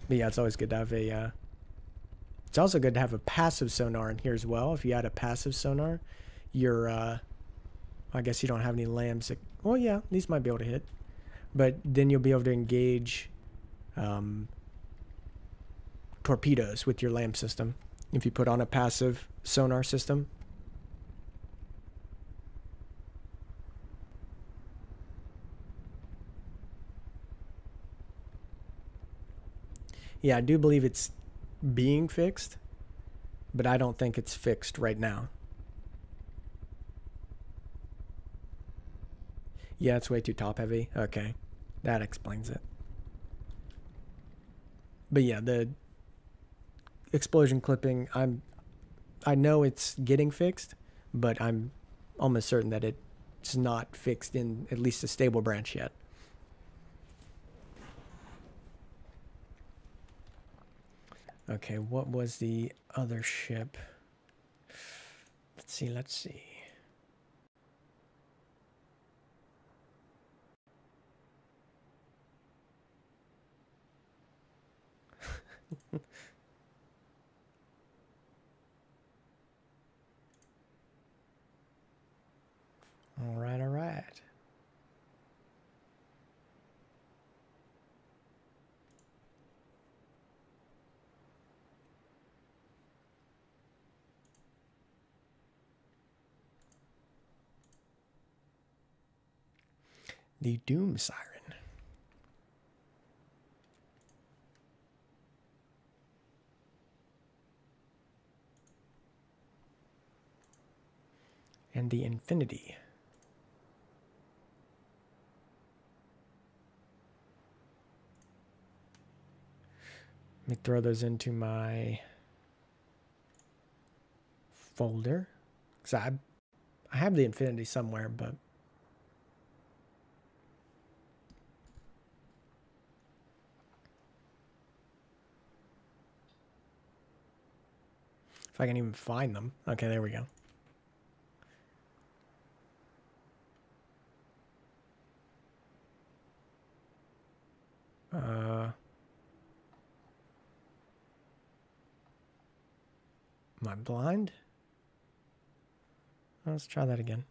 But yeah, it's always good to have a, it's also good to have a passive sonar in here as well. If you add a passive sonar, you're, I guess you don't have any lambs that, well, yeah, these might be able to hit. But then you'll be able to engage torpedoes with your lamb system if you put on a passive sonar system. Yeah, I do believe it's being fixed, but I don't think it's fixed right now. Yeah, it's way too top heavy. Okay, that explains it. But yeah, the explosion clipping, I know it's getting fixed, but I'm almost certain that it's not fixed in at least a stable branch yet. Okay, what was the other ship? Let's see. All right. The Doom Siren. And the Infinity. Let me throw those into my folder. Because I have the infinity somewhere, but if I can even find them. Okay, there we go. Am I blind? Let's try that again.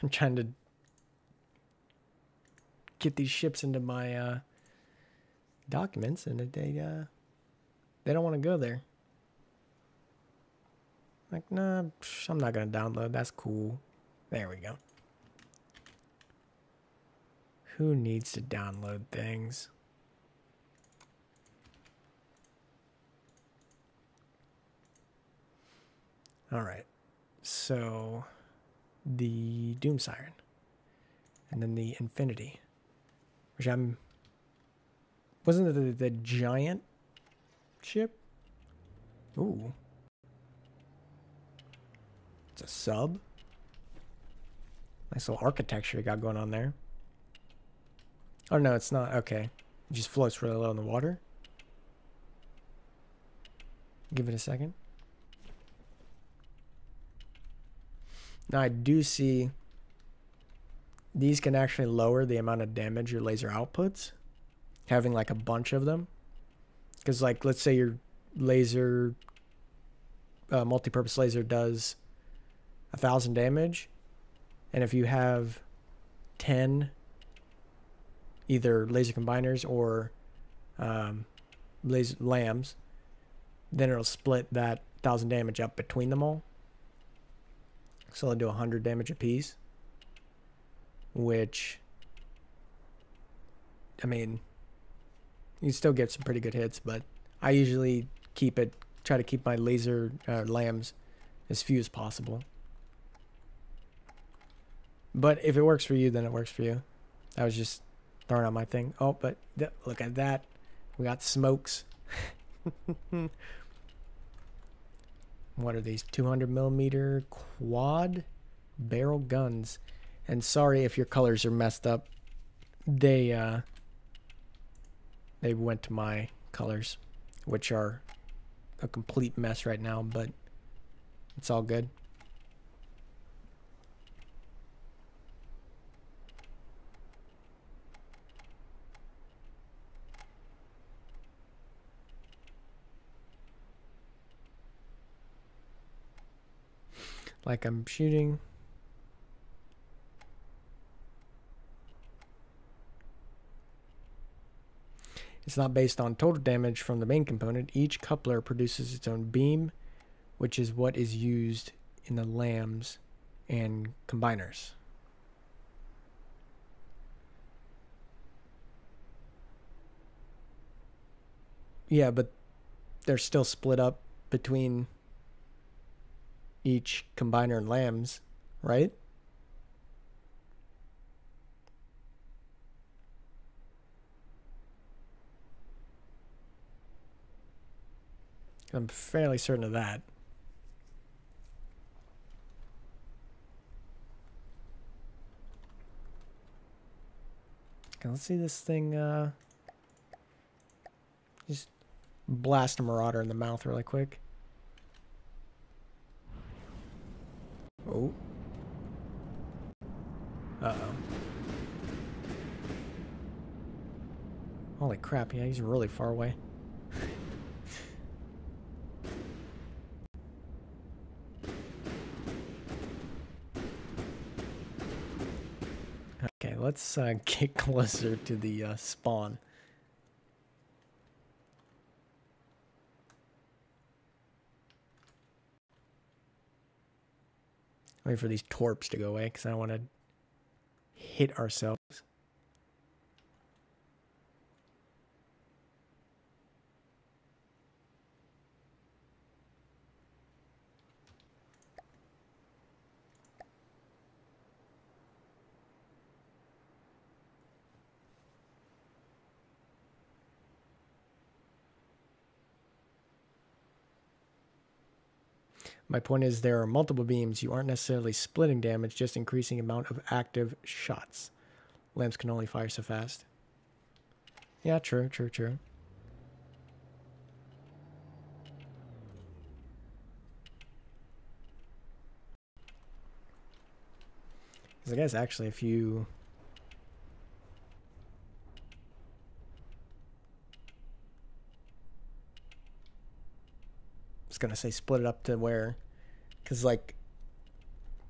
I'm trying to get these ships into my documents, and they don't want to go there. Like, nah, I'm not gonna download. That's cool. There we go. Who needs to download things? All right. So the Doom Siren, and then the Infinity, which wasn't it the giant ship? Ooh. It's a sub. Nice little architecture you got going on there. Oh, no, it's not. Okay. It just floats really low in the water. Give it a second. Now, I do see these can actually lower the amount of damage your laser outputs, having like a bunch of them. Because, like, let's say your laser, multi-purpose laser does 1,000 damage, and if you have 10 either laser combiners or laser lambs, then it'll split that 1,000 damage up between them all. So they'll do 100 damage apiece, which, I mean, you still get some pretty good hits, but I usually try to keep my laser lambs as few as possible. But if it works for you, then it works for you. I was just throwing out my thing. Oh, but look at that. We got smokes. What are these? 200 millimeter quad barrel guns. And sorry if your colors are messed up. They went to my colors, which are a complete mess right now, but it's all good. Like I'm shooting. It's not based on total damage from the main component. Each coupler produces its own beam, which is what is used in the lambs and combiners. Yeah, but they're still split up between each combiner and lambs, right? I'm fairly certain of that. Okay, let's see this thing, just blast a marauder in the mouth really quick. Oh. Uh-oh. Holy crap, yeah, he's really far away. Okay, let's get closer to the spawn. Wait for these torps to go away because I don't want to hit ourselves. My point is there are multiple beams. You aren't necessarily splitting damage, just increasing amount of active shots. Lamps can only fire so fast. Yeah, true. 'Cause I guess actually if you... I was gonna say split it up to where... Because like,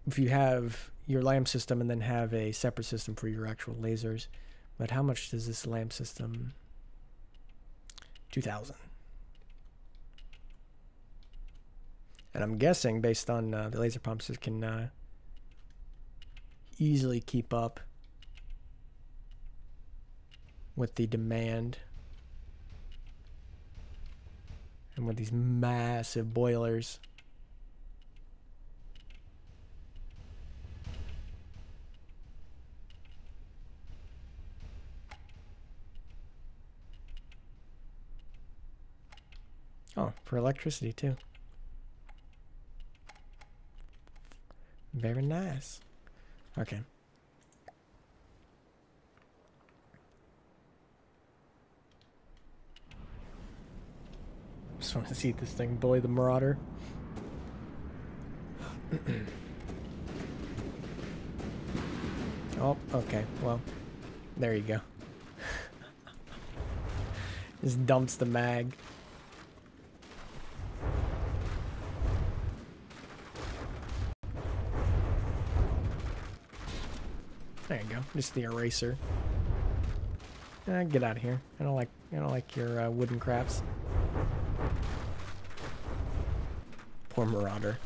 if you have your lamp system and then have a separate system for your actual lasers. But how much does this lamp system... 2,000. And I'm guessing based on the laser pumps it can easily keep up with the demand and with these massive boilers. Oh, for electricity too. Very nice. Okay. Just want to see this thing bully the Marauder. Oh, okay. Well, there you go. Just dumps the mag. There you go. Just the eraser. Get out of here. I don't like your wooden crafts. Poor Marauder.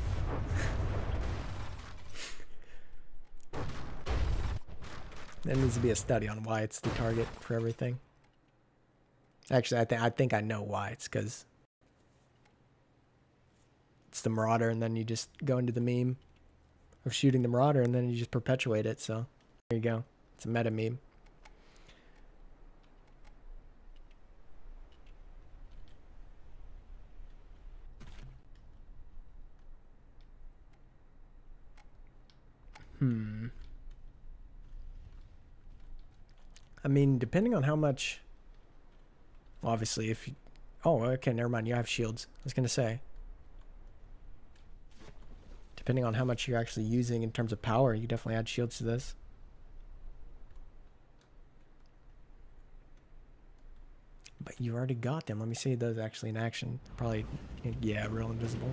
There needs to be a study on why it's the target for everything. Actually, I think I know why. It's because it's the Marauder, and then you just go into the meme of shooting the Marauder, and then you just perpetuate it. So there you go. It's a meta meme. I mean, depending on how much... Well, obviously, if you... Oh, okay, never mind. You have shields. I was going to say. Depending on how much you're actually using in terms of power, you definitely add shields to this. But you already got them. Let me see those actually in action. Probably, yeah, real invisible.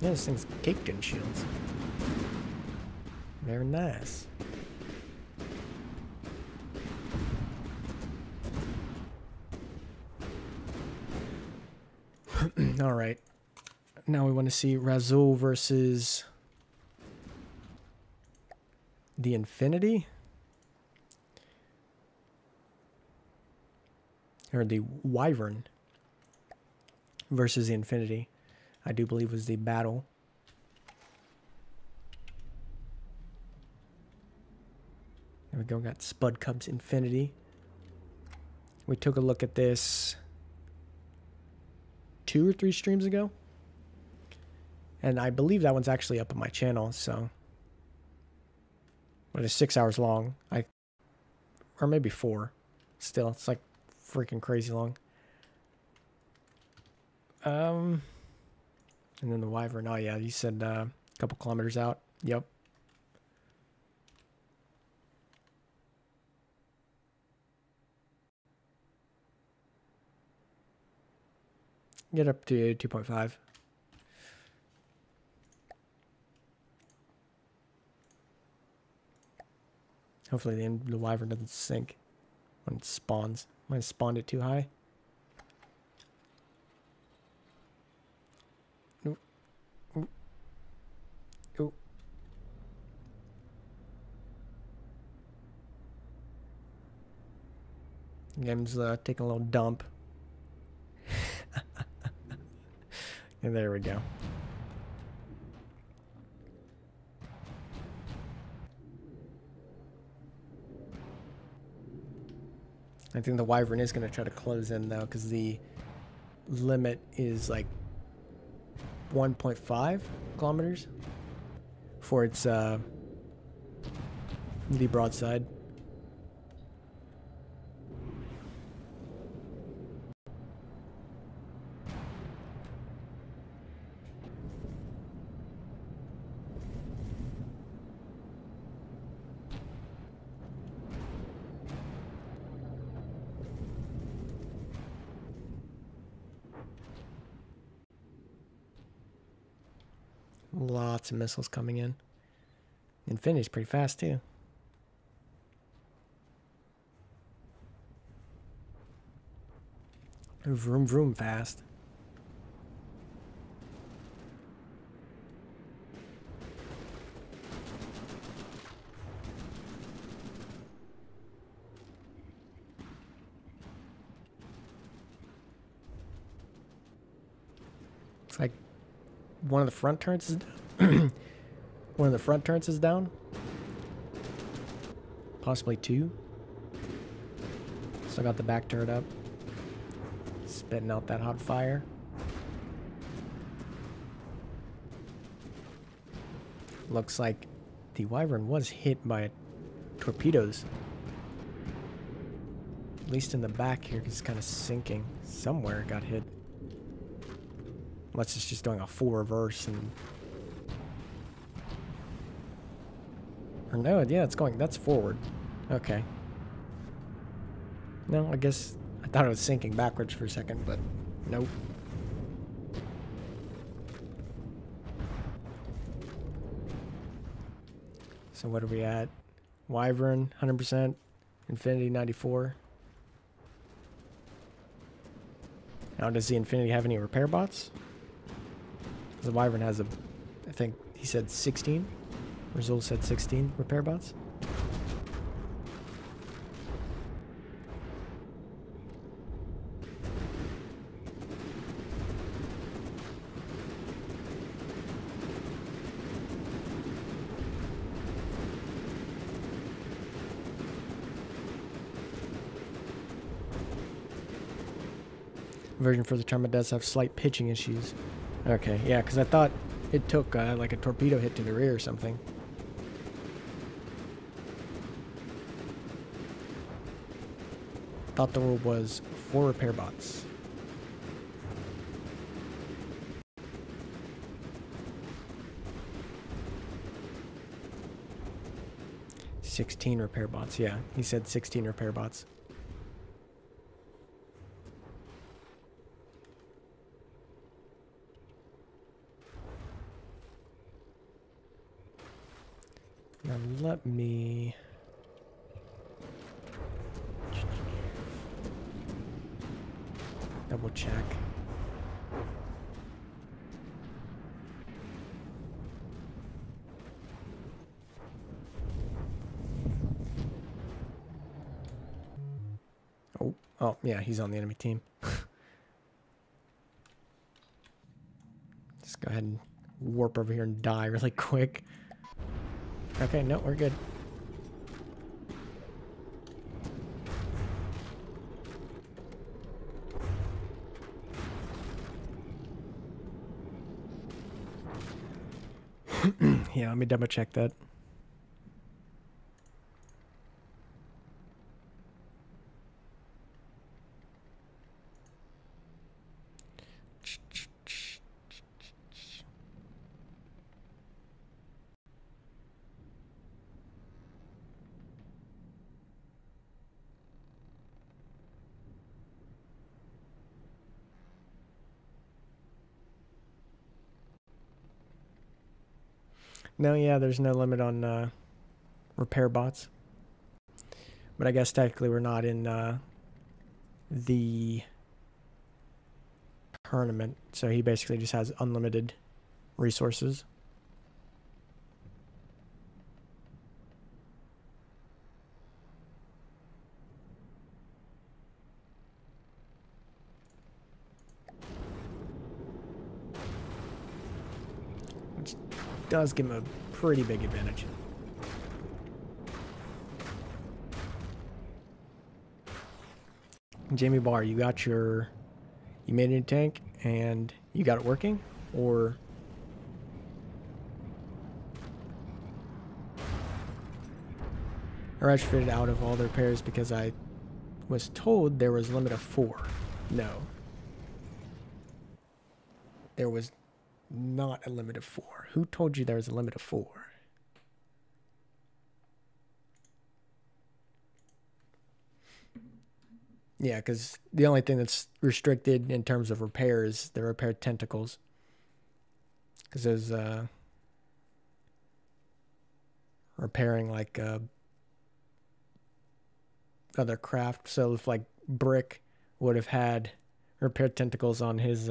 Yeah, this thing's caked in shields. Very nice. All right. Now we want to see Razul versus the Infinity. Or the Wyvern versus the Infinity. I do believe was the battle. There we go. Got Spud Cub's Infinity. We took a look at this 2 or 3 streams ago. And I believe that one's actually up on my channel, so. But it's 6 hours long. Or maybe 4. Still, it's like freaking crazy long. And then the Wyvern. Oh yeah, you said a couple kilometers out. Yep. Get up to 2.5. Hopefully the Wyvern doesn't sink when it spawns. Might have spawned it too high. Nope. Ooh. Ooh. Game's taking a little dump. And there we go. I think the Wyvern is going to try to close in, though, because the limit is like 1.5 kilometers for its the broadside. Lots of missiles coming in. Infinity's pretty fast too. Vroom vroom fast. Looks like one of the front turrets is down. One of the front turrets is down. Possibly two. Still got the back turret up. Spitting out that hot fire. Looks like the Wyvern was hit by torpedoes. At least in the back here, 'cause it's kind of sinking. Somewhere it got hit. Unless it's just doing a full reverse and... Or no, yeah, it's going... That's forward. Okay. No, I guess... I thought it was sinking backwards for a second, but... Nope. So what are we at? Wyvern, 100%. Infinity, 94. Now, does the Infinity have any repair bots? The Wyvern has a, I think he said 16. Rizul said 16 repair bots. Version for the tournament does have slight pitching issues. Okay, yeah, because I thought it took like a torpedo hit to the rear or something. Thought the rule was 4 repair bots. $16 repair bots, yeah. He said 16 repair bots. Now let me... double check. Oh, yeah, he's on the enemy team. Just go ahead and warp over here and die really quick. Okay, no, we're good. Yeah, let me double check that. No, yeah, there's no limit on repair bots. But I guess technically we're not in the tournament, so he basically just has unlimited resources. Which does give him a pretty big advantage. Jamie Barr, you got your You made a new tank and you got it working, or I retrofitted out of all the repairs because I was told there was a limit of 4. No. There was not a limit of 4. Who told you there was a limit of 4? Yeah, because the only thing that's restricted in terms of repairs is the repair tentacles. Because there's repairing like other craft. So if like Brick would have had repair tentacles on his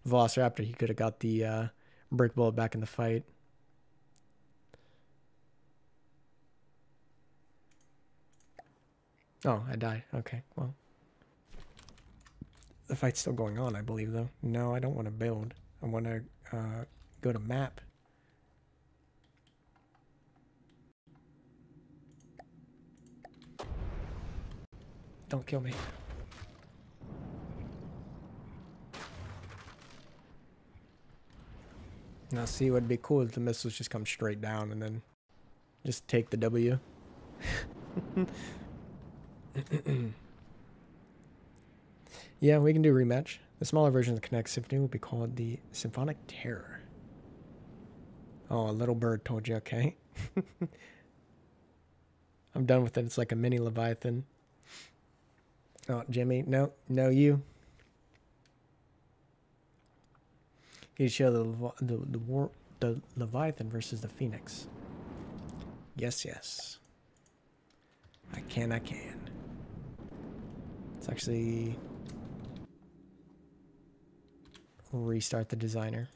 Velociraptor, he could have got the Brick bullet back in the fight. Oh, I died. Okay, well. The fight's still going on, I believe, though. No, I don't want to build. I want to go to map. Don't kill me. Now, see, what would be cool if the missiles just come straight down and then just take the W. Yeah, we can do a rematch. The smaller version of the Kinetic Symphony will be called the Symphonic Terror. Oh, a little bird told you, okay. I'm done with it. It's like a mini Leviathan. Oh, Jimmy, no, you. You show the Leviathan versus the Phoenix. Yes. I can. Let's actually restart the designer.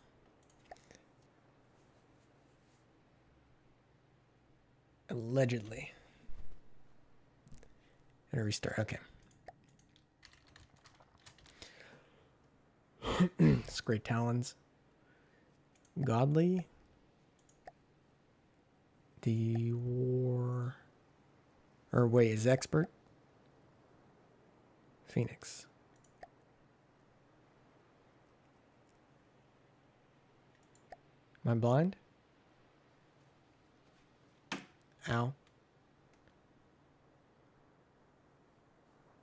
Allegedly. And restart. Okay. It's great talons. Godly. The war. Or wait, is expert? Phoenix. Am I blind? Ow.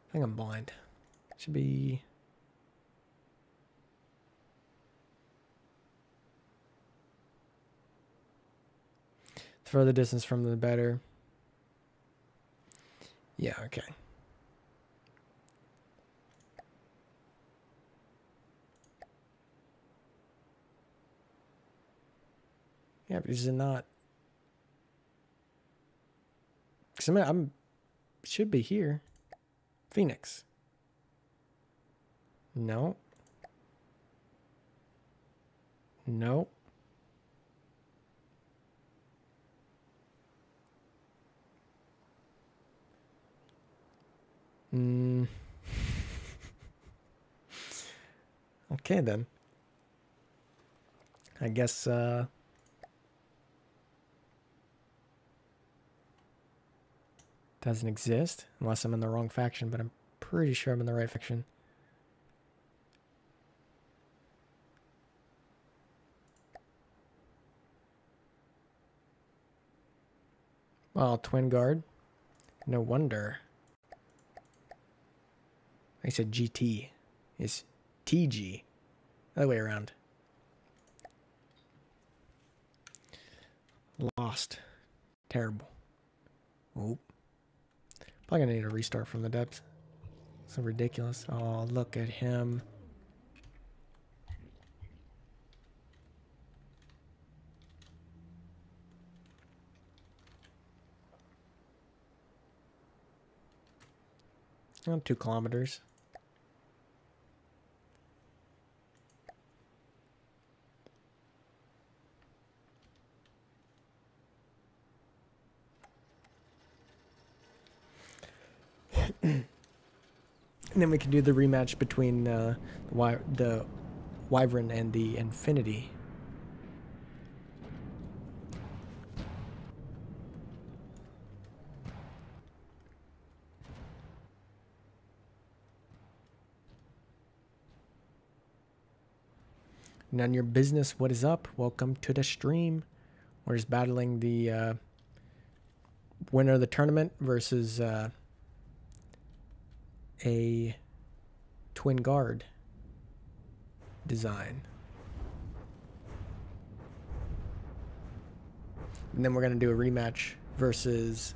I think I'm blind. Should be... The further distance from the better. Yeah, okay. Yeah, but is it not? Because I'm should be here. Phoenix. No. No. Okay, then. I guess, doesn't exist unless I'm in the wrong faction, but I'm pretty sure I'm in the right faction. Well, Twin Guard. No wonder. I said GT. It's TG. Other way around. Lost. Terrible. Oop. Probably gonna need a restart from the depths. So ridiculous. Oh, look at him. Oh, 2 kilometers. And then we can do the rematch between the Wyvern and the Infinity. None of your business. What is up? Welcome to the stream. We're just battling the winner of the tournament versus a twin guard design. And then we're going to do a rematch versus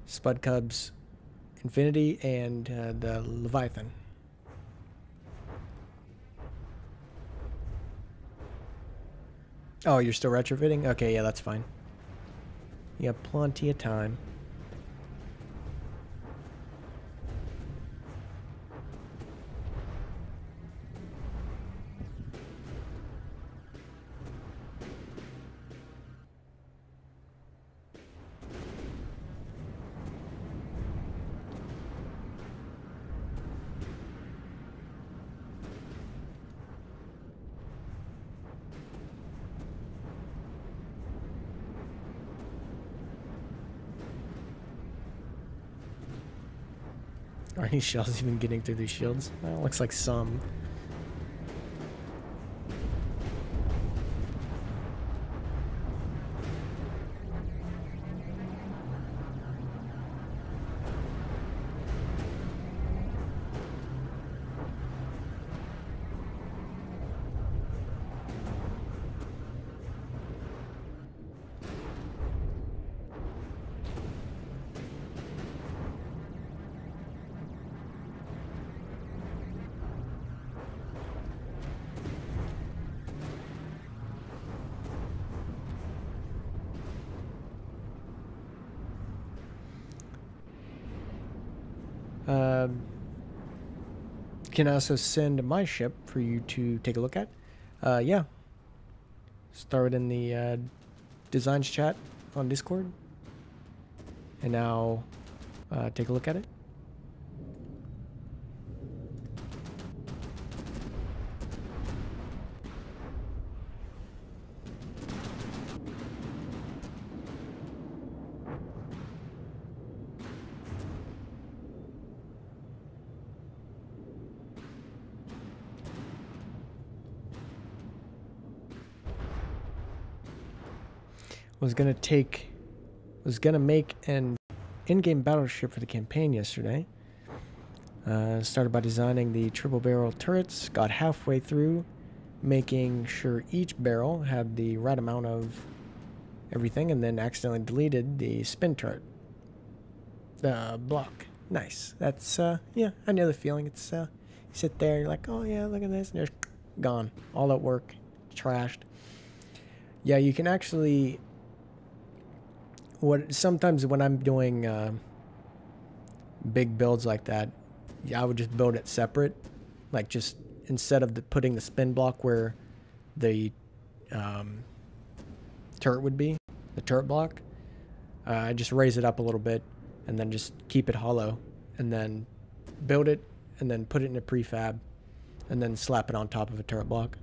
Spud Cubs Infinity and the Leviathan. Oh, you're still retrofitting? Okay, yeah, that's fine. You have plenty of time. Are any shells even getting through these shields? Well, looks like some. Can also send my ship for you to take a look at. Yeah. Start in the designs chat on Discord. And now take a look at it. Was gonna make an in-game battleship for the campaign yesterday. Started by designing the triple barrel turrets, got halfway through, making sure each barrel had the right amount of everything, and then accidentally deleted the spin turret. The block. Nice. That's, yeah, I know the feeling. It's, you sit there, you're like, oh yeah, look at this, and there's gone. All that work, trashed. Yeah, you can actually... sometimes when I'm doing big builds like that, yeah, I would just build it separate, like just instead of putting the spin block where the turret would be, the turret block, I just raise it up a little bit and then just keep it hollow and then build it and then put it in a prefab and then slap it on top of a turret block.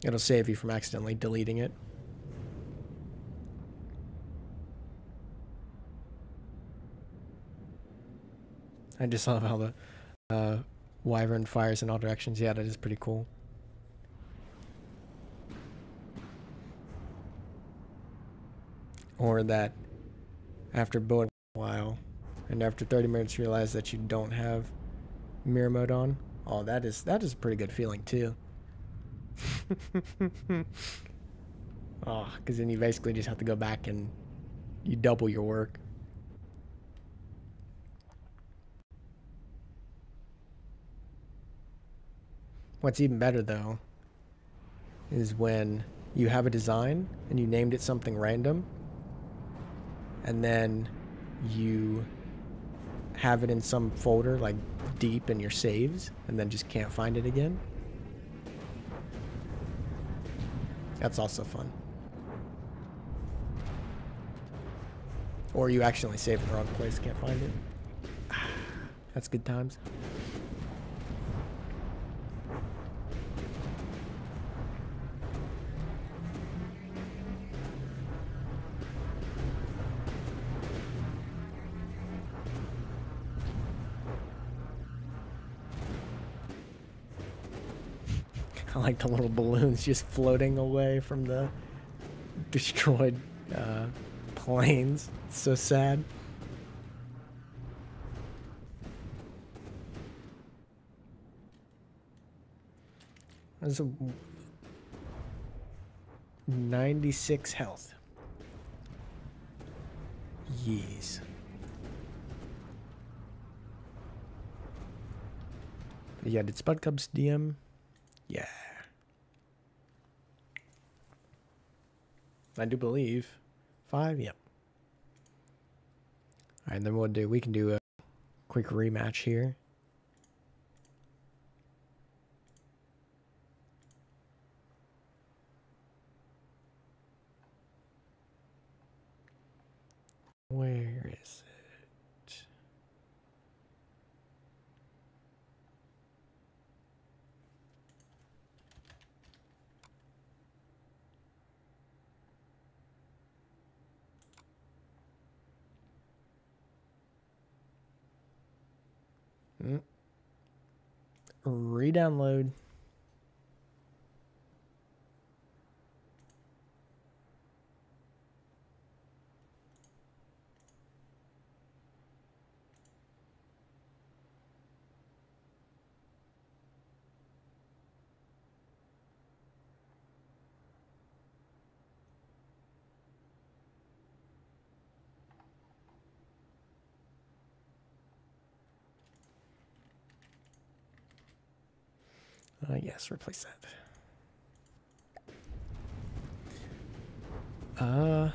It'll save you from accidentally deleting it. I just love how the wyvern fires in all directions. Yeah, that is pretty cool. Or that after building a while and after 30 minutes you realize that you don't have mirror mode on. Oh, that is a pretty good feeling too. Oh, because then you basically just have to go back and you double your work. What's even better though is when you have a design and you named it something random and then you have it in some folder like deep in your saves and then just can't find it again. That's also fun. Or you accidentally save it in the wrong place, can't find it. That's good times. I like the little balloons just floating away from the destroyed planes. It's so sad. There's a 96 health. Yes. Yeah, did Spud Cubs DM? Yeah. I do believe. 5, yep. Alright, then we can do a quick rematch here. Where is it? Re-download. Yes, replace that.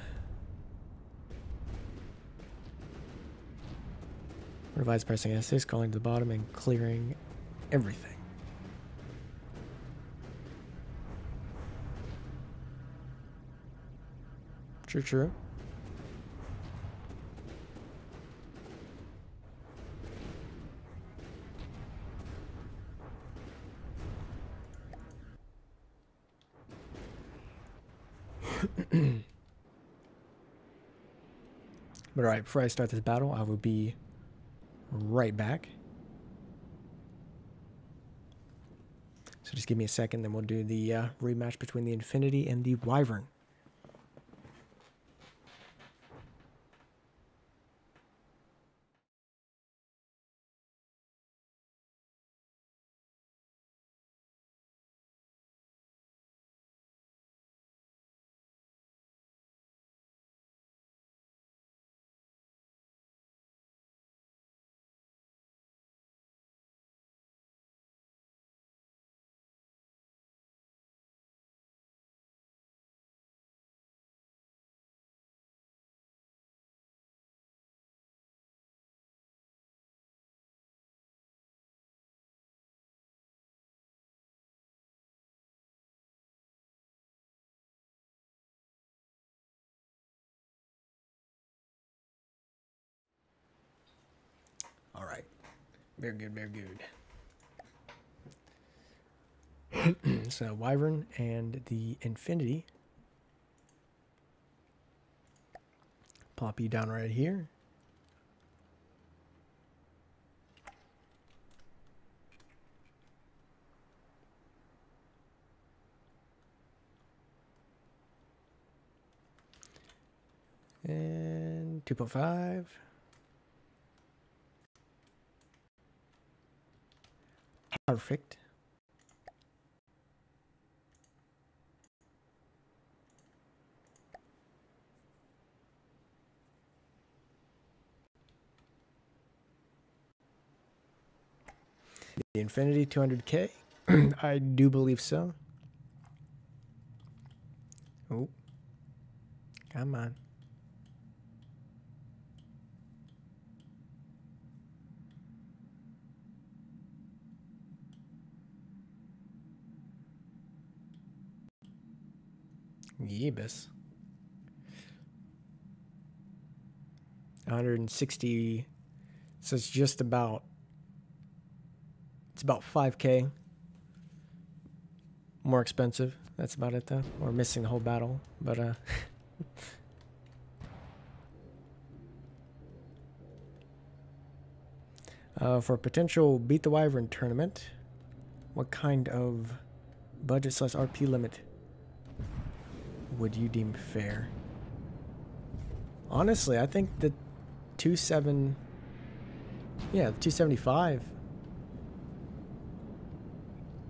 Revise pressing S6, going to the bottom and clearing everything. True, true. But alright, before I start this battle, I will be right back. So just give me a second, then we'll do the rematch between the Infinity and the Wyvern. Alright. Very good, very good. So, Wyvern and the Infinity. Plop you down right here. And 2.5. Perfect. The Infinity 200k. I do believe so. Oh. Come on. Yeebus. 160. So it's just about. It's about 5k. More expensive. That's about it though. We're missing the whole battle. But for a potential Beat the Wyvern tournament, what kind of Budget / RP limit. Would you deem fair? Honestly, I think the 275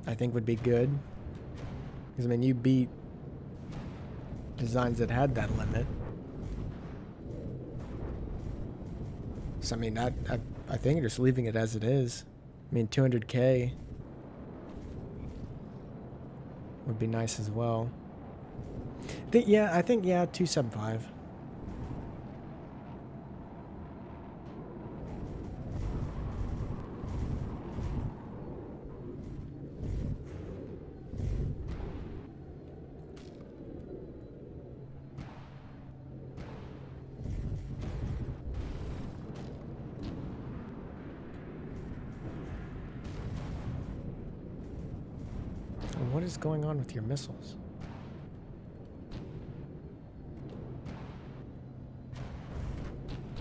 I think would be good. Because I mean, you beat designs that had that limit. So I mean, I think just leaving it as it is. I mean, 200K would be nice as well. I think 275. What is going on with your missiles?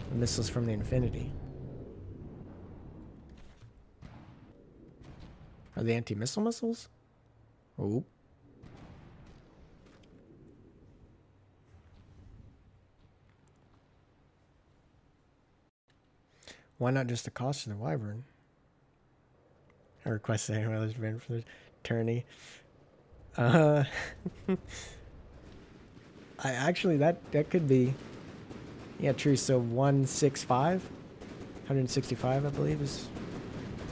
The missiles from the Infinity. Are they anti-missile missiles? Oh. Why not just the cost of the Wyvern? I request that anyone else been for the tourney. I actually that could be. Yeah, true. So 165, I believe is.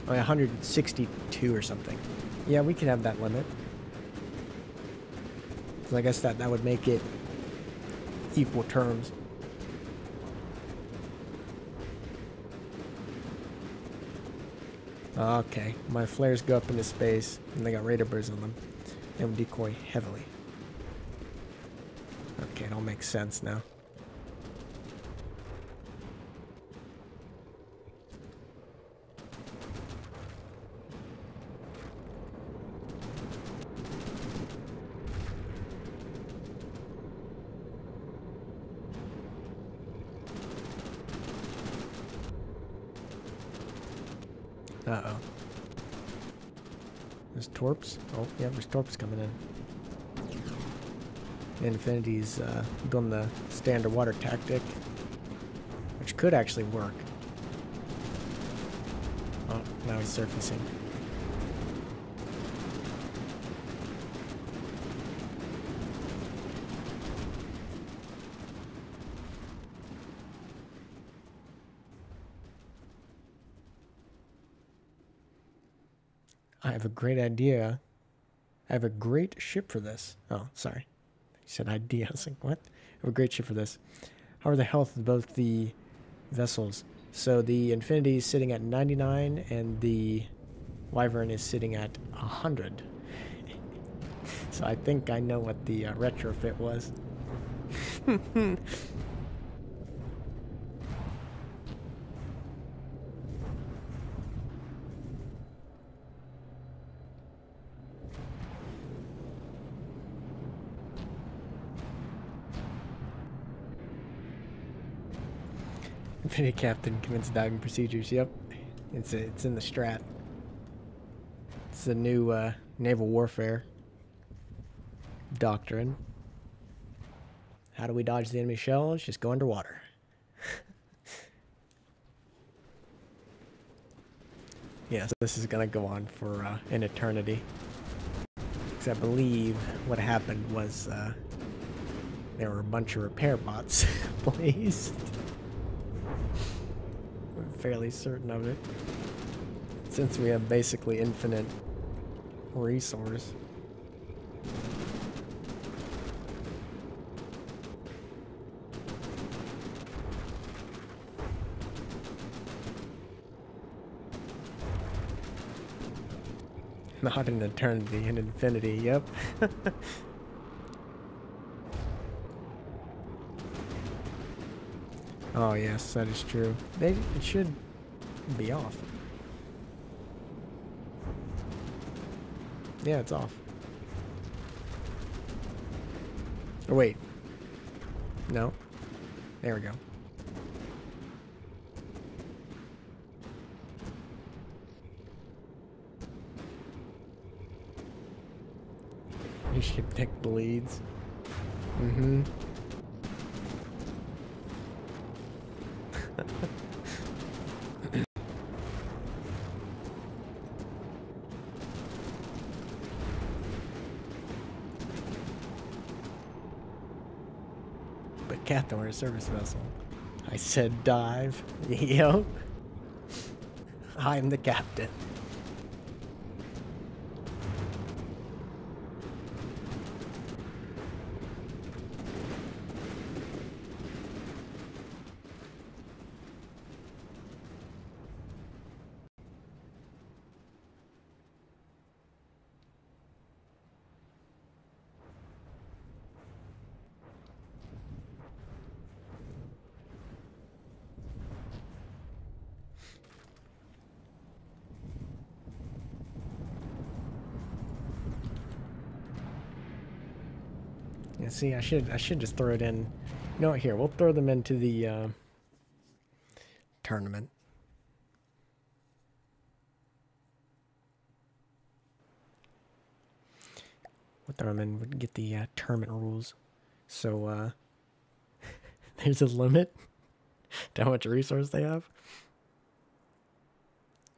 Oh, 162 or something. Yeah, we could have that limit. So I guess that would make it equal terms. Okay, my flares go up into space, and they got radar birds on them. They will decoy heavily. Okay, it all makes sense now. Uh-oh. There's torps. Oh, yeah, there's torps coming in. Infinity's doing the stay underwater tactic, which could actually work. Oh, now he's surfacing. I have a great idea. I have a great ship for this. Oh, sorry. You said idea. I was like, what? I have a great ship for this. How are the health of both the vessels? So the Infinity is sitting at 99 and the Wyvern is sitting at 100. So I think I know what the retrofit was. Infinity Captain commence diving procedures. Yep, it's in the strat. It's the new naval warfare doctrine. How do we dodge the enemy shells? Just go underwater. Yeah, so this is gonna go on for an eternity. Because I believe what happened was there were a bunch of repair bots placed. I'm fairly certain of it. Since we have basically infinite resource. Not an eternity, an infinity, yep. Oh yes, that is true. It should be off. Yeah, it's off. Oh wait. No. There we go. We should pick bleeds. Mm-hmm. But Captain, we're a service vessel. I said dive. Yo. I'm the captain. Yeah, see, I should just throw it in. You know what? Here, we'll throw them into the tournament. We'll throw them in. We'll get the tournament rules. So there's a limit to how much resource they have.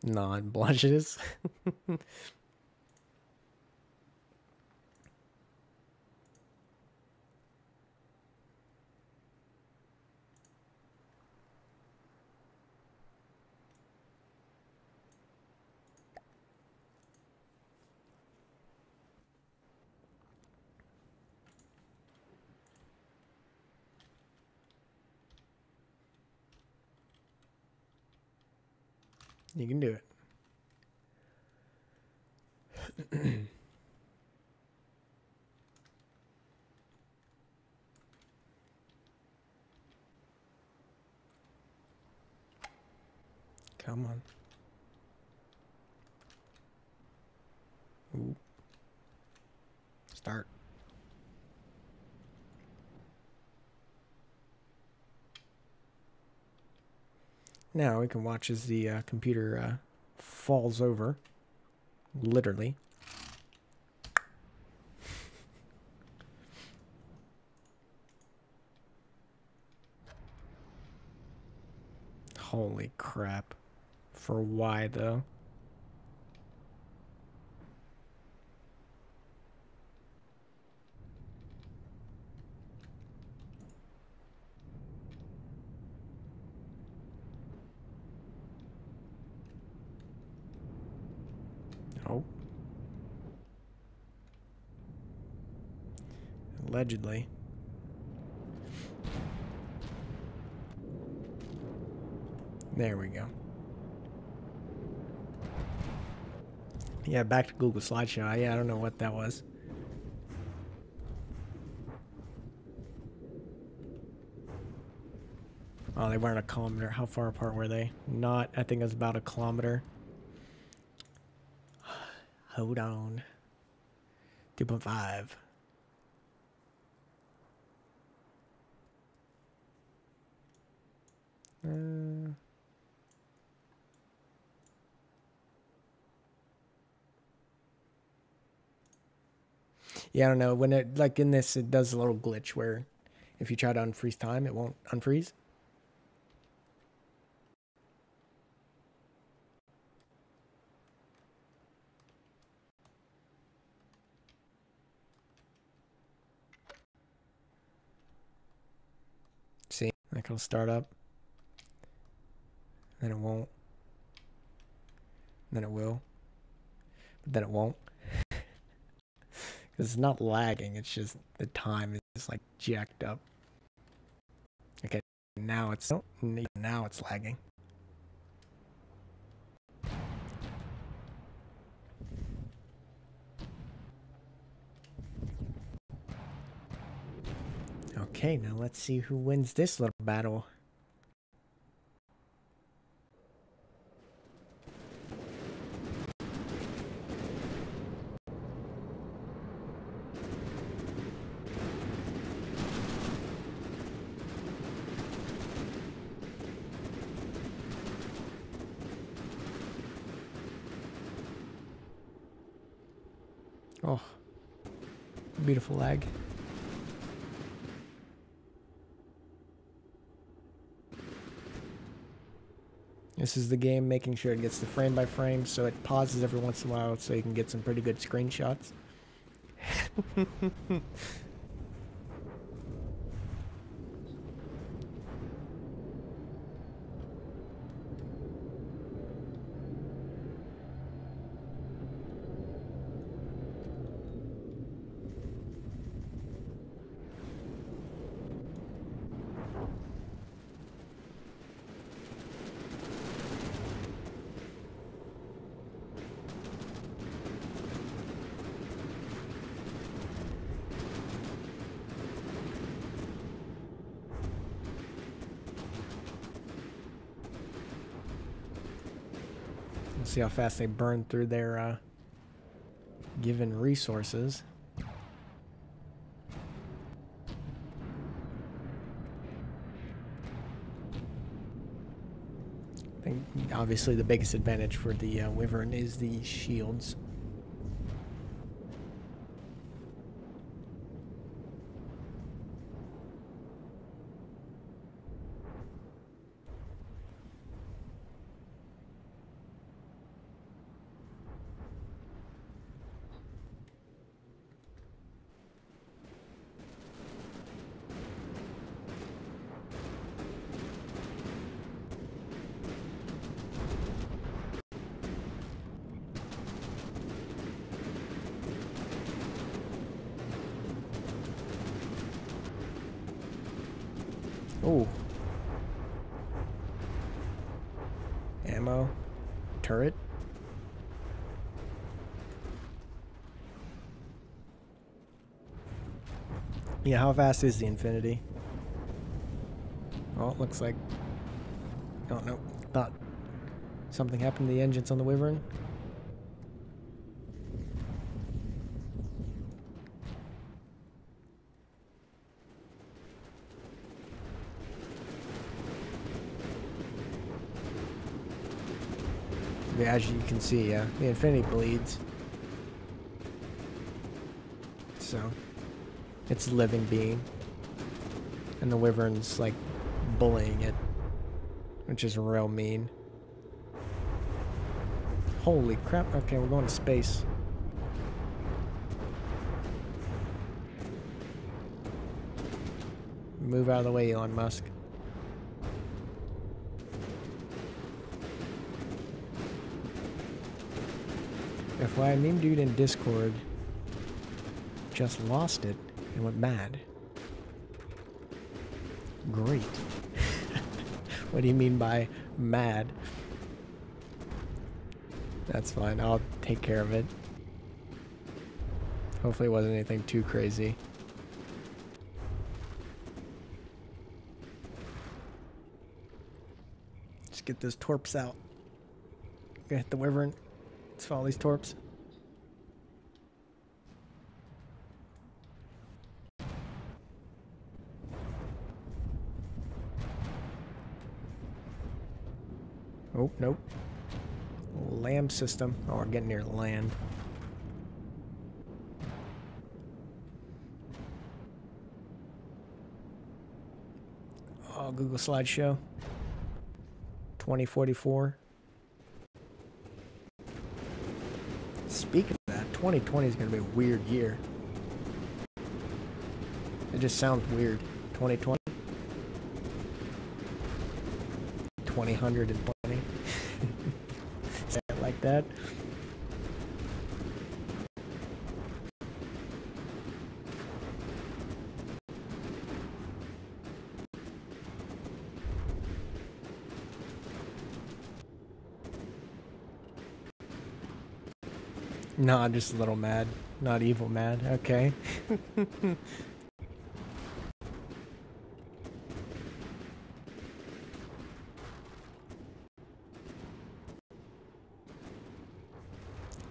Non-blushes. You can do it. Come on. Ooh. Start. Now we can watch as the computer falls over. Literally. Holy crap. For why, though? Oh. Allegedly. There we go. Yeah, back to Google Slideshow. Yeah, I don't know what that was. Oh, they weren't a kilometer. How far apart were they? Not, I think it was about a kilometer. Hold on. 2.5. Yeah, I don't know. When it, like in this, it does a little glitch where if you try to unfreeze time, it won't unfreeze. See, like it'll start up. Then it won't. Then it will. But then it won't. Because it's not lagging, it's just the time is just like jacked up. Okay, now it's lagging. Okay, now let's see who wins this little battle. Oh. Beautiful lag. This is the game making sure it gets the frame by frame, so it pauses every once in a while so you can get some pretty good screenshots. See how fast they burn through their given resources. I think obviously the biggest advantage for the Wyvern is the shields. Oh. Ammo. Turret. Yeah, how fast is the Infinity? Oh, it looks like... Oh, no. Thought something happened to the engines on the Wyvern. Yeah, as you can see, the Infinity bleeds. So, it's a living being. And the Wyvern's, like, bullying it. Which is real mean. Holy crap. Okay, we're going to space. Move out of the way, Elon Musk. FYI, meme dude in Discord just lost it and went mad. Great. What do you mean by mad? That's fine. I'll take care of it. Hopefully it wasn't anything too crazy. Just get those torps out. Gonna hit the Wyvern. Let's follow these torps. Oh, nope. Lamb system. Oh, we're getting near land. Oh, Google Slideshow. 2044. Speaking of that, 2020 is going to be a weird year. It just sounds weird. 2020? 2020? Say it like that? No, I'm just a little mad. Not evil mad. Okay.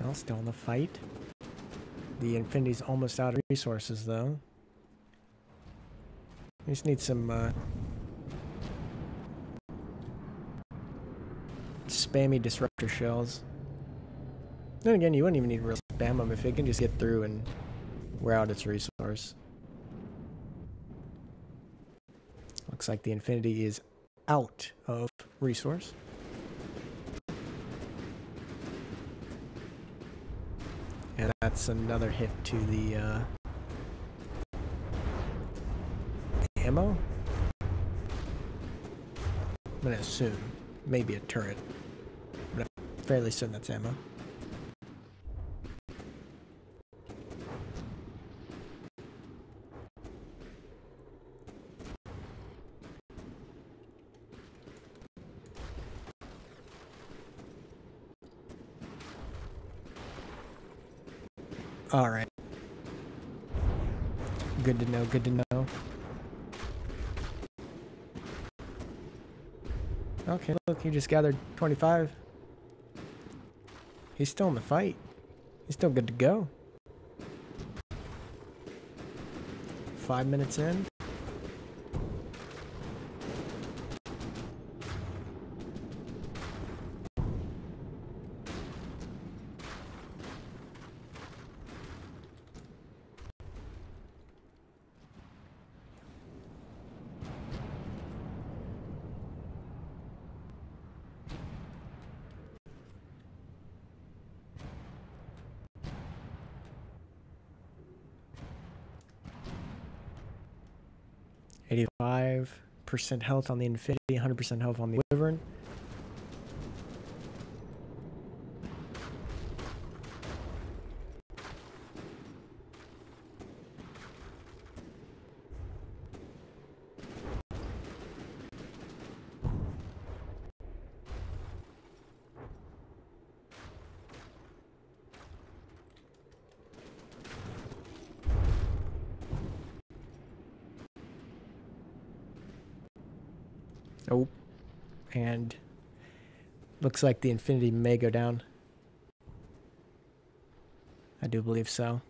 Well, still in the fight. The Infinity's almost out of resources, though. We just need some, spammy disruptor shells. Then again, you wouldn't even need to really spam them if it can just get through and We're out its resource. Looks like the Infinity is out of resource. And that's another hit to the ammo. I'm gonna assume maybe a turret, but I'm fairly certain that's ammo. All right. Good to know, good to know. Okay, look, he just gathered 25. He's still in the fight. He's still good to go. 5 minutes in. %, health on the Infinity, 100% health on the Wyvern. Oh, and looks like the Infinity may go down. I do believe so.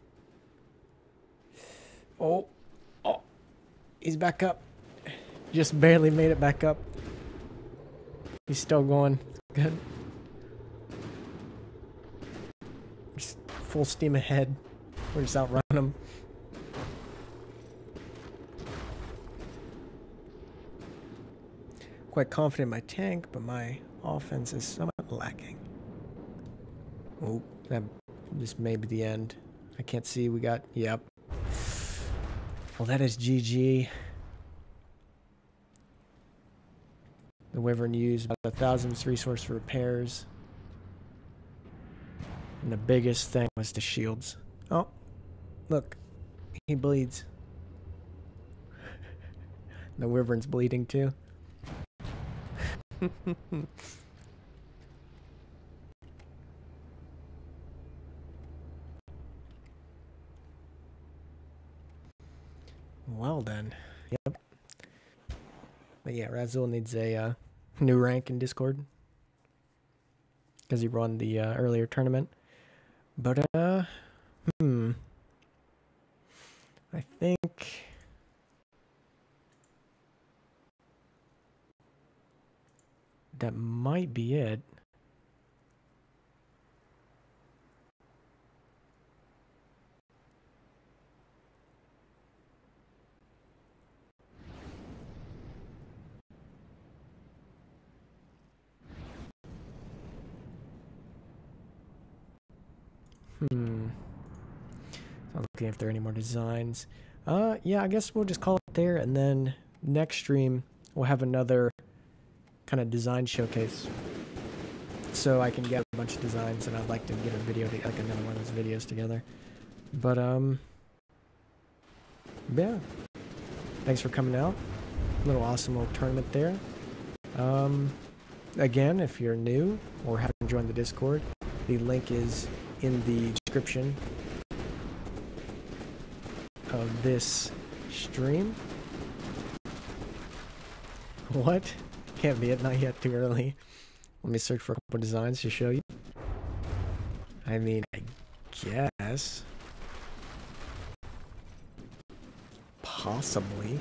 Oh, he's back up. Just barely made it back up. He's still going. Good. Just full steam ahead. We're just outrunning him. Quite confident in my tank, but my offense is somewhat lacking. Oh, this may be the end. I can't see. We got, yep. Well, that is GG. The Wyvern used about 1,000 resource for repairs. And the biggest thing was the shields. Oh, look. He bleeds. The Wyvern's bleeding too. Well then, yep. But yeah, Razul needs a new rank in Discord because he won the earlier tournament. But I think that might be it. So I'm looking if there are any more designs. Yeah, I guess we'll just call it there, and then next stream we'll have another kind of design showcase. So I can get a bunch of designs, and I'd like to get a video, like another one of those videos together. But yeah. Thanks for coming out. Little awesome little tournament there. Again, if you're new or haven't joined the Discord, the link is in the description of this stream. What? Can't be it, not yet, too early. Let me search for a couple designs to show you. I mean, I guess. Possibly.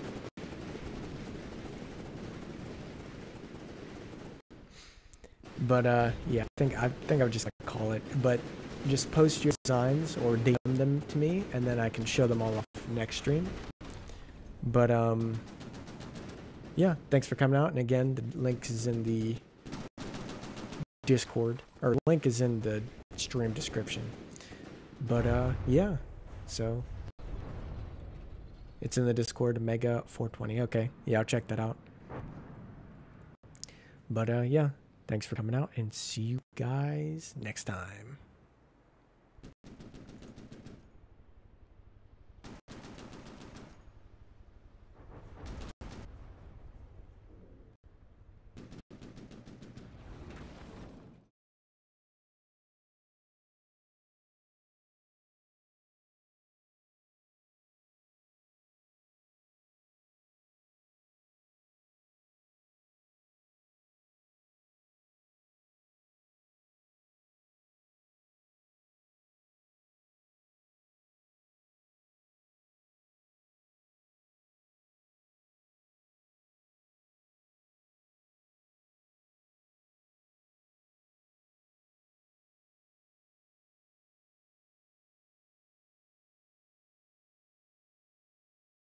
But yeah, I think I would just like to call it. But just post your designs or DM them to me, and then I can show them all off next stream. But yeah, thanks for coming out. And again, the link is in the Discord, or link is in the stream description. But yeah, so it's in the Discord, Mega 420. Okay, yeah, I'll check that out. But yeah, thanks for coming out, and see you guys next time.